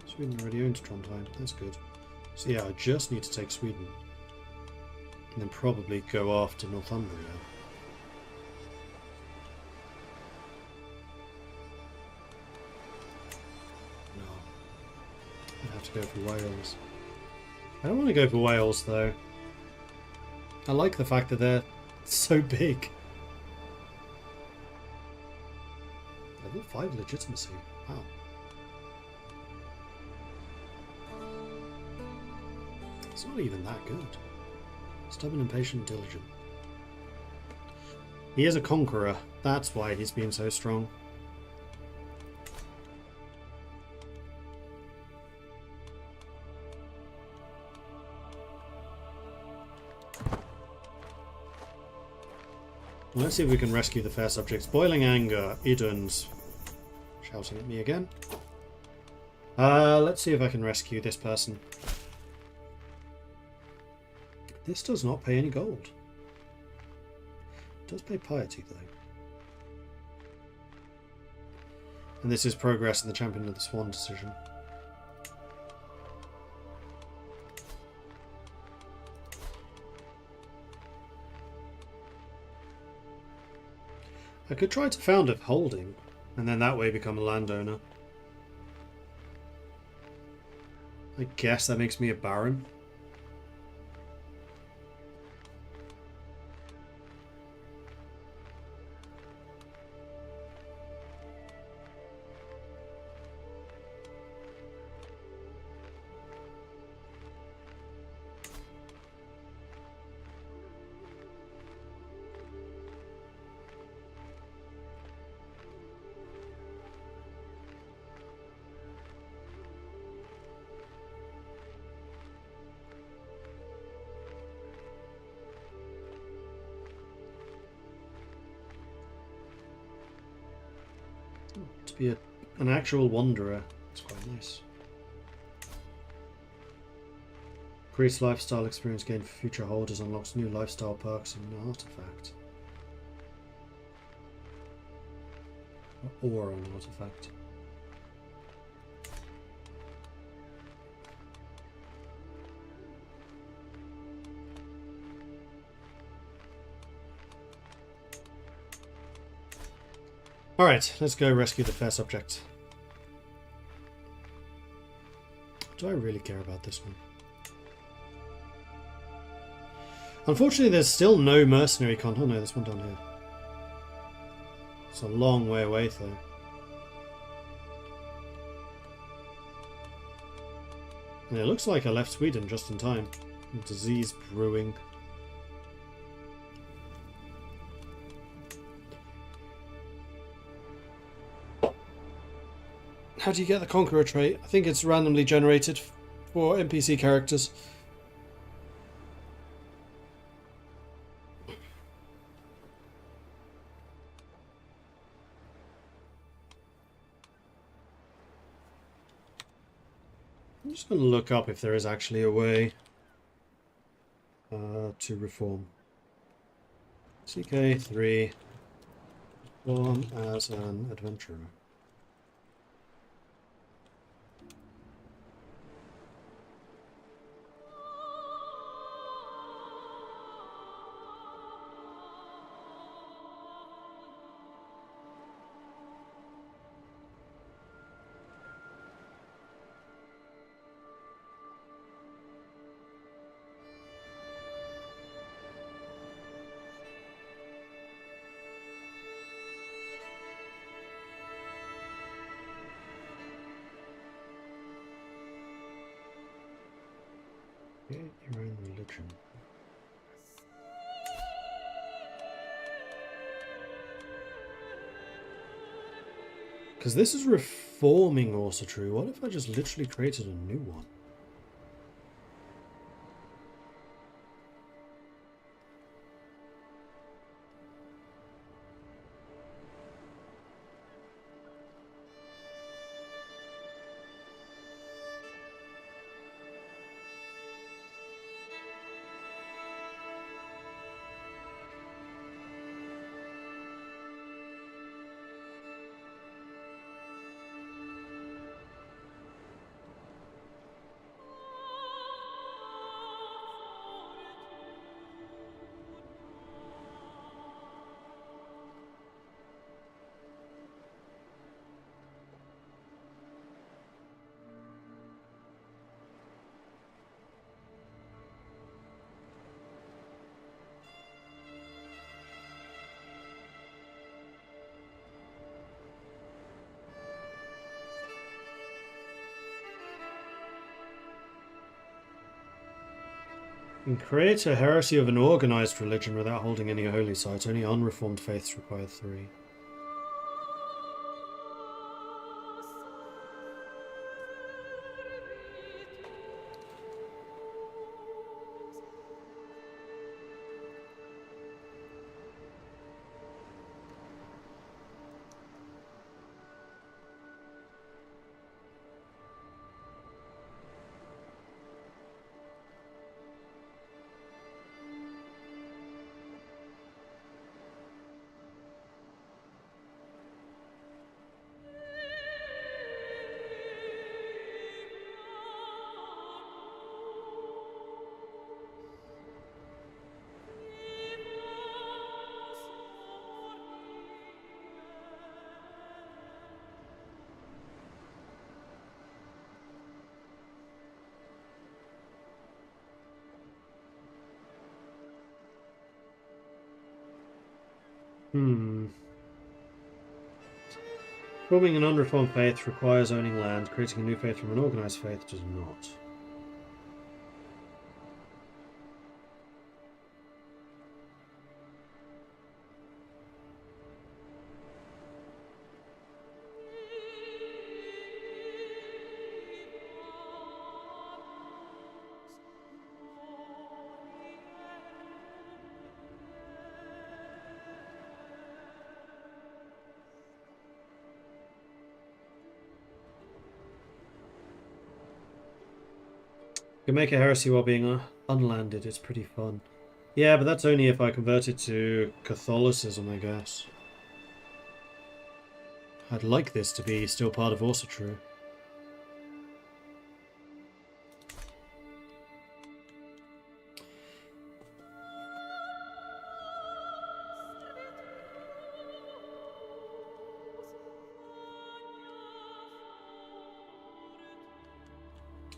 Sweden already owns Trondheim, that's good. So yeah, I just need to take Sweden. And then probably go after Northumbria. No. I have to go for Wales. I don't want to go for Wales, though. I like the fact that they're so big. Level 5 legitimacy. Wow. It's not even that good. Stubborn, impatient, diligent. He is a conqueror. That's why he's been so strong. Let's see if we can rescue the fair subjects. Boiling anger, Idun's shouting at me again. Let's see if I can rescue this person. This does not pay any gold. It does pay piety, though. And this is progress in the Champion of the Swan decision. I could try to found a holding, and then that way become a landowner. I guess that makes me a baron. To be an actual wanderer, it's quite nice. Increased lifestyle experience gained for future holders unlocks new lifestyle perks and an artifact. Or an artifact. Alright, let's go rescue the fair subject. Do I really care about this one? Unfortunately, there's still no mercenary con. Oh no, there's one down here. It's a long way away, though. And it looks like I left Sweden just in time. Disease brewing. How do you get the Conqueror trait? I think it's randomly generated for NPC characters. I'm just going to look up if there is actually a way to reform. CK3. Reform as an adventurer. Create your own religion. Because this is reforming Asatru. What if I just literally created a new one? And create a heresy of an organized religion without holding any holy sites. Only unreformed faiths require 3. Forming an unreformed faith requires owning land. Creating a new faith from an organized faith does not. You can make a heresy while being unlanded. It's pretty fun. Yeah, but that's only if I convert it to Catholicism, I guess. I'd like this to be still part of Asatru.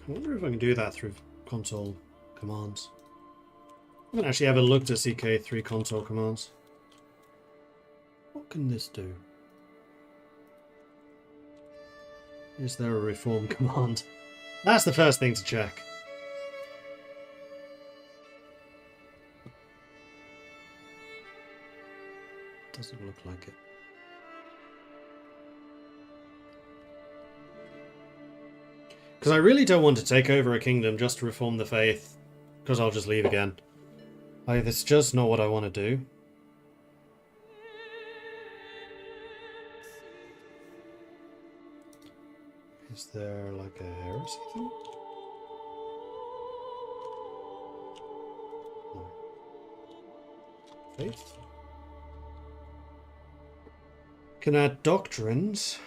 I wonder if I can do that through console commands. I haven't actually ever looked at CK3 console commands. What can this do? Is there a reform command? That's the first thing to check. Doesn't look like it. Because I really don't want to take over a kingdom just to reform the faith, because I'll just leave again. That's just not what I want to do. Is there like a heresy thing? No. Faith? Can add doctrines.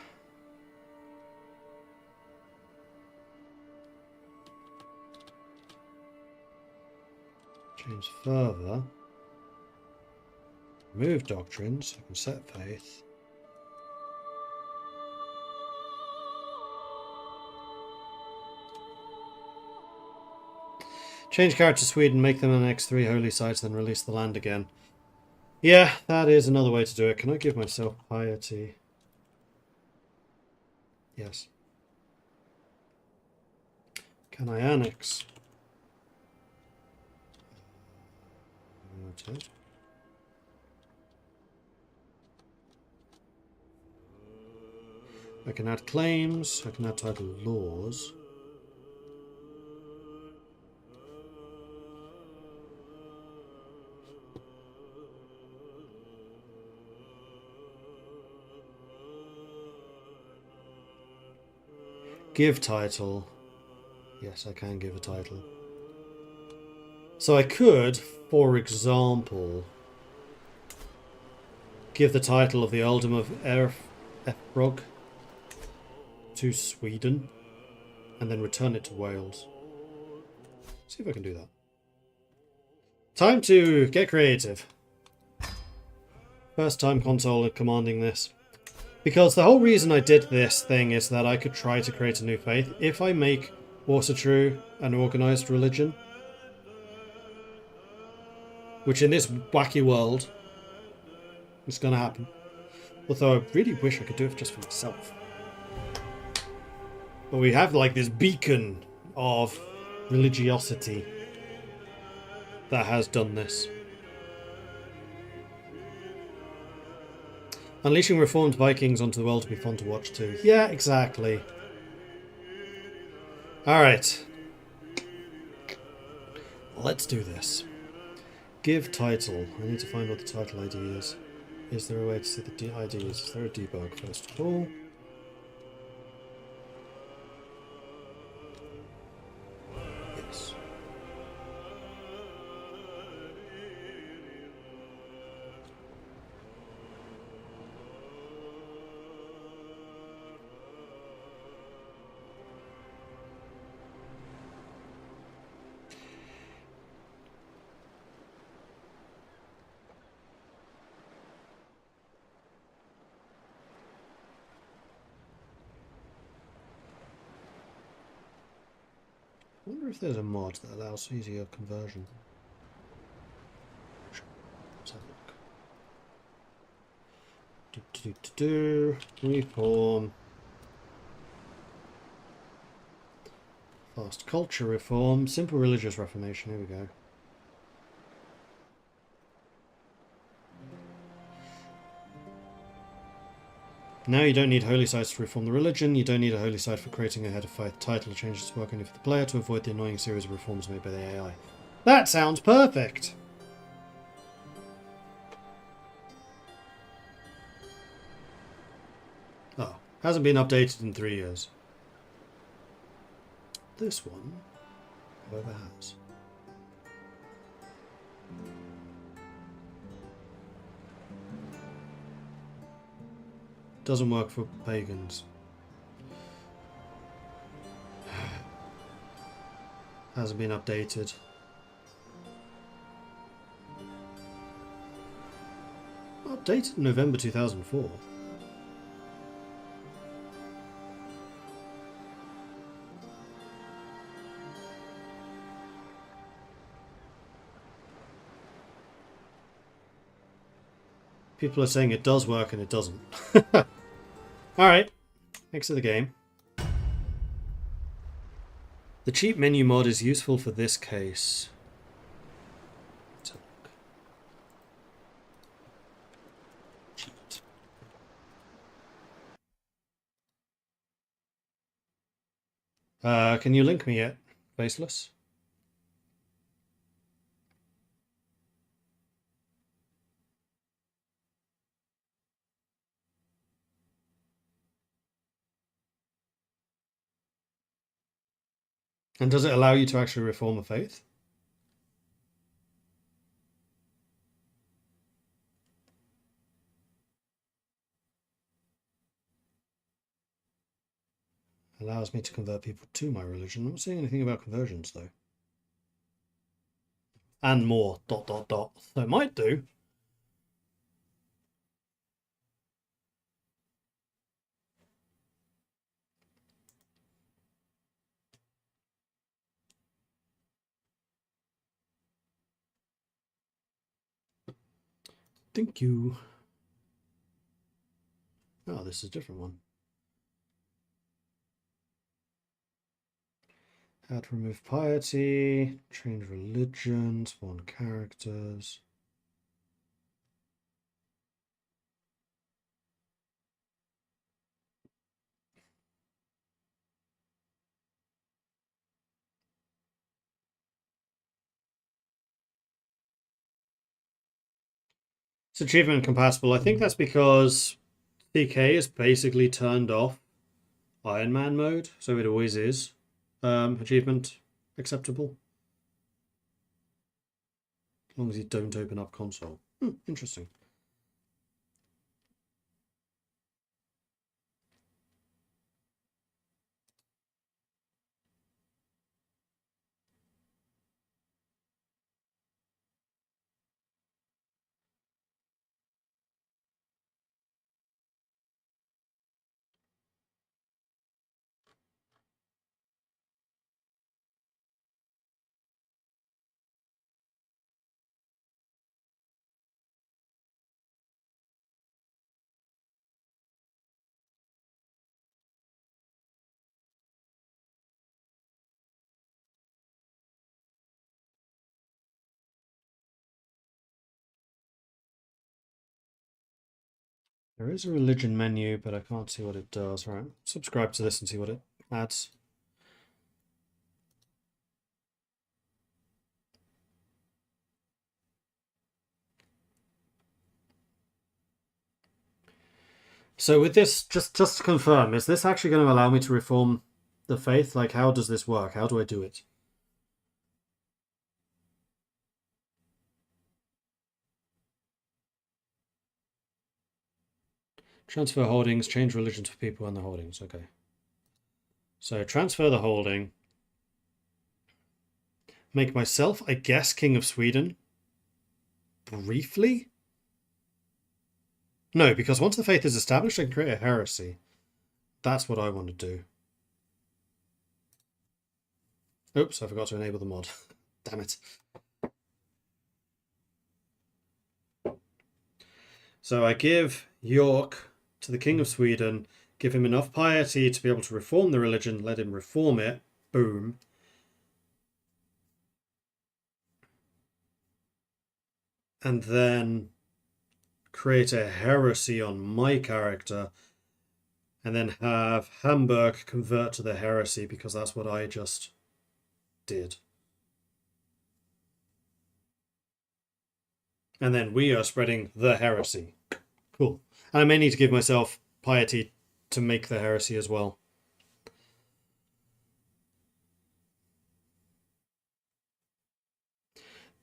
Change further. Remove doctrines. I can set faith. Change character to Sweden, make them annex 3 holy sites, then release the land again. Yeah, that is another way to do it. Can I give myself piety? Yes. Can I annex? don't. I can add claims. I can add title laws. Give title. Yes, I can give a title. So I could, for example, give the title of the Earldom of Efrog to Sweden and then return it to Wales. See if I can do that. Time to get creative. First time console commanding this. Because the whole reason I did this thing is that I could try to create a new faith. If I make Asatru an organized religion, which in this wacky world is going to happen. Although I really wish I could do it just for myself. But we have like this beacon of religiosity that has done this. Unleashing reformed Vikings onto the world to be fun to watch too. Yeah, exactly. Alright. Let's do this. Give title. I need to find what the title ID is. Is there a way to see the IDs? Is there a debug first of all? Yes. I wonder if there's a mod that allows easier conversion. Let's have a look. Reform. Fast culture reform. Simple religious reformation. Here we go. Now you don't need holy sites to reform the religion. You don't need a holy site for creating a head of faith title. Changes to work only for the player to avoid the annoying series of reforms made by the AI. That sounds perfect! Oh, hasn't been updated in 3 years. This one, however, has. Doesn't work for pagans. Hasn't been updated. Updated in November 2004. People are saying it does work and it doesn't. Alright, next to the game. The cheap menu mod is useful for this case. Let's have a look. Cheat. Can you link me yet, Faceless? And does it allow you to actually reform a faith? Allows me to convert people to my religion. I'm not saying anything about conversions, though. And more, ... So it might do. Thank you. Oh, this is a different one. How to remove piety, change religion, spawn characters. It's achievement compatible. I think that's because CK is basically turned off Iron Man mode, so it always is achievement acceptable. As long as you don't open up console. Interesting. There is a religion menu, but I can't see what it does. Right, subscribe to this and see what it adds. So with this, just to confirm, is this actually going to allow me to reform the faith? Like, how does this work? How do I do it? Transfer holdings, change religions for people and the holdings. Okay. So transfer the holding. Make myself, I guess, King of Sweden. Briefly? No, because once the faith is established, I can create a heresy. That's what I want to do. Oops, I forgot to enable the mod. Damn it. So I give York to the King of Sweden, give him enough piety to be able to reform the religion, let him reform it. Boom. And then create a heresy on my character, and then have Hamburg convert to the heresy because that's what I just did. And then we are spreading the heresy. Cool. And I may need to give myself piety to make the heresy as well.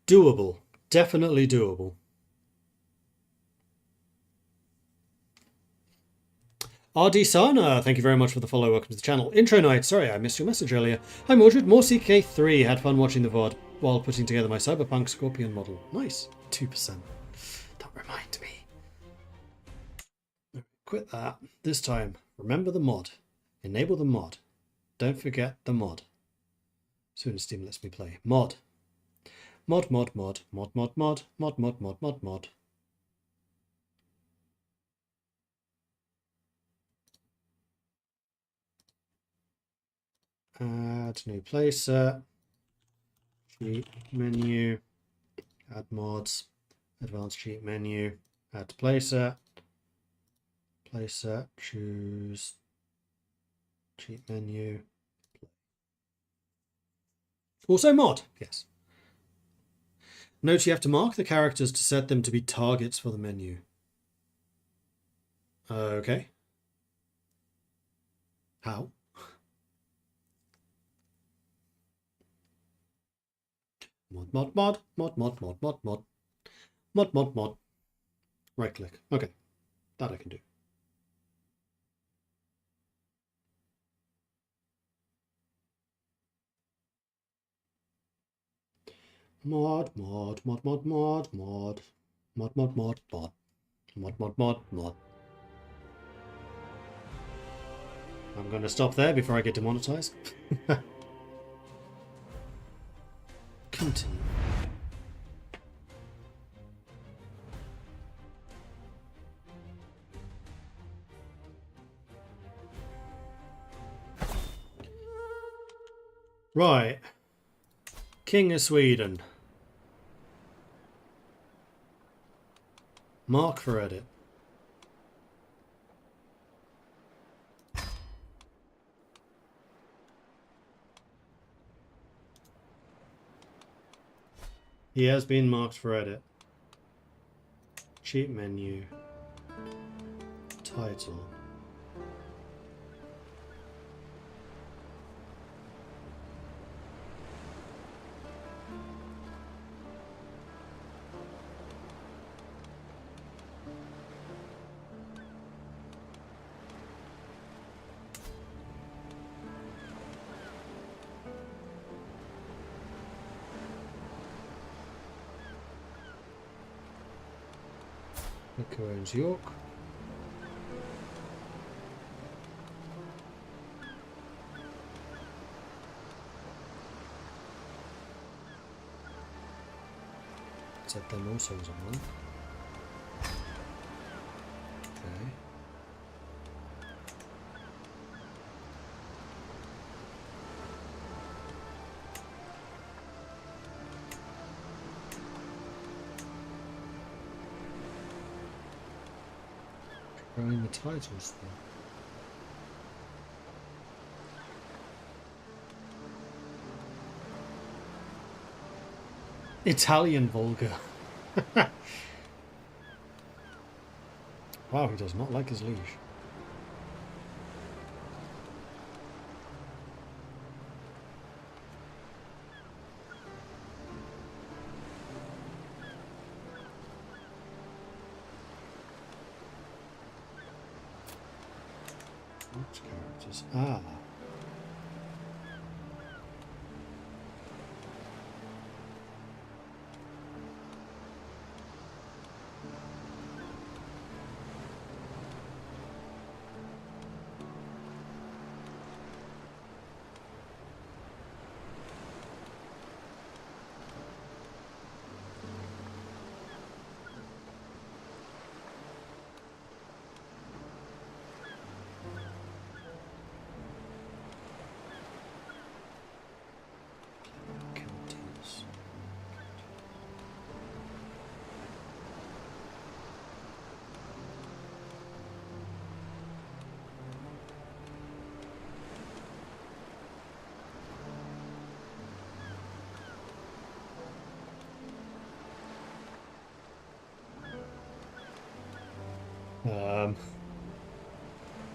Doable. Definitely doable. RD Sana, thank you very much for the follow. Welcome to the channel. Intro night. Sorry, I missed your message earlier. Hi Mordred, more CK3. Had fun watching the VOD while putting together my Cyberpunk Scorpion model. Nice. 2%. Don't remind me. Quit that. This time, remember the mod. Enable the mod. Don't forget the mod. Soon as Steam lets me play. Mod. Mod, mod, mod, mod, mod, mod, mod, mod, mod, mod, mod. Add new playset. Cheat menu. Add mods. Advanced cheat menu. Add to playset. Playset. Choose. Cheat menu. Also mod. Yes. Note you have to mark the characters to set them to be targets for the menu. Okay. How? Mod, mod, mod, mod, mod, mod, mod, mod. Mod, mod, mod. Right click. Okay. That I can do. Mod, mod, mod, mod, mod, mod. Mod, mod, mod, mod. Mod, mod, mod, mod. I'm going to stop there before I get demonetized. Continue. Right. King of Sweden. Mark for edit. He has been marked for edit. Cheat menu. Title. Look who owns York. Set them also as a one. Okay. Growing the titles then. Italian vulgar. Wow, he does not like his liege. Which characters? Ah.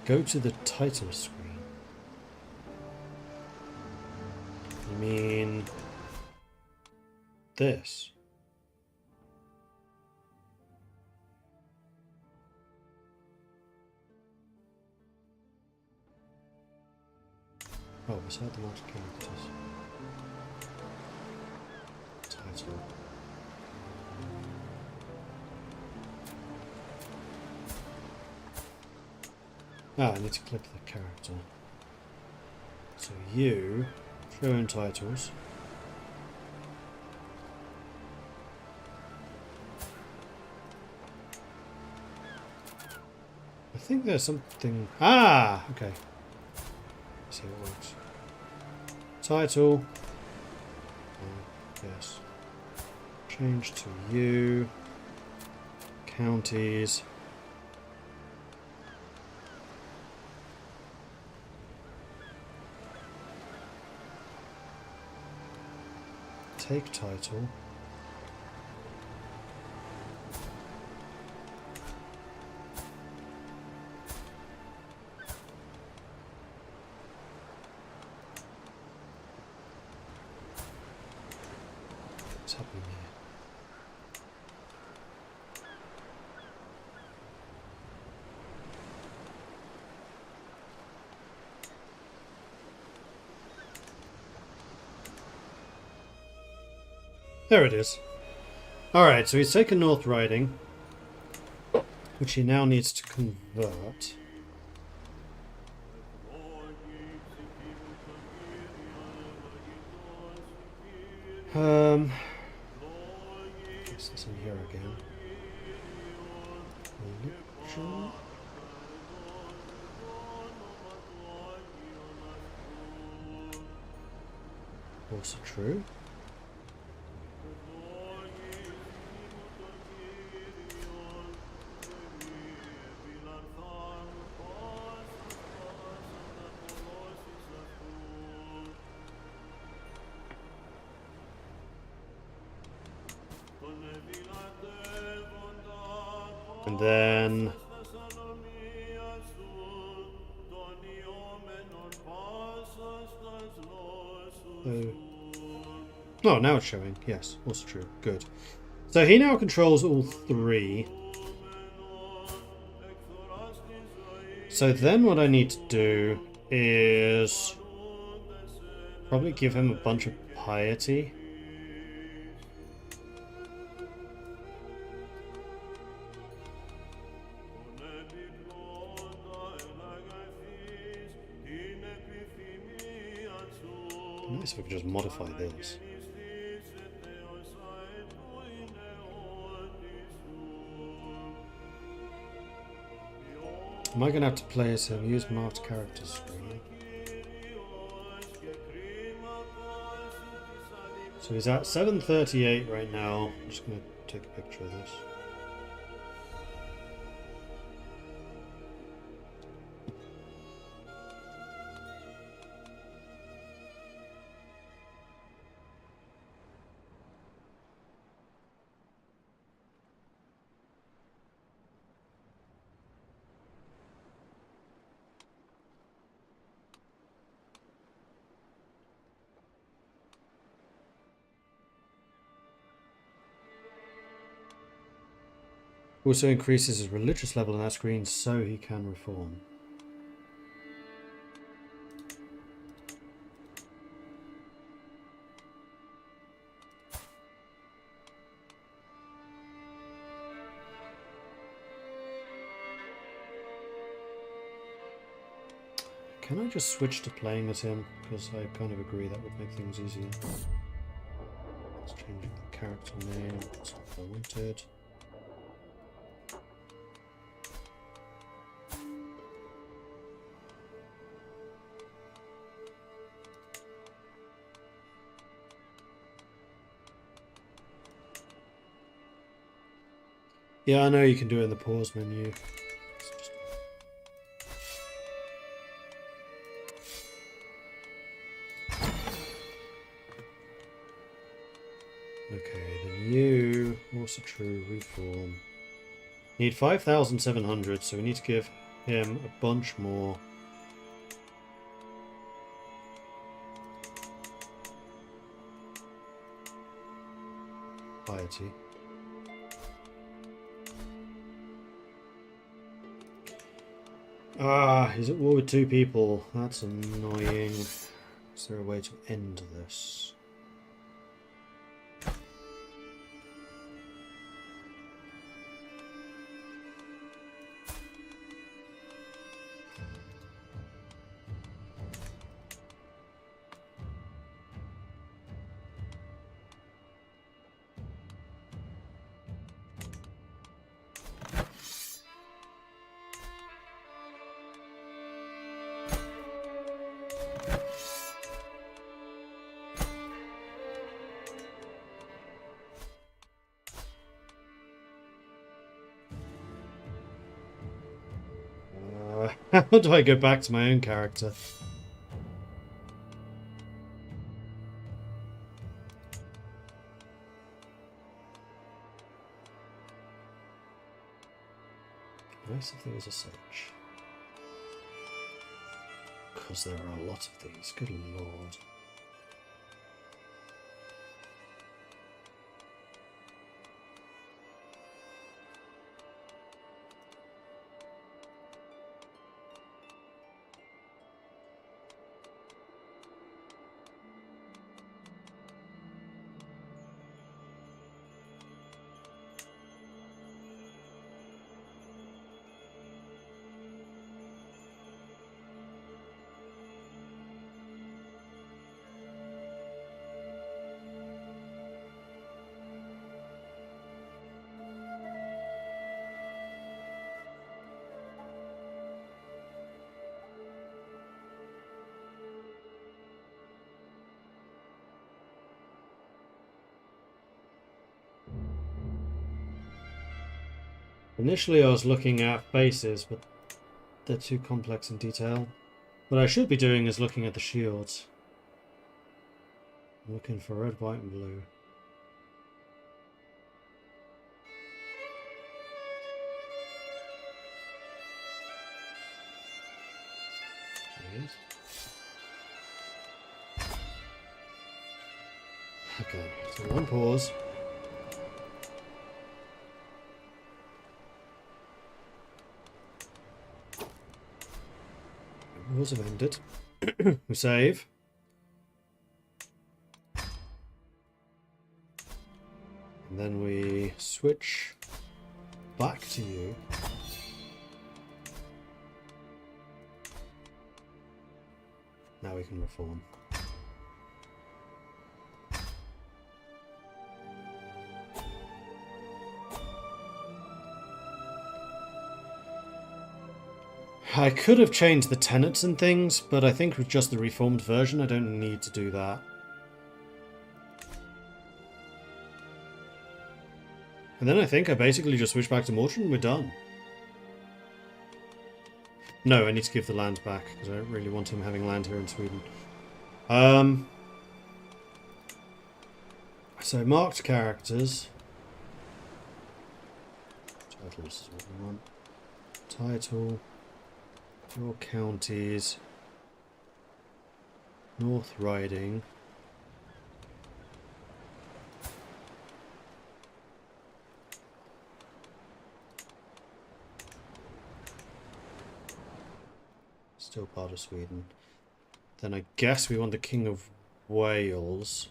Go to the title screen. You mean this? Oh, beside the multi characters. Title. Ah, I need to click the character. So you, show in titles. I think there's something. Ah, okay. Let's see how it works. Title. Yes. Change to you. Counties. Take title. What's happening here? There it is. Alright, so he's taken North Riding, which he now needs to convert. Guess this in here again. Religion. Asatru. And then... Oh, now it's showing. Yes, also true. Good. So he now controls all three. So then what I need to do is probably give him a bunch of piety. Nice if I could just modify this. Am I going to have to play as him? Use marked characters screen. So he's at 738 right now. I'm just going to take a picture of this. Also increases his religious level on that screen so he can reform. Can I just switch to playing as him? Because I kind of agree that would make things easier. Let's change the character name. That's what I wanted. Yeah, I know you can do it in the pause menu. Okay, the new Asatru reform. Need 5,700, so we need to give him a bunch more. Piety. Ah, he's at war with two people. That's annoying. Is there a way to end this? How do I go back to my own character? Nice if there was a search. Because there are a lot of these, good lord. Initially I was looking at faces, but they're too complex in detail. What I should be doing is looking at the shields. I'm looking for red, white and blue. So one pause. Wars have ended. We save. And then we switch back to you. Now we can reform. I could have changed the tenets and things, but I think with just the reformed version I don't need to do that. And then I think I basically just switch back to Mordred and we're done. No, I need to give the land back, because I don't really want him having land here in Sweden. So marked characters. Titles is what we want. Title. Your counties. North Riding. Still part of Sweden. Then I guess we want the King of Wales.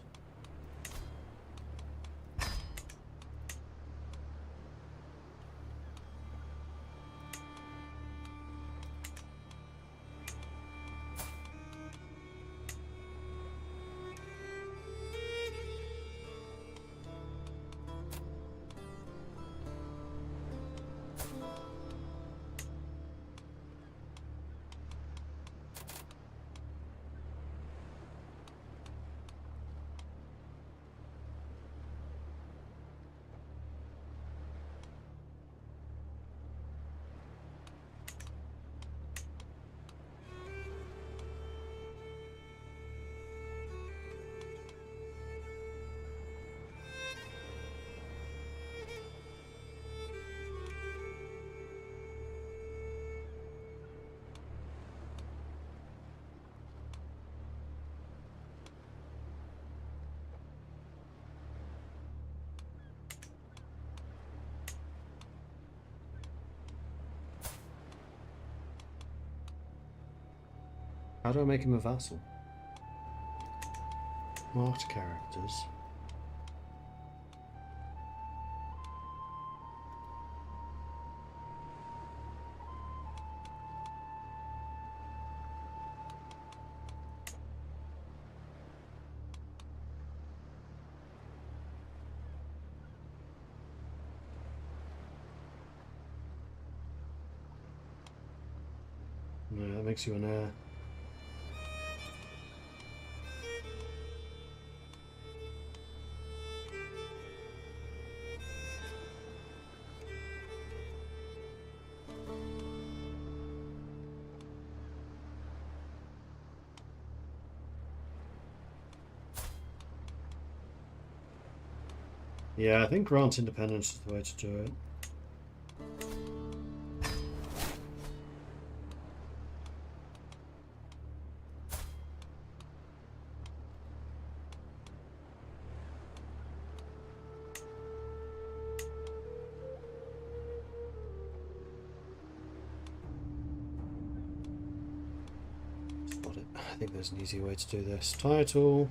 How do I make him a vassal? Marked characters. No, that makes you an heir. Yeah, I think grant independence is the way to do it. Spot it. I think there's an easy way to do this. Title.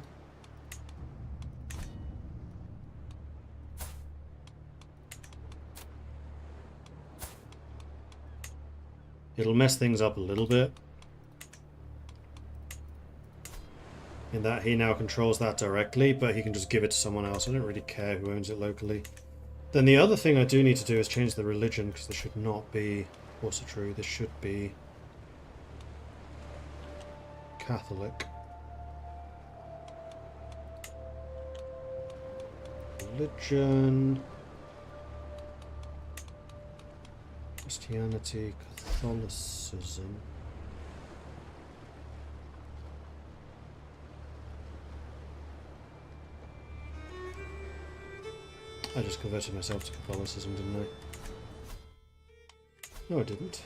It'll mess things up a little bit. In that he now controls that directly, but he can just give it to someone else. I don't really care who owns it locally. Then the other thing I do need to do is change the religion, because this should not be Asatru. This should be Catholic. Religion. Christianity, Catholicism. I just converted myself to Catholicism, didn't I? No, I didn't.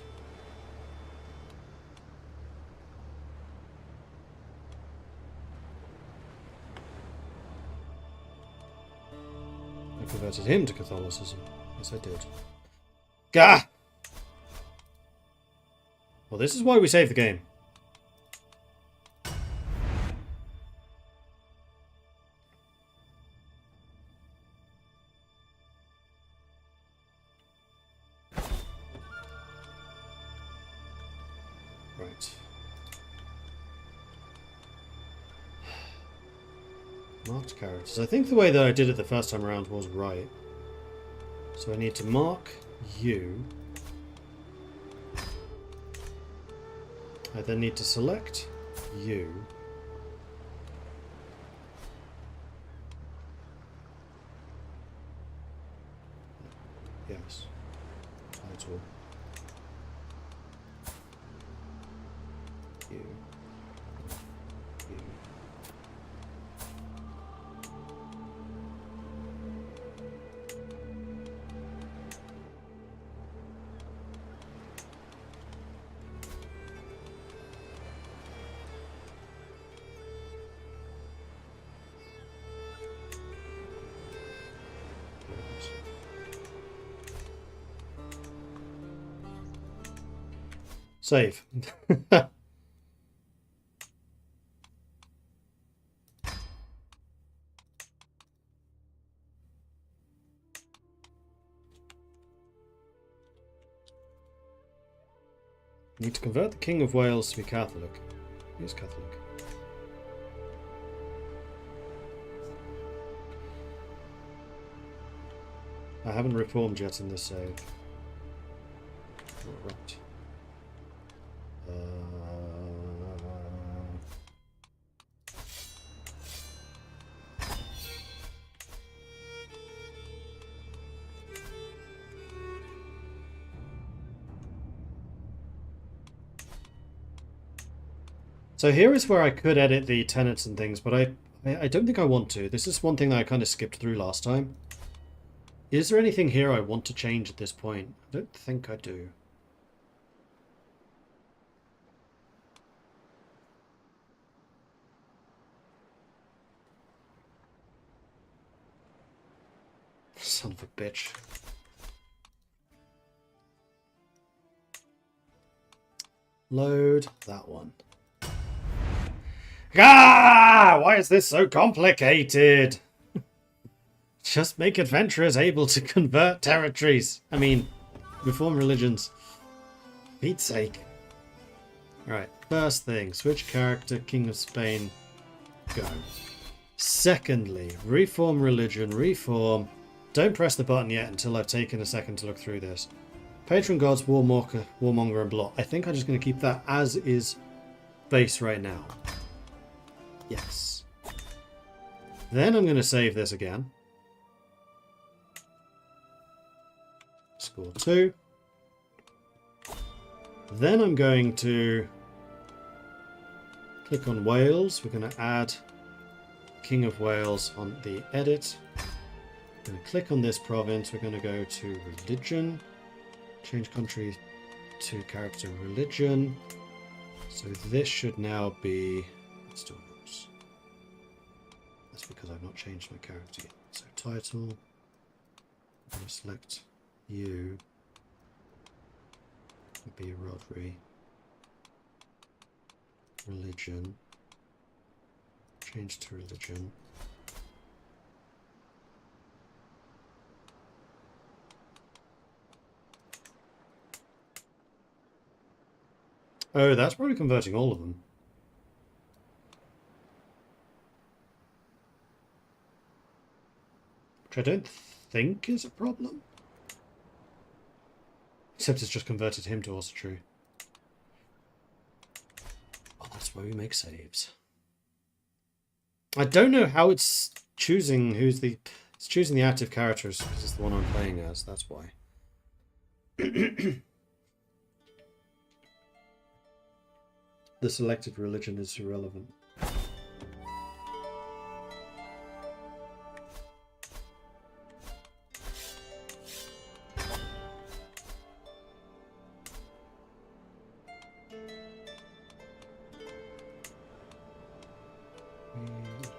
converted him to Catholicism. Yes, I did. Gah! Well, this is why we save the game. Right. Marked characters. I think the way that I did it the first time around was right. So I need to mark you. I then need to select you. Yes. Title. You. You. Save. Need to convert the King of Wales to be Catholic. He is Catholic. I haven't reformed yet in this save. Right. So here is where I could edit the tenets and things, but I don't think I want to. This is one thing that I kind of skipped through last time. Is there anything here I want to change at this point? I don't think I do. Son of a bitch. Load that one. Ah! Why is this so complicated? Just make adventurers able to convert territories. I mean, reform religions. Pete's sake. Alright, first thing, switch character, King of Spain, go. Secondly, reform religion, reform. Don't press the button yet until I've taken a second to look through this. Patron gods, warmonger, and blot. I think I'm just going to keep that as is base right now. Yes. Then I'm going to save this again. Score 2. Then I'm going to click on Wales. We're going to add King of Wales on the edit. We're going to click on this province. We're going to go to religion. Change country to character religion. So this should now be... Let's do rules. That's because I've not changed my character yet. So title. I'm going to select you. Would be Rodri. Religion. Change to religion. Oh, that's probably converting all of them. Which I don't think is a problem. Except it's just converted him to Asatru. Oh, that's where we make saves. I don't know how it's choosing who's the... It's choosing the active characters because it's the one I'm playing as, that's why. The selected religion is irrelevant.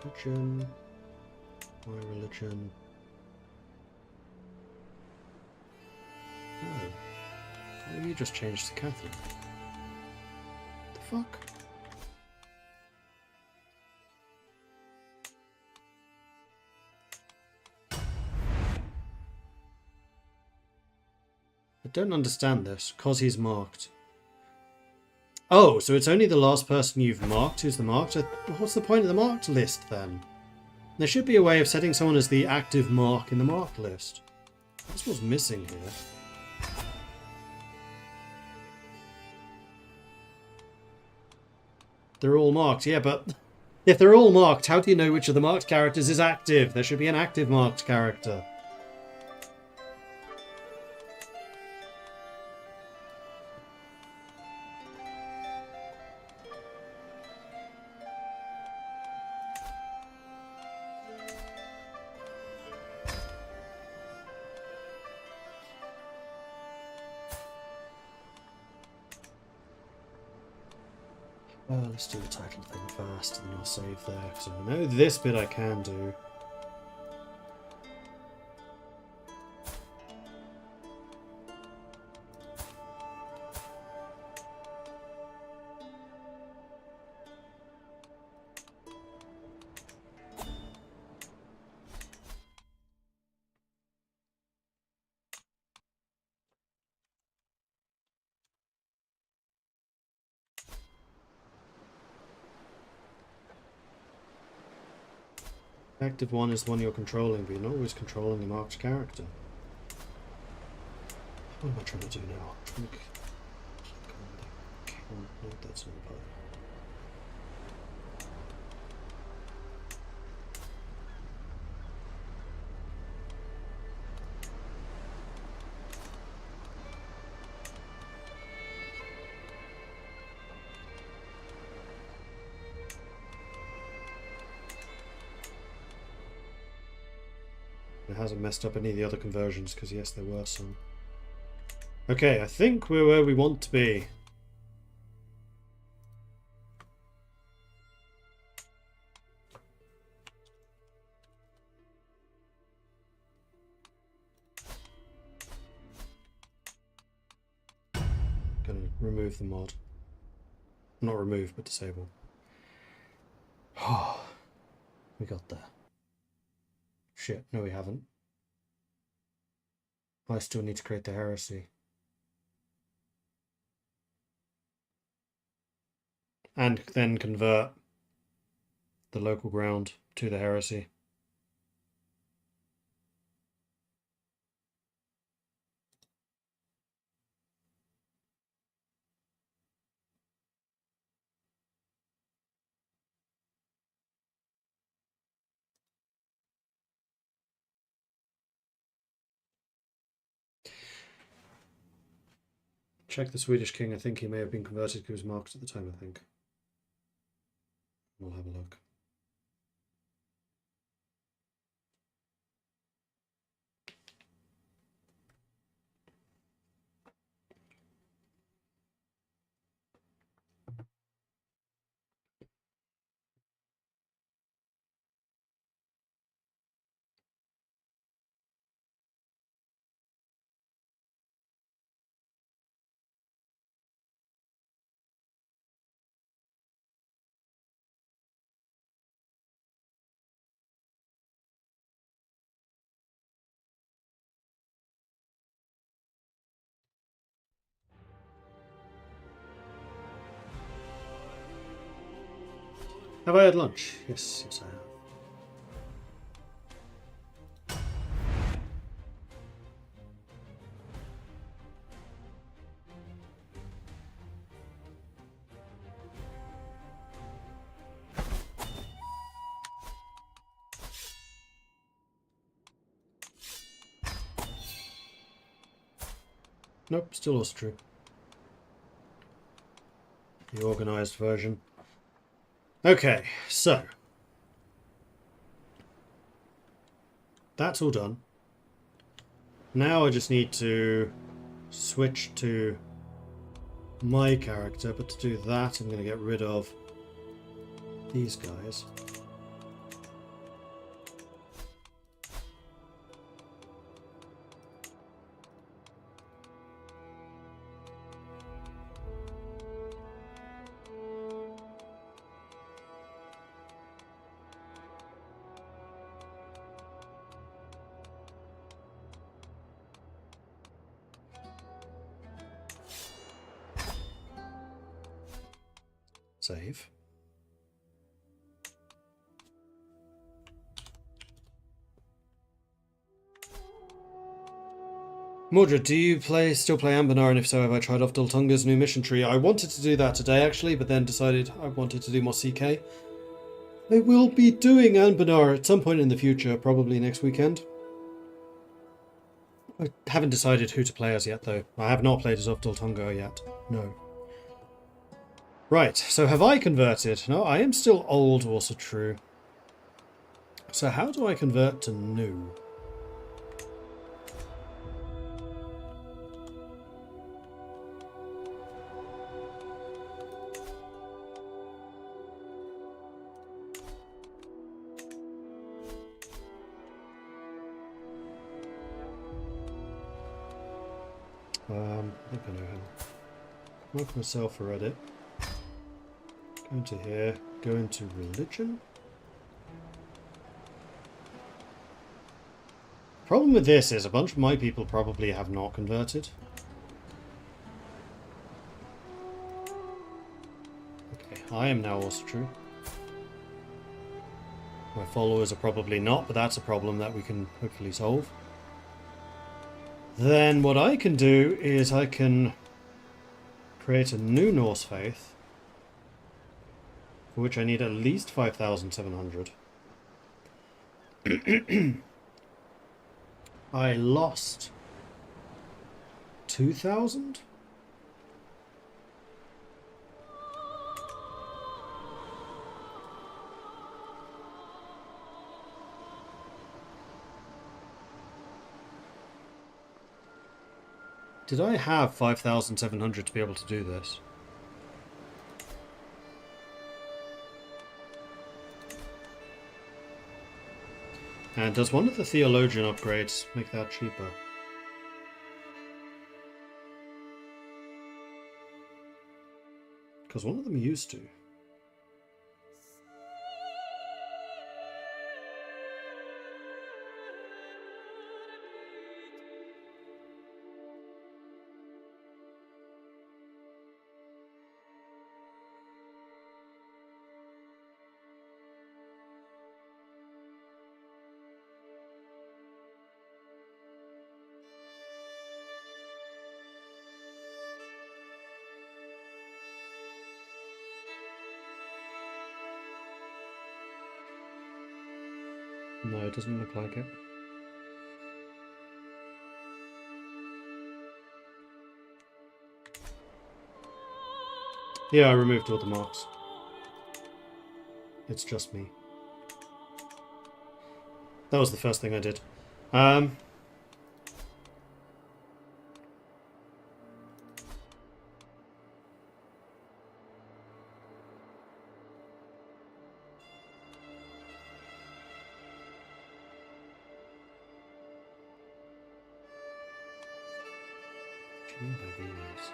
Religion. My religion. you just changed to Catherine. The fuck? I don't understand this, because he's marked. Oh, so it's only the last person you've marked who's the marked? What's the point of the marked list, then? There should be a way of setting someone as the active mark in the marked list. That's what's missing here. They're all marked, yeah, but if they're all marked, how do you know which of the marked characters is active? There should be an active marked character. Let's do the title thing first, and then I'll save there, because I know this bit I can do. Active one is the one you're controlling, but you're not always controlling a marked character. What am I trying to do now? No, that's not part. It hasn't messed up any of the other conversions, because yes, there were some. Okay, I think we're where we want to be. Gonna remove the mod. Not remove, but disable. Oh, we got there. Shit, no we haven't. I still need to create the heresy. And then convert the local ground to the heresy. Check the Swedish king. I think he may have been converted because he was marked at the time, I think. We'll have a look. Have I had lunch? Yes, yes I have. Nope, still Asatru. The organised version. Okay, so that's all done. Now I just need to switch to my character, but to do that I'm going to get rid of these guys. Save. Mordred, do you still play Ambenar, and if so, have I tried off Dultunga's new mission tree? I wanted to do that today, actually, but then decided I wanted to do more CK. I will be doing Ambenar at some point in the future, probably next weekend. I haven't decided who to play as yet, though. I have not played as off Dultunga yet. No. Right, so have I converted? No, I am still old, also true. So how do I convert to new? I think I know how. Mark myself for Reddit. Go into here. Go into religion. Problem with this is a bunch of my people probably have not converted. Okay, I am now also true. My followers are probably not, but that's a problem that we can hopefully solve. Then what I can do is I can create a new Norse faith, for which I need at least 5,700. I lost 2,000? Did I have 5,700 to be able to do this? And does one of the theologian upgrades make that cheaper? Because one of them used to. No, it doesn't look like it. Yeah, I removed all the marks. It's just me. That was the first thing I did. What do you mean by these?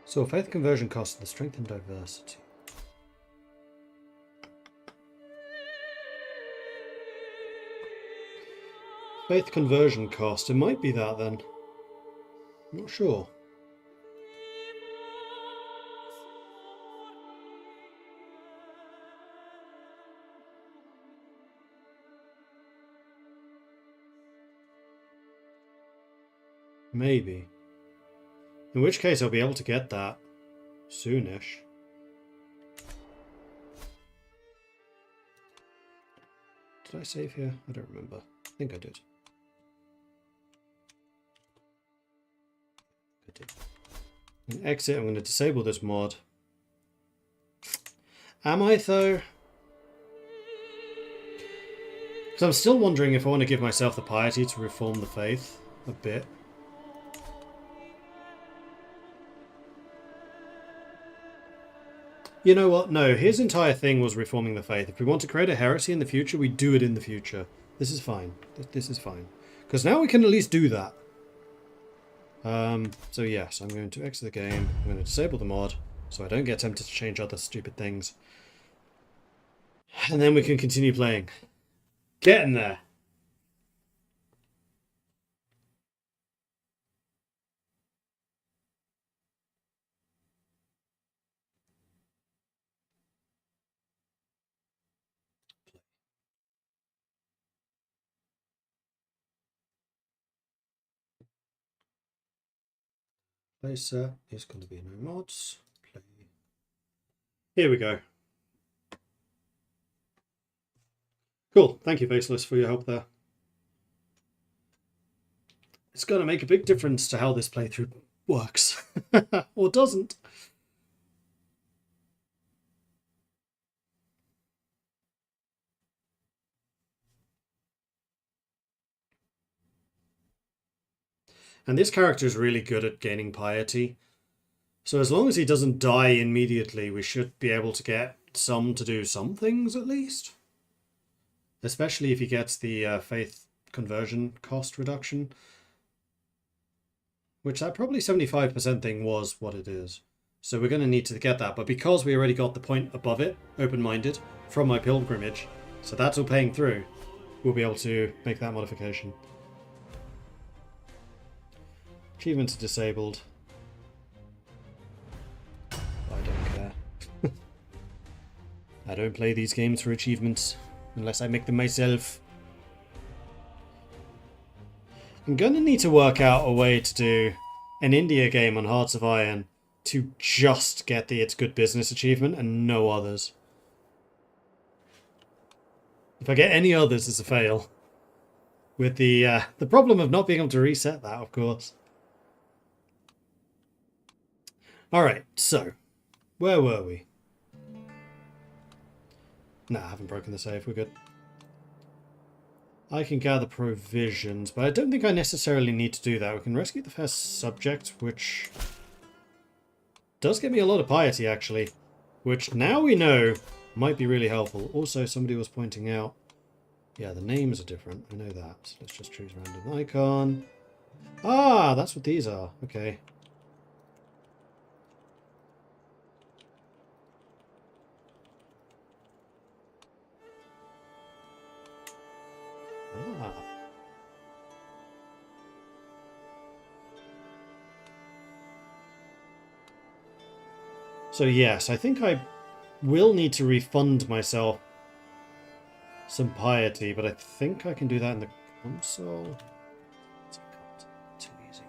So faith conversion costs the strength and diversity. Faith conversion cost, it might be that then. I'm not sure. Maybe. In which case I'll be able to get that soonish. Did I save here? I don't remember. I think I did. I did. And exit, I'm going to disable this mod. Am I though? Because I'm still wondering if I want to give myself the piety to reform the faith a bit. You know what? No, his entire thing was reforming the faith. If we want to create a heresy in the future, we do it in the future. This is fine. This is fine. Because now we can at least do that. So yes, I'm going to exit the game. I'm going to disable the mod so I don't get tempted to change other stupid things. And then we can continue playing. Getting there. Placer is going to be no mods. Play. Here we go. Cool. Thank you, Faceless, for your help there. It's going to make a big difference to how this playthrough works. Or doesn't. And this character is really good at gaining piety. So as long as he doesn't die immediately, we should be able to get some to do some things at least. Especially if he gets the faith conversion cost reduction. Which that probably 75% thing was what it is. So we're going to need to get that. But because we already got the point above it, open-minded, from my pilgrimage, so that's all paying through, we'll be able to make that modification. Achievements are disabled. I don't care. I don't play these games for achievements, unless I make them myself. I'm going to need to work out a way to do an India game on Hearts of Iron to just get the It's Good Business achievement and no others. If I get any others, it's a fail. With the problem of not being able to reset that, of course. Alright, so, where were we? Nah, I haven't broken the save, we're good. I can gather provisions, but I don't think I necessarily need to do that. We can rescue the first subject, which does get me a lot of piety, actually. Which, now we know, might be really helpful. Also, somebody was pointing out, yeah, the names are different. I know that. So let's just choose random icon. Ah, that's what these are. Okay. Ah. So yes, I think I will need to refund myself some piety, but I think I can do that in the console. Too easy.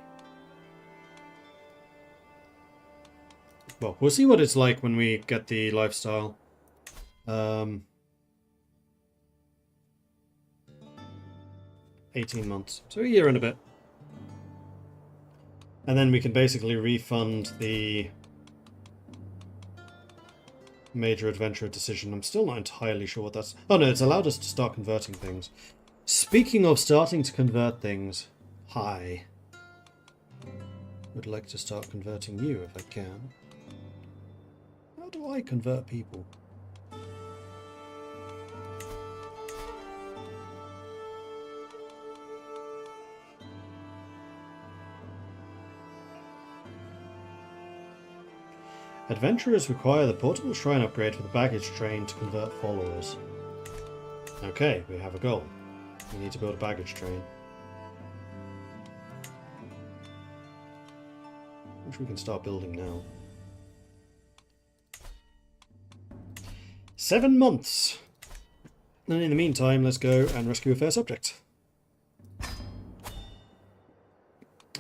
Well, we'll see what it's like when we get the lifestyle. 18 months. So a year and a bit. And then we can basically refund the major adventure decision. I'm still not entirely sure what that's... Oh no, it's allowed us to start converting things. Speaking of starting to convert things, hi. Would like to start converting you if I can. How do I convert people? Adventurers require the portable shrine upgrade for the baggage train to convert followers. Okay, we have a goal. We need to build a baggage train. Which we can start building now. 7 months! And in the meantime, let's go and rescue a fair subject.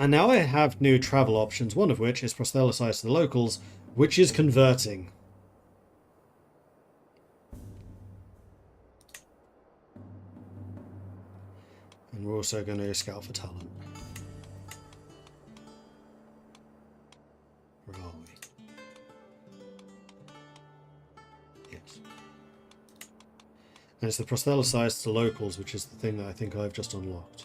And now I have new travel options, one of which is proselytize to the locals, which is converting. And we're also going to scout for talent. Where are we? Yes. And it's the proselytize to locals, which is the thing that I think I've just unlocked.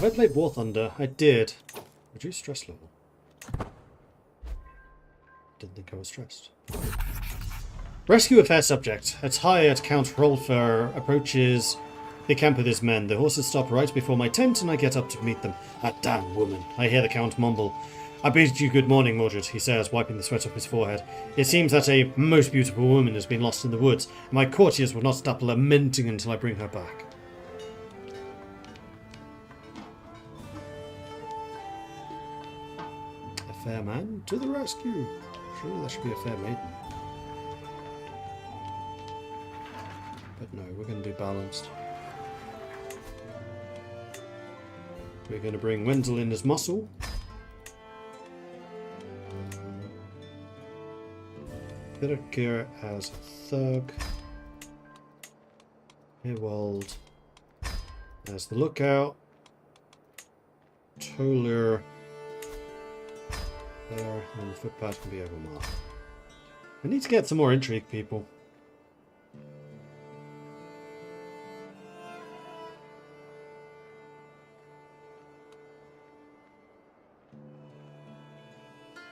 Have I played War Thunder? I did. Reduce stress level. Didn't think I was stressed. Rescue a fair subject. A tired Count Rolfer approaches the camp with his men. The horses stop right before my tent and I get up to meet them. That damn woman. I hear the Count mumble. I bid you good morning, Mordred, he says, wiping the sweat off his forehead. It seems that a most beautiful woman has been lost in the woods, and my courtiers will not stop lamenting until I bring her back. A fair man to the rescue. Surely that should be a fair maiden. But no, we're going to do balanced. We're going to bring Wenzel in as muscle. Birkir as thug. Ewald as the lookout. Toller there, and the footpath can be overmarked. I need to get some more intrigue, people.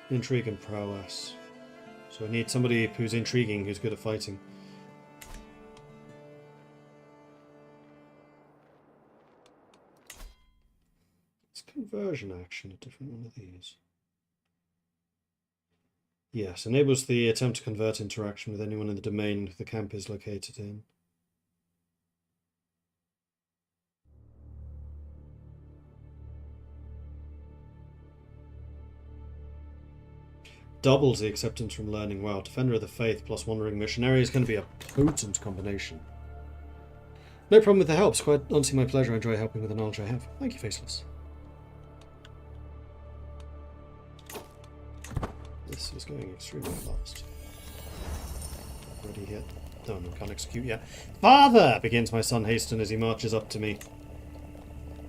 Intrigue and prowess. So I need somebody who's intriguing, who's good at fighting. It's conversion action, a different one of these. Yes, enables the attempt to convert interaction with anyone in the domain the camp is located in. Doubles the acceptance from learning. Wow, Defender of the Faith plus Wandering Missionary is going to be a potent combination. No problem with the help. It's quite honestly my pleasure. I enjoy helping with the knowledge I have. Thank you, Faceless. This is going extremely fast. Already hit. Oh no, can't execute yet. Father! Begins my son Hasten as he marches up to me.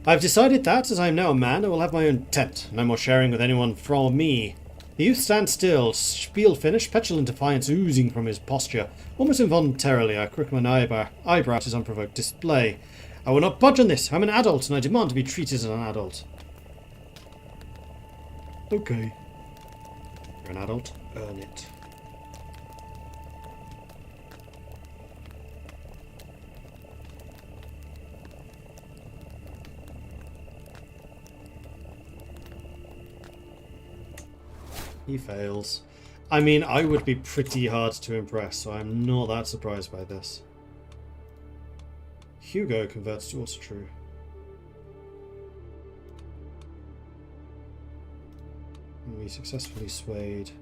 I've decided that, as I am now a man, I will have my own tent. No more sharing with anyone from me. The youth stands still, spiel finished, petulant defiance oozing from his posture. Almost involuntarily, I crook my eyebrow at his unprovoked display. I will not budge on this. I'm an adult, and I demand to be treated as an adult. Okay. You're an adult. Earn it. He fails. I mean, I would be pretty hard to impress, so I'm not that surprised by this. Hugo converts to Asatru. We successfully swayed.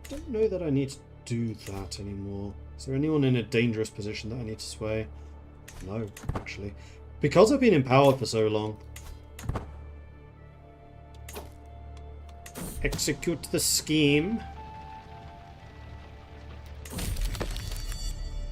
Don't know that I need to do that anymore. Is there anyone in a dangerous position that I need to sway? No, actually. Because I've been in power for so long. Execute the scheme.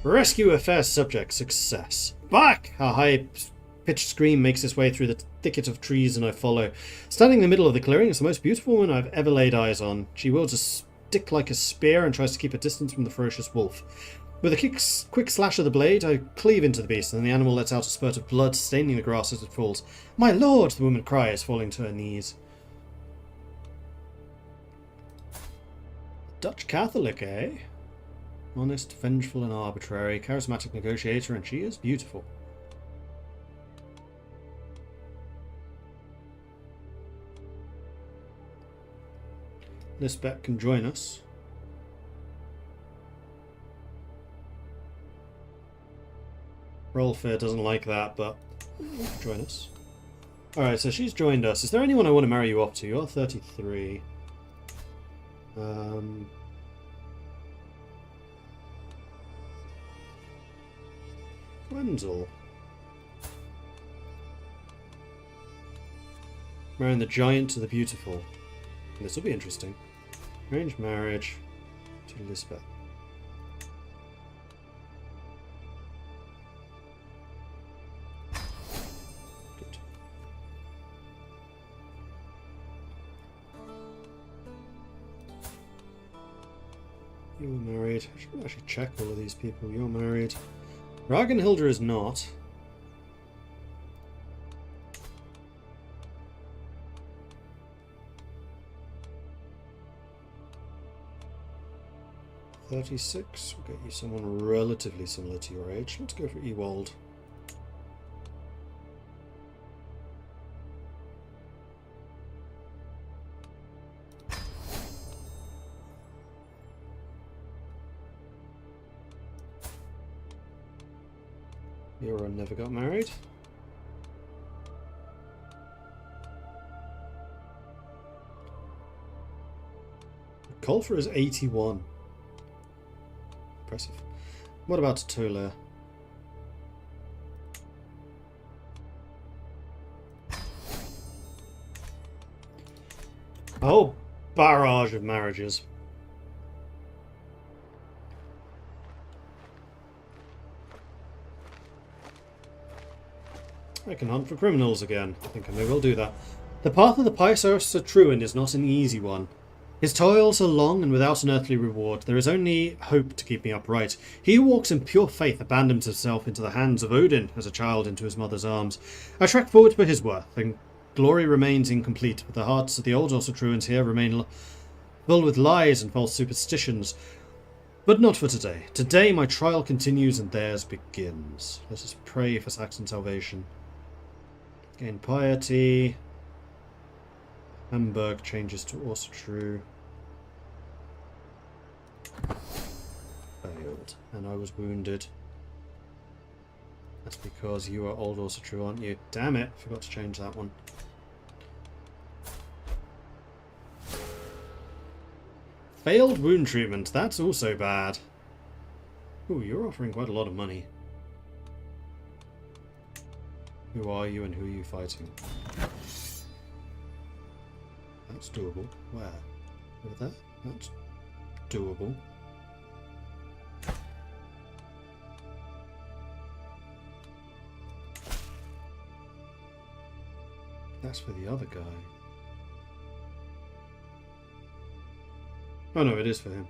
Rescue a fair subject. Success. Back! A high-pitched scream makes its way through the thicket of trees and I follow. Standing in the middle of the clearing is the most beautiful woman I've ever laid eyes on. She wields a stick like a spear and tries to keep a distance from the ferocious wolf. With a quick slash of the blade, I cleave into the beast and the animal lets out a spurt of blood, staining the grass as it falls. My lord! The woman cries, falling to her knees. Dutch Catholic, eh? Honest, vengeful and arbitrary, charismatic negotiator, and she is beautiful. Lisbeth can join us. Rolfair doesn't like that, but join us. Alright, so she's joined us. Is there anyone I want to marry you off to? You're 33. Wenzel. Marrying the giant to the beautiful. This will be interesting. Arranged marriage to Lisbeth. Good. You're married. I should actually check all of these people. You're married. Ragnhilda is not. 36. We'll get you someone relatively similar to your age. Let's go for Ewald. Eora never got married. Colfer is 81. Impressive. What about Tola? A whole barrage of marriages. I can hunt for criminals again. I think I may well do that. The path of the pious Asatru is not an easy one. His toils are long, and without an earthly reward, there is only hope to keep me upright. He who walks in pure faith abandons himself into the hands of Odin, as a child into his mother's arms. I trek forward for his worth, and glory remains incomplete, but the hearts of the old Asatruans here remain filled with lies and false superstitions. But not for today. Today my trial continues, and theirs begins. Let us pray for Saxon salvation. Gain piety. Hamburg changes to Asatru. Failed. And I was wounded. That's because you are old Asatru, aren't you? Damn it, forgot to change that one. Failed wound treatment, that's also bad. Ooh, you're offering quite a lot of money. Who are you and who are you fighting? That's doable. Where? Over there? That's doable. That's for the other guy. Oh no, it is for him.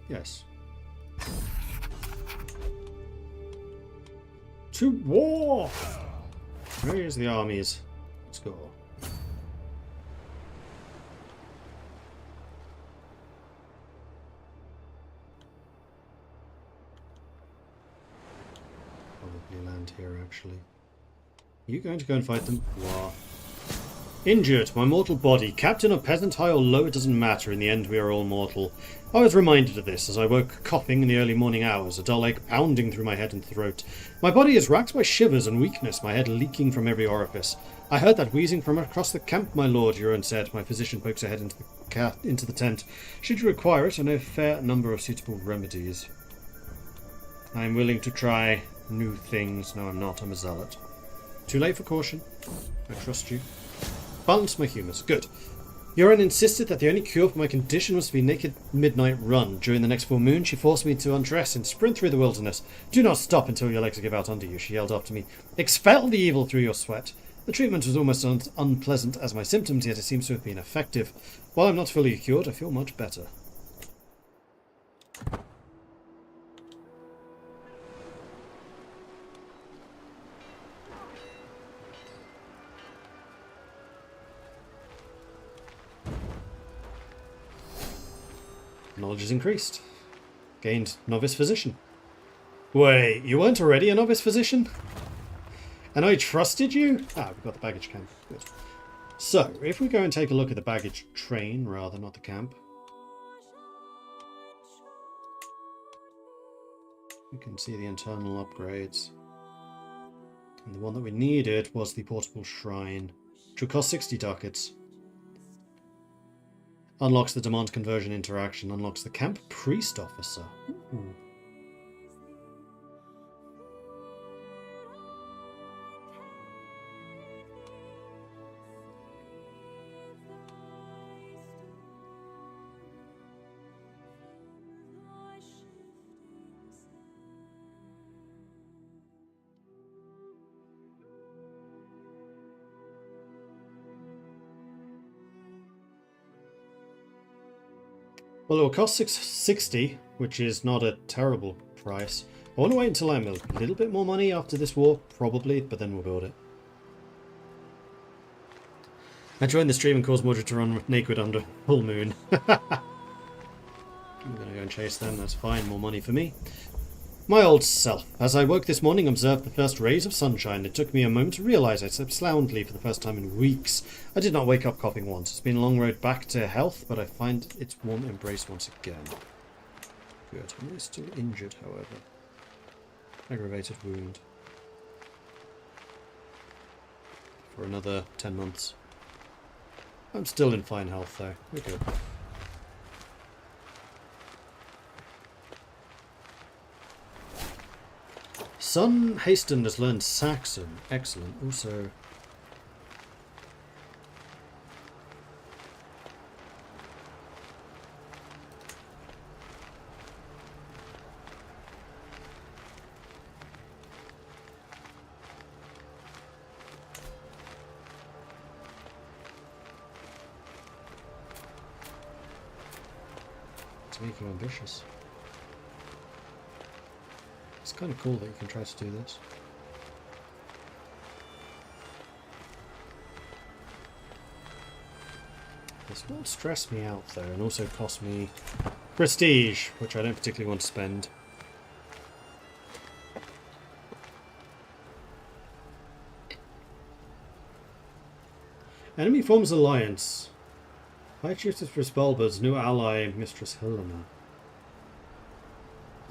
Yes. To war! Raise the armies. Let's go. Probably land here, actually. Are you going to go and fight them? You are. Injured, my mortal body. Captain of peasant, high or low, it doesn't matter. In the end, we are all mortal. I was reminded of this as I woke coughing in the early morning hours, a dull ache pounding through my head and throat. My body is racked by shivers and weakness, my head leaking from every orifice. I heard that wheezing from across the camp, my lord, Euron said. My physician pokes her head into the tent. Should you require it, I know a fair number of suitable remedies. I am willing to try new things. No, I'm not. I'm a zealot. Too late for caution. I trust you. Balance my humours. Good. Euron insisted that the only cure for my condition was to be naked midnight run. During the next full moon, she forced me to undress and sprint through the wilderness. Do not stop until your legs give out under you, she yelled after me. Expel the evil through your sweat. The treatment was almost as unpleasant as my symptoms, yet it seems to have been effective. While I'm not fully cured, I feel much better. Knowledge is increased. Gained novice physician. Wait, you weren't already a novice physician? And I trusted you? Ah, we've got the baggage camp. Good. So, if we go and take a look at the baggage train, rather, not the camp. We can see the internal upgrades. And the one that we needed was the portable shrine, which will cost 60 ducats. Unlocks the demand conversion interaction. Unlocks the camp priest officer. Ooh. Well, it will cost 660, which is not a terrible price. I want to wait until I'm a little bit more money after this war, probably, but then we'll build it. I joined the stream and caused Mordred to run naked under full moon. I'm going to go and chase them. That's fine. More money for me. My old self. As I woke this morning, observed the first rays of sunshine. It took me a moment to realise I slept soundly for the first time in weeks. I did not wake up coughing once. It's been a long road back to health, but I find its warm embrace once again. Good. Am I still injured, however? Aggravated wound. For another 10 months. I'm still in fine health, though. We're good. Son Haston has learned Saxon. Excellent. Also... to make you ambitious. It's kind of cool that you can try to do this. This will stress me out though, and also cost me prestige, which I don't particularly want to spend. Enemy forms alliance. High Chiefess for Spellbird's new ally, Mistress Helena.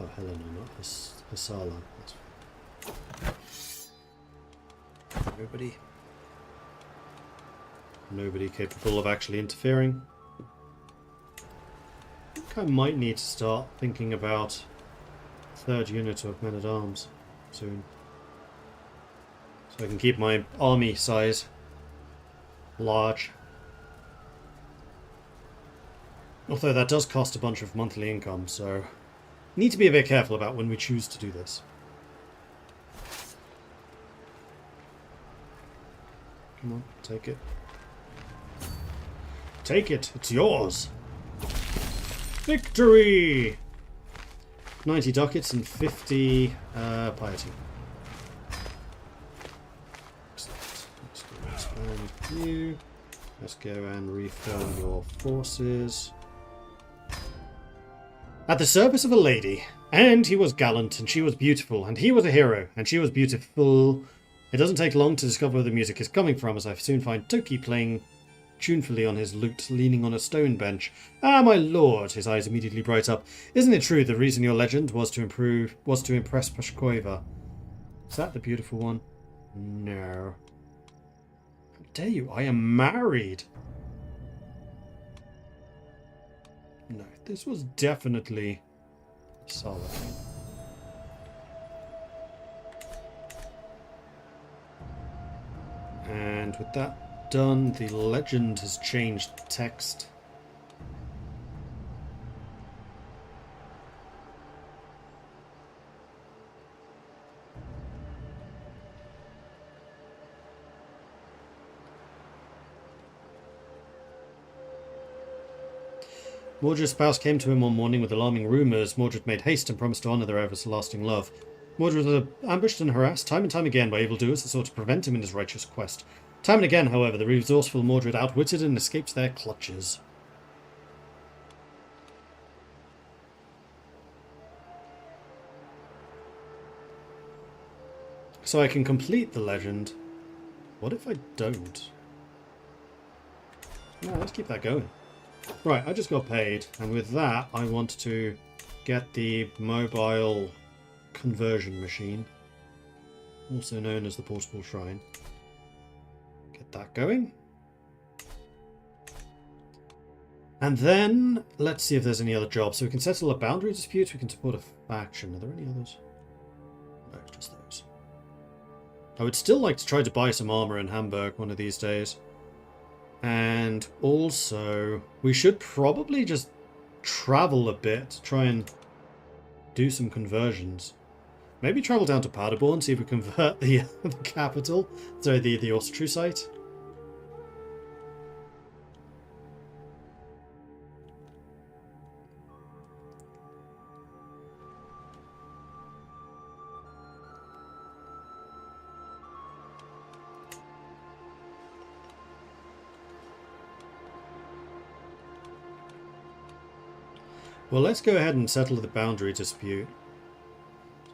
Oh, Helena, not Hasala. Nobody capable of actually interfering. I think I might need to start thinking about third unit of men-at-arms soon. So I can keep my army size large. Although that does cost a bunch of monthly income, so need to be a bit careful about when we choose to do this. Come on, take it. Take it, it's yours! Victory! 90 ducats and 50 piety. Excellent. Let's go and expand you. Let's go and refill your forces. At the service of a lady. And he was gallant, and she was beautiful, and he was a hero, and she was beautiful. It doesn't take long to discover where the music is coming from, as I soon find Toki playing tunefully on his lute, leaning on a stone bench. Ah, my lord! His eyes immediately bright up. Isn't it true the reason your legend was to impress Pashkoiva? Is that the beautiful one? No. How dare you? I am married! No, this was definitely solid. And with that done, the legend has changed text. Mordred's spouse came to him one morning with alarming rumours. Mordred made haste and promised to honour their everlasting love. Mordred was ambushed and harassed time and time again by evildoers that sought to prevent him in his righteous quest. Time and again, however, the resourceful Mordred outwitted and escaped their clutches. So I can complete the legend. What if I don't? No, let's keep that going. Right, I just got paid, and with that I want to get the mobile conversion machine, also known as the portable shrine. Get that going. And then let's see if there's any other jobs. So we can settle a boundary dispute, we can support a faction. Are there any others? No, just those. I would still like to try to buy some armor in Hamburg one of these days. And also, we should probably just travel a bit, try and do some conversions. Maybe travel down to Paderborn, see if we convert the capital, sorry, the Asatru site. Well, let's go ahead and settle the boundary dispute.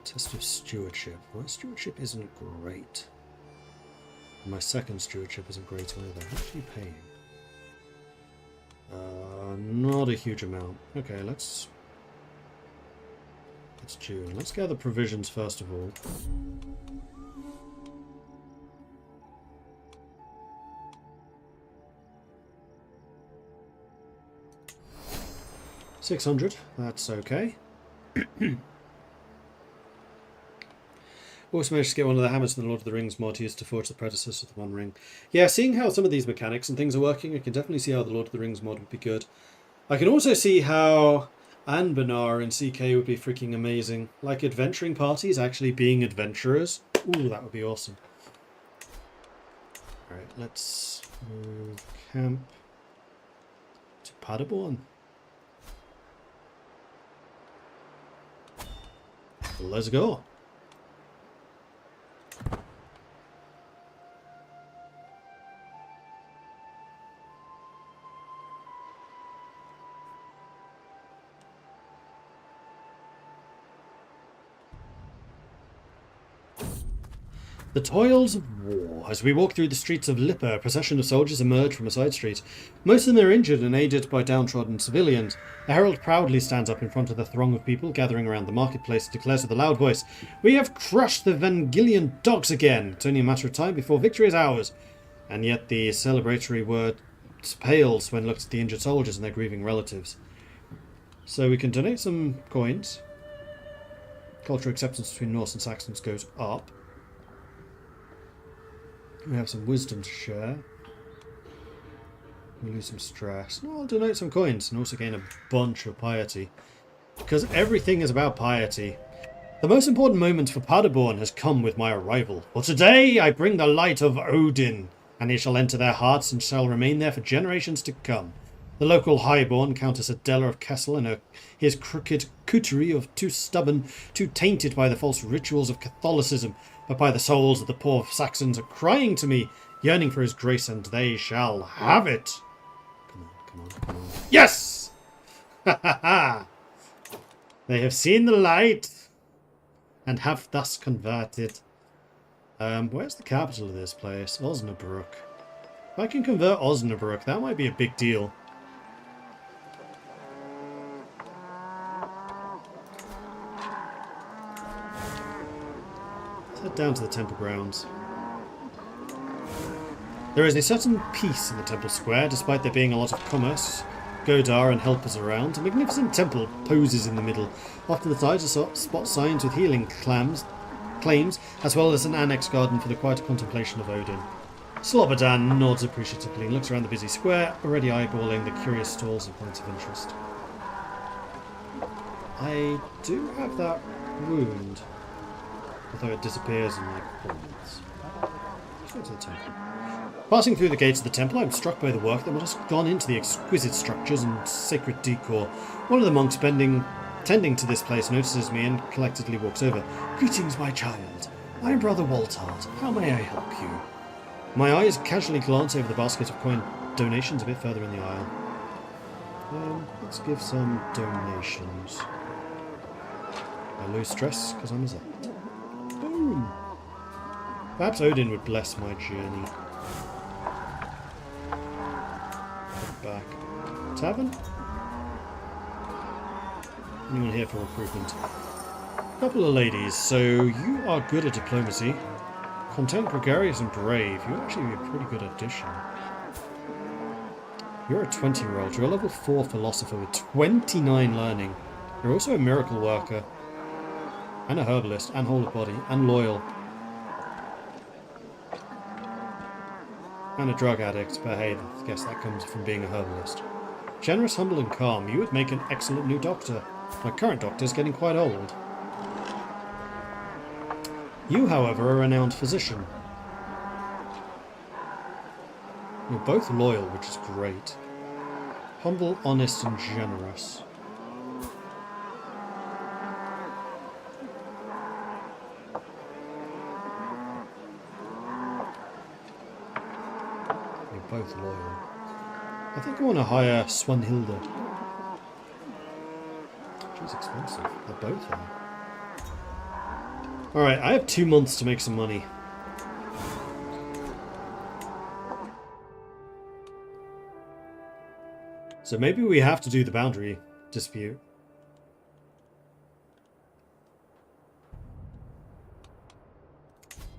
Test of stewardship. My stewardship isn't great. My second stewardship isn't great either. How much are you paying? Not a huge amount. Okay, let's... It's June. Let's gather provisions first of all. $600. That's okay. Also managed to get one of the hammers from the Lord of the Rings mod used to forge the predecessor to the One Ring. Yeah, seeing how some of these mechanics and things are working, I can definitely see how the Lord of the Rings mod would be good. I can also see how Anbanar in CK would be freaking amazing. Like adventuring parties actually being adventurers. Ooh, that would be awesome. Alright, let's move camp to Paderborn. Let's go. The toils of war. As we walk through the streets of Lippe, a procession of soldiers emerge from a side street. Most of them are injured and aided by downtrodden civilians. The herald proudly stands up in front of the throng of people gathering around the marketplace and declares with a loud voice, "We have crushed the Vangelian dogs again! It's only a matter of time before victory is ours." And yet the celebratory word pales when looked at the injured soldiers and their grieving relatives. So we can donate some coins. Cultural acceptance between Norse and Saxons goes up. We have some wisdom to share. We lose some stress. No, I'll donate some coins and also gain a bunch of piety. Because everything is about piety. The most important moment for Paderborn has come with my arrival. For today I bring the light of Odin, and he shall enter their hearts and shall remain there for generations to come. The local highborn, Countess Adela of Kessel, and his crooked coterie of too stubborn, too tainted by the false rituals of Catholicism, but by the souls of the poor Saxons, are crying to me, yearning for his grace, and they shall have it. Come on, come on, come on. Yes! Ha ha ha! They have seen the light, and have thus converted. Where's the capital of this place? Osnabrück. If I can convert Osnabrück, that might be a big deal. Let's head down to the temple grounds. There is a certain peace in the temple square, despite there being a lot of commerce, Godar and helpers around. A magnificent temple poses in the middle. Off to the side are spot signs with healing claims, as well as an annex garden for the quiet contemplation of Odin. Slobodan nods appreciatively and looks around the busy square, already eyeballing the curious stalls and points of interest. I do have that wound, although it disappears in like 4 minutes. Let's go to the temple. Passing through the gates of the temple, I am struck by the work that must have gone into the exquisite structures and sacred decor. One of the monks tending to this place notices me and collectedly walks over. "Greetings, my child. I am Brother Waltard. How may I help you?" My eyes casually glance over the basket of coin donations a bit further in the aisle. Let's give some donations. I lose stress because I'm a zealot. Boom! Perhaps Odin would bless my journey. Back. Tavern? Anyone here for recruitment? Couple of ladies. So you are good at diplomacy. Content, gregarious, and brave. You're actually a pretty good addition. You're a 20-year-old. You're a level 4 philosopher with 29 learning. You're also a miracle worker. And a herbalist. And whole of body. And loyal. And a drug addict. But hey, I guess that comes from being a herbalist. Generous, humble, and calm. You would make an excellent new doctor. My current doctor's getting quite old. You, however, are a renowned physician. You're both loyal, which is great. Humble, honest, and generous. You're both loyal. I think I want to hire Swanhilda. These expensive. They're both are. Alright, I have 2 months to make some money. So maybe we have to do the boundary dispute.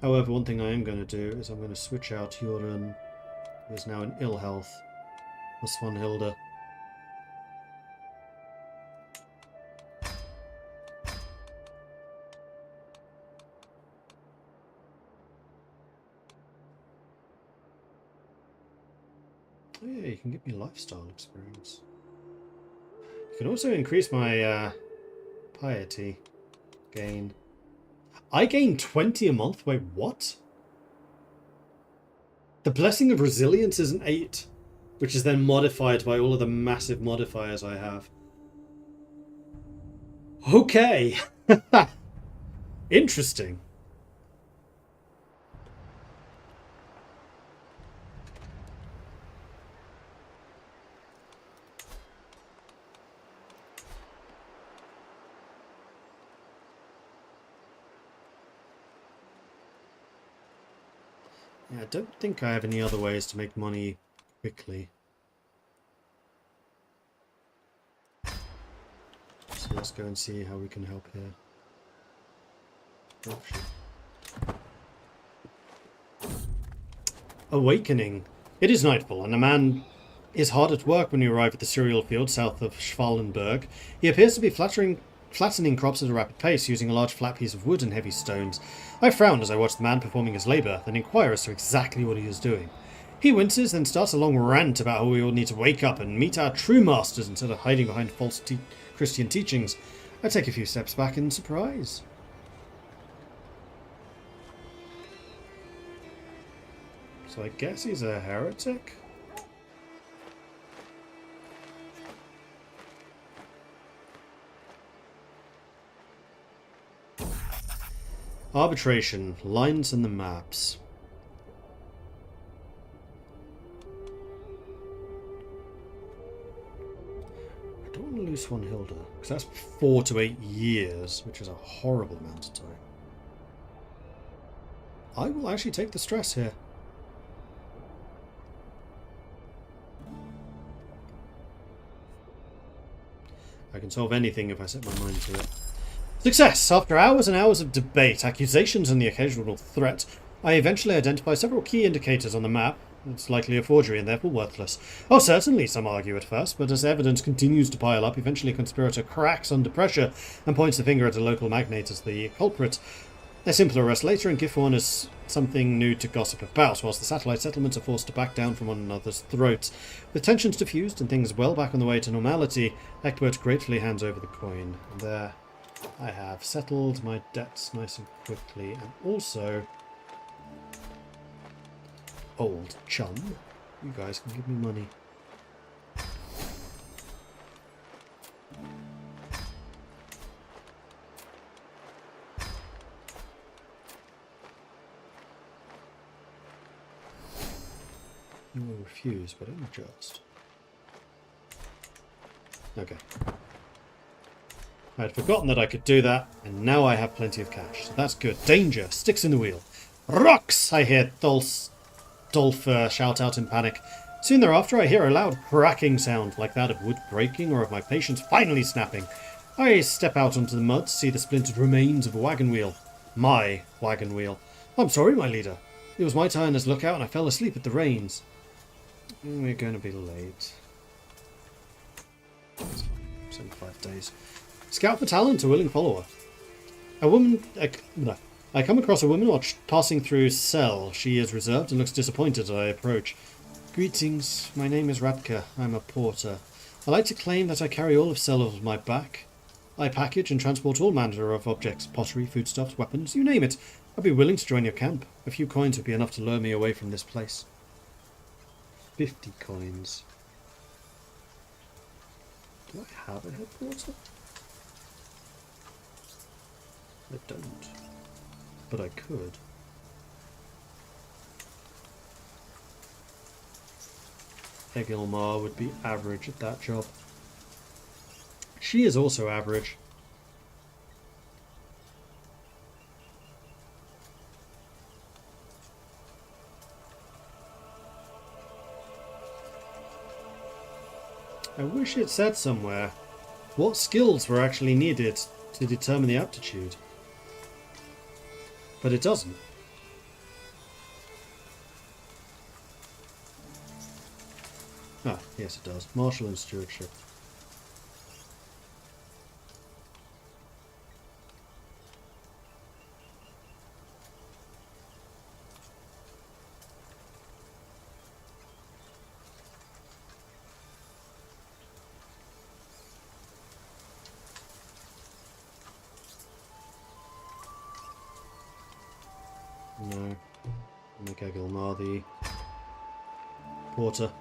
However, one thing I am going to do is I'm going to switch out Jorun, who is now in ill health, with Svanhilda. Oh yeah, you can give me lifestyle experience. You can also increase my piety gain. I gain 20 a month? Wait, what? The Blessing of Resilience is an 8, which is then modified by all of the massive modifiers I have. Okay. Interesting. Yeah, I don't think I have any other ways to make money quickly. So let's go and see how we can help here. Oh, shit. Awakening. It is nightfall, and a man is hard at work when you arrive at the cereal field south of Schwalenberg. He appears to be flattening crops at a rapid pace, using a large flat piece of wood and heavy stones. I frown as I watch the man performing his labour, then inquire as to exactly what he is doing. He winces, then starts a long rant about how we all need to wake up and meet our true masters instead of hiding behind false Christian teachings. I take a few steps back in surprise. So I guess he's a heretic? Arbitration. Lines in the maps. I don't want to lose Svanhilda, because that's 4 to 8 years, which is a horrible amount of time. I will actually take the stress here. I can solve anything if I set my mind to it. Success! After hours and hours of debate, accusations and the occasional threat, I eventually identify several key indicators on the map. It's likely a forgery and therefore worthless. Oh, certainly, some argue at first, but as evidence continues to pile up, eventually a conspirator cracks under pressure and points the finger at a local magnate as the culprit. A simple arrest later, and Gifhorn is something new to gossip about, whilst the satellite settlements are forced to back down from one another's throats. With tensions diffused and things well back on the way to normality, Egbert gratefully hands over the coin. And there I have settled my debts nice and quickly, and also... Old chum, you guys can give me money. You will refuse, but only just. Okay. I had forgotten that I could do that, and now I have plenty of cash, so that's good. Danger! Sticks in the wheel. Rocks! I hear Dolf shout out in panic. Soon thereafter I hear a loud cracking sound, like that of wood breaking or of my patience finally snapping. I step out onto the mud to see the splintered remains of a wagon wheel. My wagon wheel. I'm sorry, my leader. It was my turn as lookout and I fell asleep at the reins. We're going to be late. 75 days. Scout for talent, a willing follower. I come across a woman while passing through Cell. She is reserved and looks disappointed as I approach. Greetings, my name is Radka. I'm a porter. I like to claim that I carry all of Cell on my back. I package and transport all manner of objects, pottery, foodstuffs, weapons, you name it. I'd be willing to join your camp. A few coins would be enough to lure me away from this place. 50 coins. Do I have a headquarter? I don't. But I could. Egilmar would be average at that job. She is also average. I wish it said somewhere what skills were actually needed to determine the aptitude. But it doesn't. Ah, yes it does. Martial and stewardship. No. Make Egilmar the porter.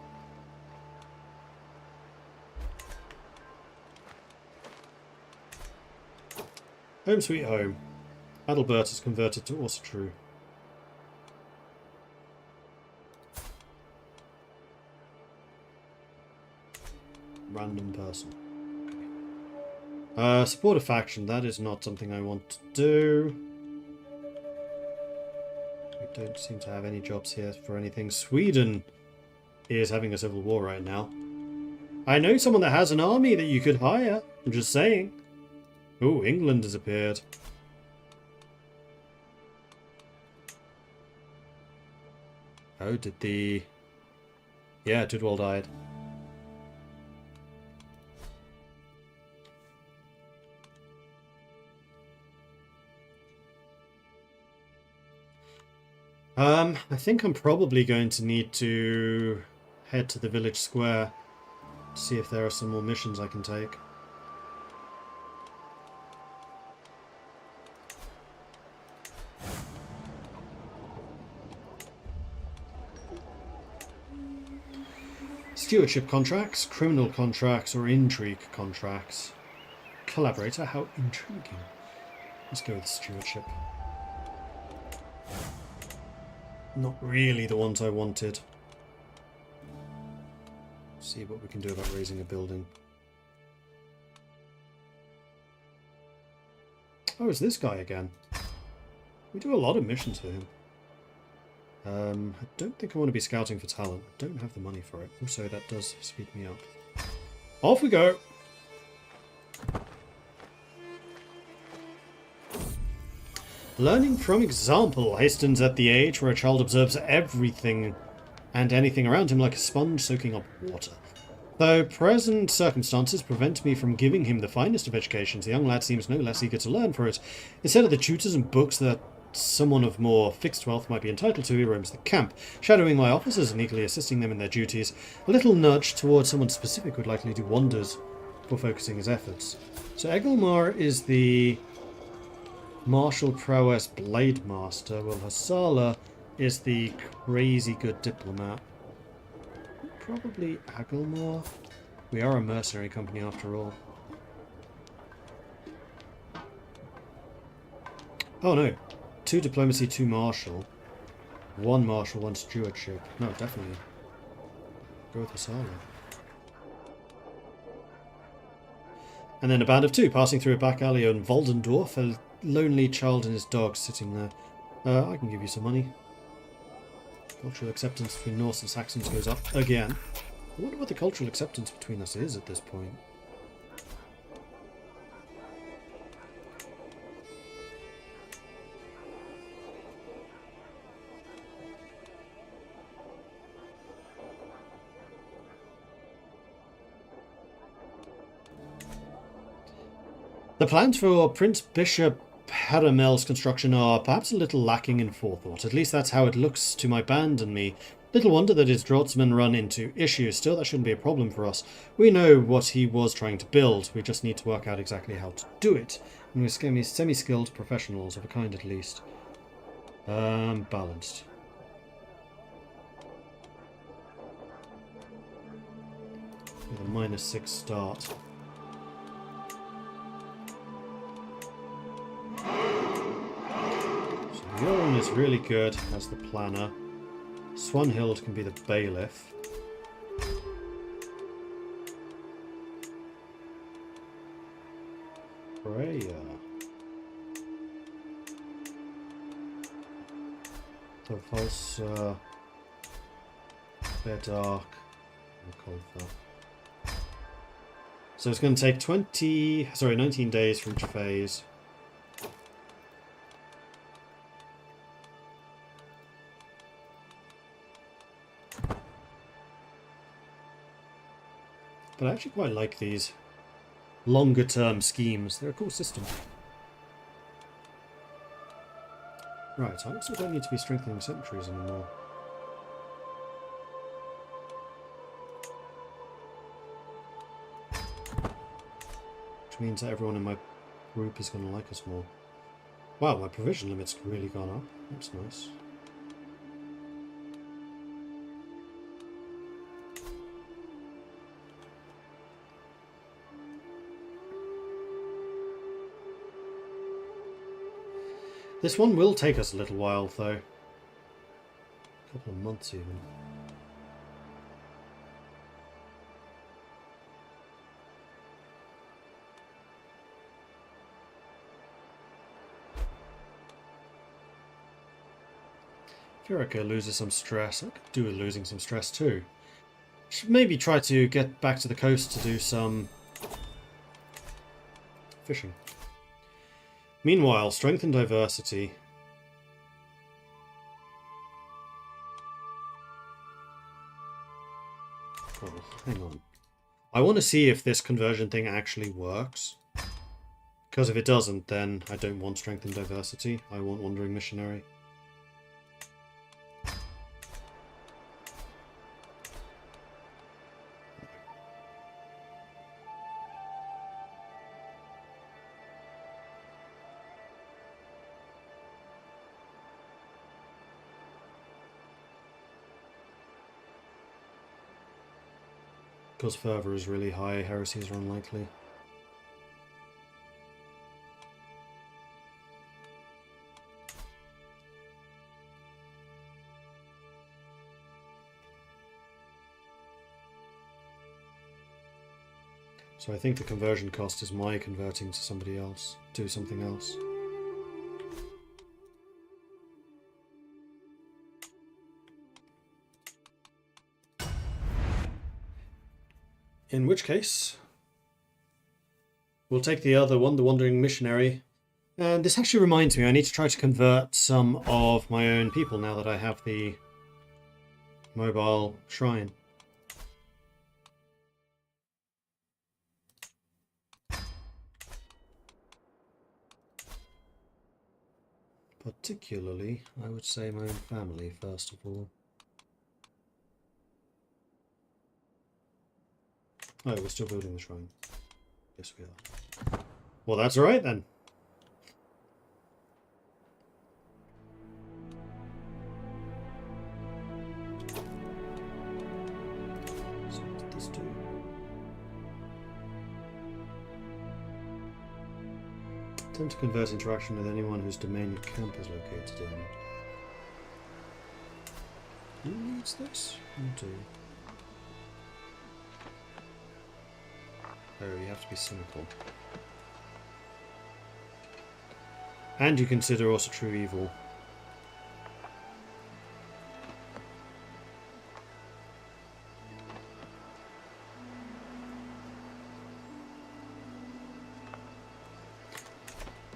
Home sweet home. Adalbert is converted to Asatru. Random person. Support a faction. That is not something I want to do. We don't seem to have any jobs here for anything. Sweden is having a civil war right now. I know someone that has an army that you could hire. I'm just saying. Oh, England has appeared. Oh, did the... Yeah, Dudwall died. I think I'm probably going to need to head to the village square to see if there are some more missions I can take. Stewardship contracts, criminal contracts, or intrigue contracts. Collaborator, how intriguing. Let's go with stewardship. Not really the ones I wanted. See what we can do about raising a building. Oh, it's this guy again. We do a lot of missions for him. I don't think I want to be scouting for talent. I don't have the money for it. Also, that does speed me up. Off we go! Learning from example hastens at the age where a child observes everything and anything around him like a sponge soaking up water. Though present circumstances prevent me from giving him the finest of educations, the young lad seems no less eager to learn for it. Instead of the tutors and books that someone of more fixed wealth might be entitled to, he roams the camp, shadowing my officers and eagerly assisting them in their duties. A little nudge towards someone specific would likely do wonders for focusing his efforts. So Egilmar is the martial prowess blade master, while Hassala is the crazy good diplomat. Probably Egilmar. We are a mercenary company after all. Oh no. 2 diplomacy, 2 martial. 1 martial, 1 stewardship. No, definitely. Go with Hassala. And then a band of 2 passing through a back alley on Voldendorf, a lonely child and his dog sitting there. I can give you some money. Cultural acceptance between Norse and Saxons goes up again. I wonder what the cultural acceptance between us is at this point. The plans for Prince Bishop Haramel's construction are perhaps a little lacking in forethought. At least that's how it looks to my band and me. Little wonder that his draftsmen run into issues. Still, that shouldn't be a problem for us. We know what he was trying to build. We just need to work out exactly how to do it. And we're semi-skilled professionals, of a kind at least. Balanced. With a -6 start. Bjorn is really good as the planner. Swanhild can be the bailiff. Prayer. The false Bear Dark. So it's going to take 19 days for each phase. But I actually quite like these longer term schemes. They're a cool system. Right, I also don't need to be strengthening cemeteries anymore. Which means that everyone in my group is going to like us more. Wow, my provision limit's really gone up. That's nice. This one will take us a little while, though. A couple of months, even. If Erica loses some stress, I could do with losing some stress, too. Should maybe try to get back to the coast to do some fishing. Meanwhile, strength and diversity. Oh, hang on. I want to see if this conversion thing actually works. Because if it doesn't, then I don't want strength and diversity. I want wandering missionary. Because fervor is really high, heresies are unlikely. So I think the conversion cost is my converting to somebody else, do something else. In which case, we'll take the other one, the Wandering Missionary. And this actually reminds me, I need to try to convert some of my own people now that I have the mobile shrine. Particularly, I would say my own family, first of all. Oh, we're still building the shrine. Yes, we are. Well, that's alright then. So what did this do? Attempt to convert interaction with anyone whose domain your camp is located in. Who needs this? You do. Oh, you have to be cynical. And you consider Asatru evil.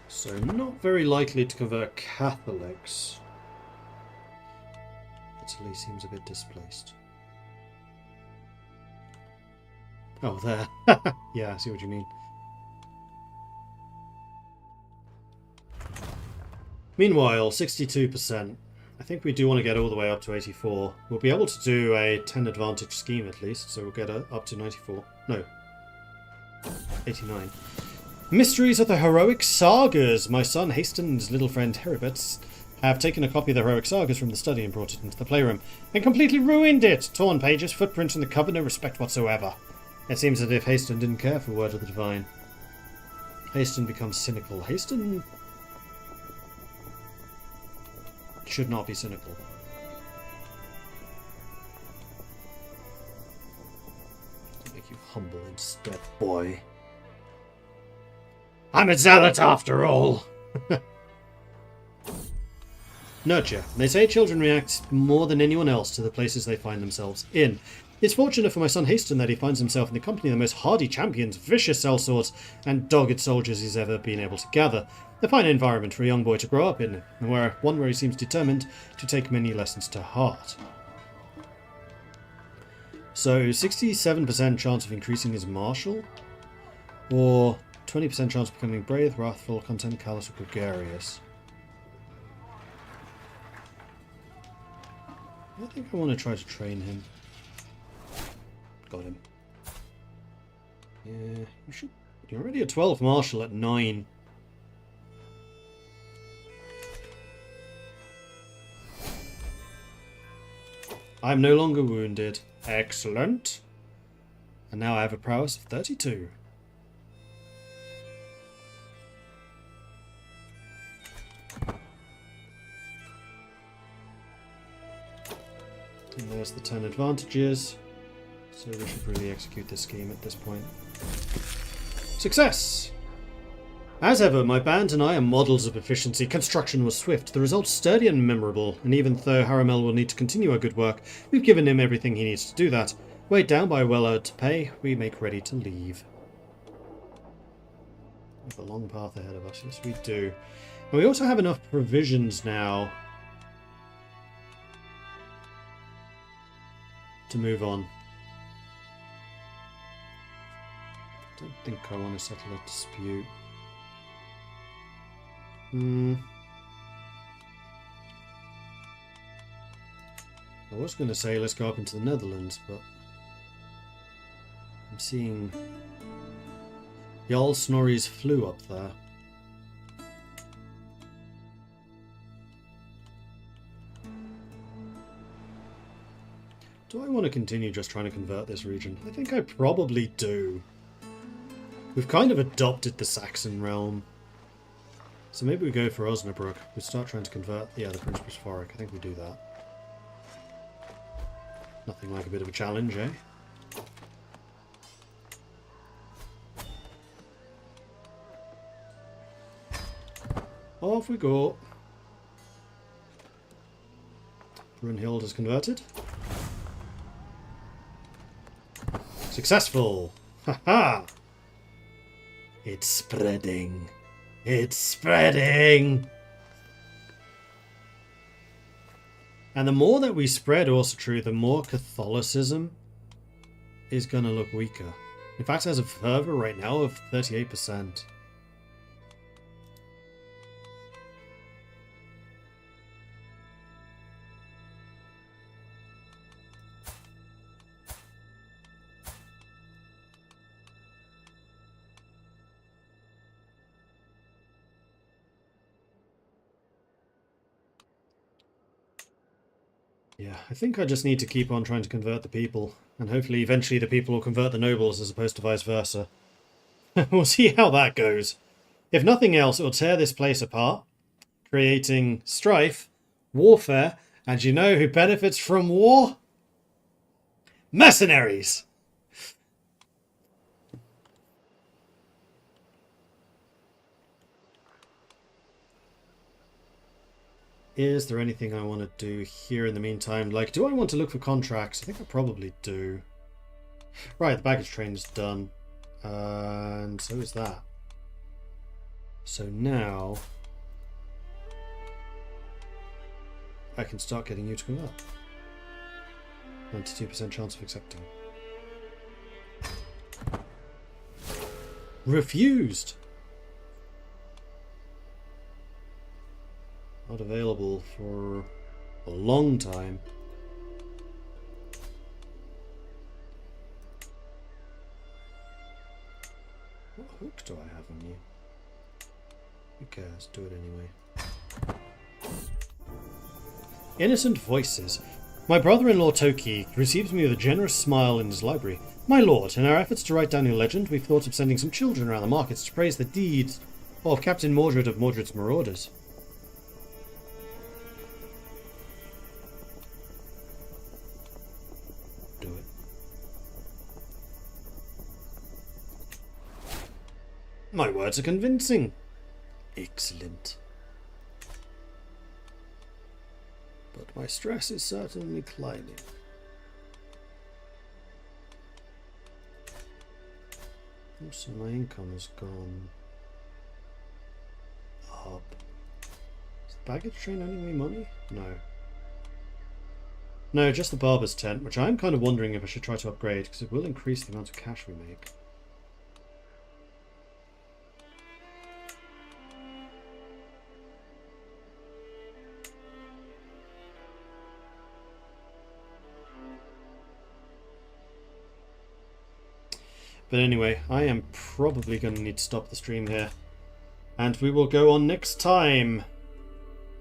So not very likely to convert Catholics. Italy seems a bit displaced. Oh, there. Yeah, I see what you mean. Meanwhile, 62%. I think we do want to get all the way up to 84. We'll be able to do a 10 advantage scheme at least, so we'll get up to 94. No. 89. Mysteries of the Heroic Sagas. My son Haston's little friend Heribert have taken a copy of the Heroic Sagas from the study and brought it into the playroom, and completely ruined it. Torn pages, footprints in the cover, no respect whatsoever. It seems as if Haston didn't care for Word of the Divine. Haston becomes cynical. Haston should not be cynical. To make you humble instead, boy. I'm a zealot after all. Nurture. They say children react more than anyone else to the places they find themselves in. It's fortunate for my son Haston that he finds himself in the company of the most hardy champions, vicious sellswords, and dogged soldiers he's ever been able to gather. A fine environment for a young boy to grow up in, and one where he seems determined to take many lessons to heart. So, 67% chance of increasing his martial, or 20% chance of becoming brave, wrathful, content, callous, or gregarious. I think I want to try to train him. Got him. Yeah, you should. You're already a 12 martial at 9. I'm no longer wounded. Excellent. And now I have a prowess of 32. And there's the 10 advantages. So we should really execute this scheme at this point. Success! As ever, my band and I are models of efficiency. Construction was swift, the results sturdy and memorable, and even though Haramel will need to continue our good work, we've given him everything he needs to do that. Weighed down by well-earned pay, we make ready to leave. We have a long path ahead of us, yes we do. And we also have enough provisions now to move on. I don't think I want to settle a dispute. I was going to say let's go up into the Netherlands, but I'm seeing Jarl Snorri's flew up there. Do I want to continue just trying to convert this region? I think I probably do. We've kind of adopted the Saxon realm. So maybe we go for Osnabrück. We start trying to convert, yeah, the Prince Bisphoric. I think we do that. Nothing like a bit of a challenge, eh? Off we go. Brunhild is converted. Successful! Haha! It's spreading. It's spreading! And the more that we spread Asatru, the more Catholicism is going to look weaker. In fact, it has a fervor right now of 38%. Yeah, I think I just need to keep on trying to convert the people, and hopefully eventually the people will convert the nobles as opposed to vice versa. We'll see how that goes. If nothing else, it will tear this place apart, creating strife, warfare, and you know who benefits from war? Mercenaries! Is there anything I want to do here in the meantime? Like, do I want to look for contracts? I think I probably do. Right, the baggage train is done. And so is that. So now I can start getting you to convert. 92% chance of accepting. Refused! Not available for a long time. What hook do I have on you? Who cares? Do it anyway. Innocent voices. My brother-in-law Toki receives me with a generous smile in his library. My lord, in our efforts to write down your legend, we've thought of sending some children around the markets to praise the deeds of Captain Mordred of Mordred's Marauders. Do it. My words are convincing. Excellent. But my stress is certainly climbing. So my income has gone up. Is the baggage train earning me money? No. No, just the barber's tent, which I'm kind of wondering if I should try to upgrade, because it will increase the amount of cash we make. But anyway, I am probably going to need to stop the stream here. And we will go on next time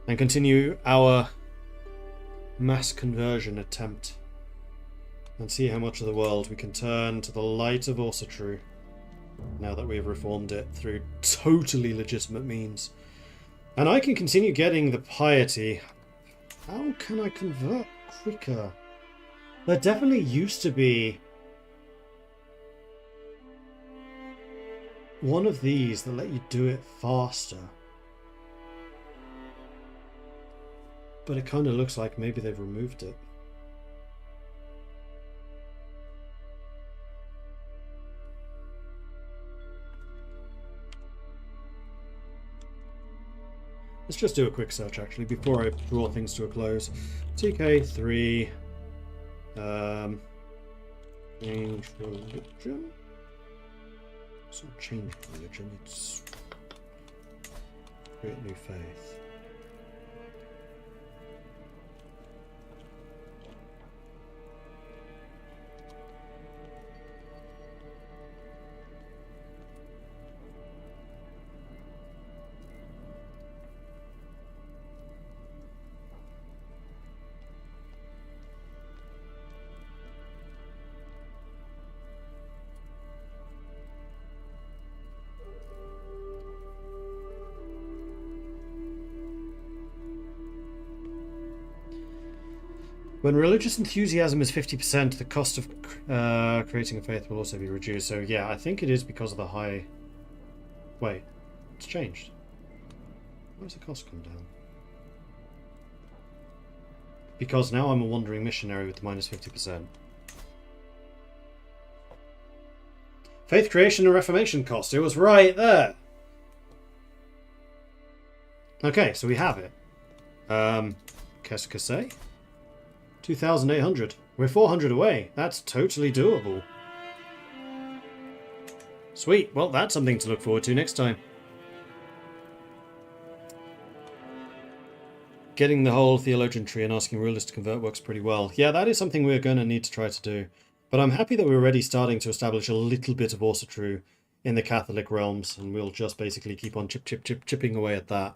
and continue our mass conversion attempt and see how much of the world we can turn to the light of Asatru now that we have reformed it through totally legitimate means. And I can continue getting the piety. How can I convert quicker? There definitely used to be one of these that let you do it faster. But it kind of looks like maybe they've removed it. Let's just do a quick search actually before I draw things to a close. TK3 change religion. It's not change religion, it's create new faith. When religious enthusiasm is 50%, the cost of creating a faith will also be reduced. So yeah, I think it is because of the high... Wait, it's changed. Why does the cost come down? Because now I'm a wandering missionary with minus 50%. Faith creation and reformation cost. It was right there. Okay, so we have it. Qu'est-ce que c'est? 2,800. We're 400 away. That's totally doable. Sweet. Well, that's something to look forward to next time. Getting the whole theologian tree and asking rulers to convert works pretty well. Yeah, that is something we're going to need to try to do. But I'm happy that we're already starting to establish a little bit of Asatru in the Catholic realms, and we'll just basically keep on chipping away at that.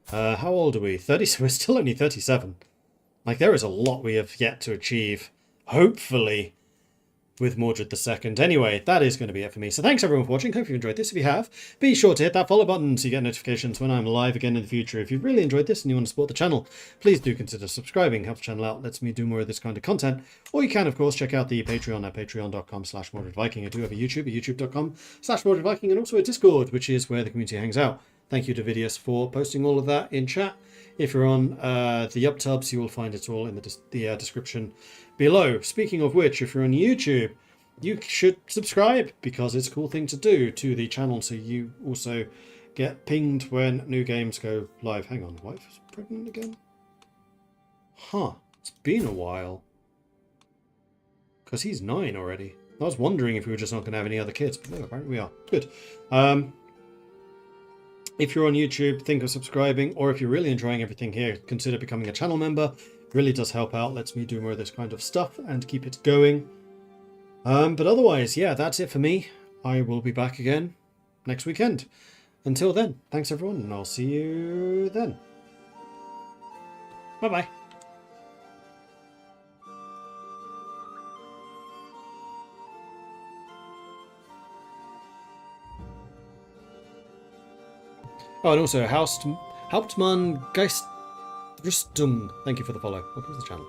How old are we? 30. So we're still only 37. Like, there is a lot we have yet to achieve, hopefully, with Mordred II. Anyway, that is going to be it for me. So thanks everyone for watching. Hope you enjoyed this. If you have, be sure to hit that follow button so you get notifications when I'm live again in the future. If you've really enjoyed this and you want to support the channel, please do consider subscribing. Helps the channel out, lets me do more of this kind of content. Or you can, of course, check out the Patreon at patreon.com/MordredViking. I do have a YouTube at youtube.com/MordredViking, and also a Discord, which is where the community hangs out. Thank you to Vidius for posting all of that in chat. If you're on the UpTubs, you will find it all in the description below. Speaking of which, if you're on YouTube, you should subscribe because it's a cool thing to do to the channel, so you also get pinged when new games go live. Hang on, wife is pregnant again? Huh, it's been a while. Because he's 9 already. I was wondering if we were just not going to have any other kids, but no, apparently we are. Good. If you're on YouTube, think of subscribing, or if you're really enjoying everything here, consider becoming a channel member. It really does help out, lets me do more of this kind of stuff and keep it going. But otherwise, yeah, that's it for me. I will be back again next weekend. Until then, thanks everyone, and I'll see you then. Bye-bye. Oh, and also, Hauptmann Geistrüstung. Thank you for the follow. Welcome to the channel.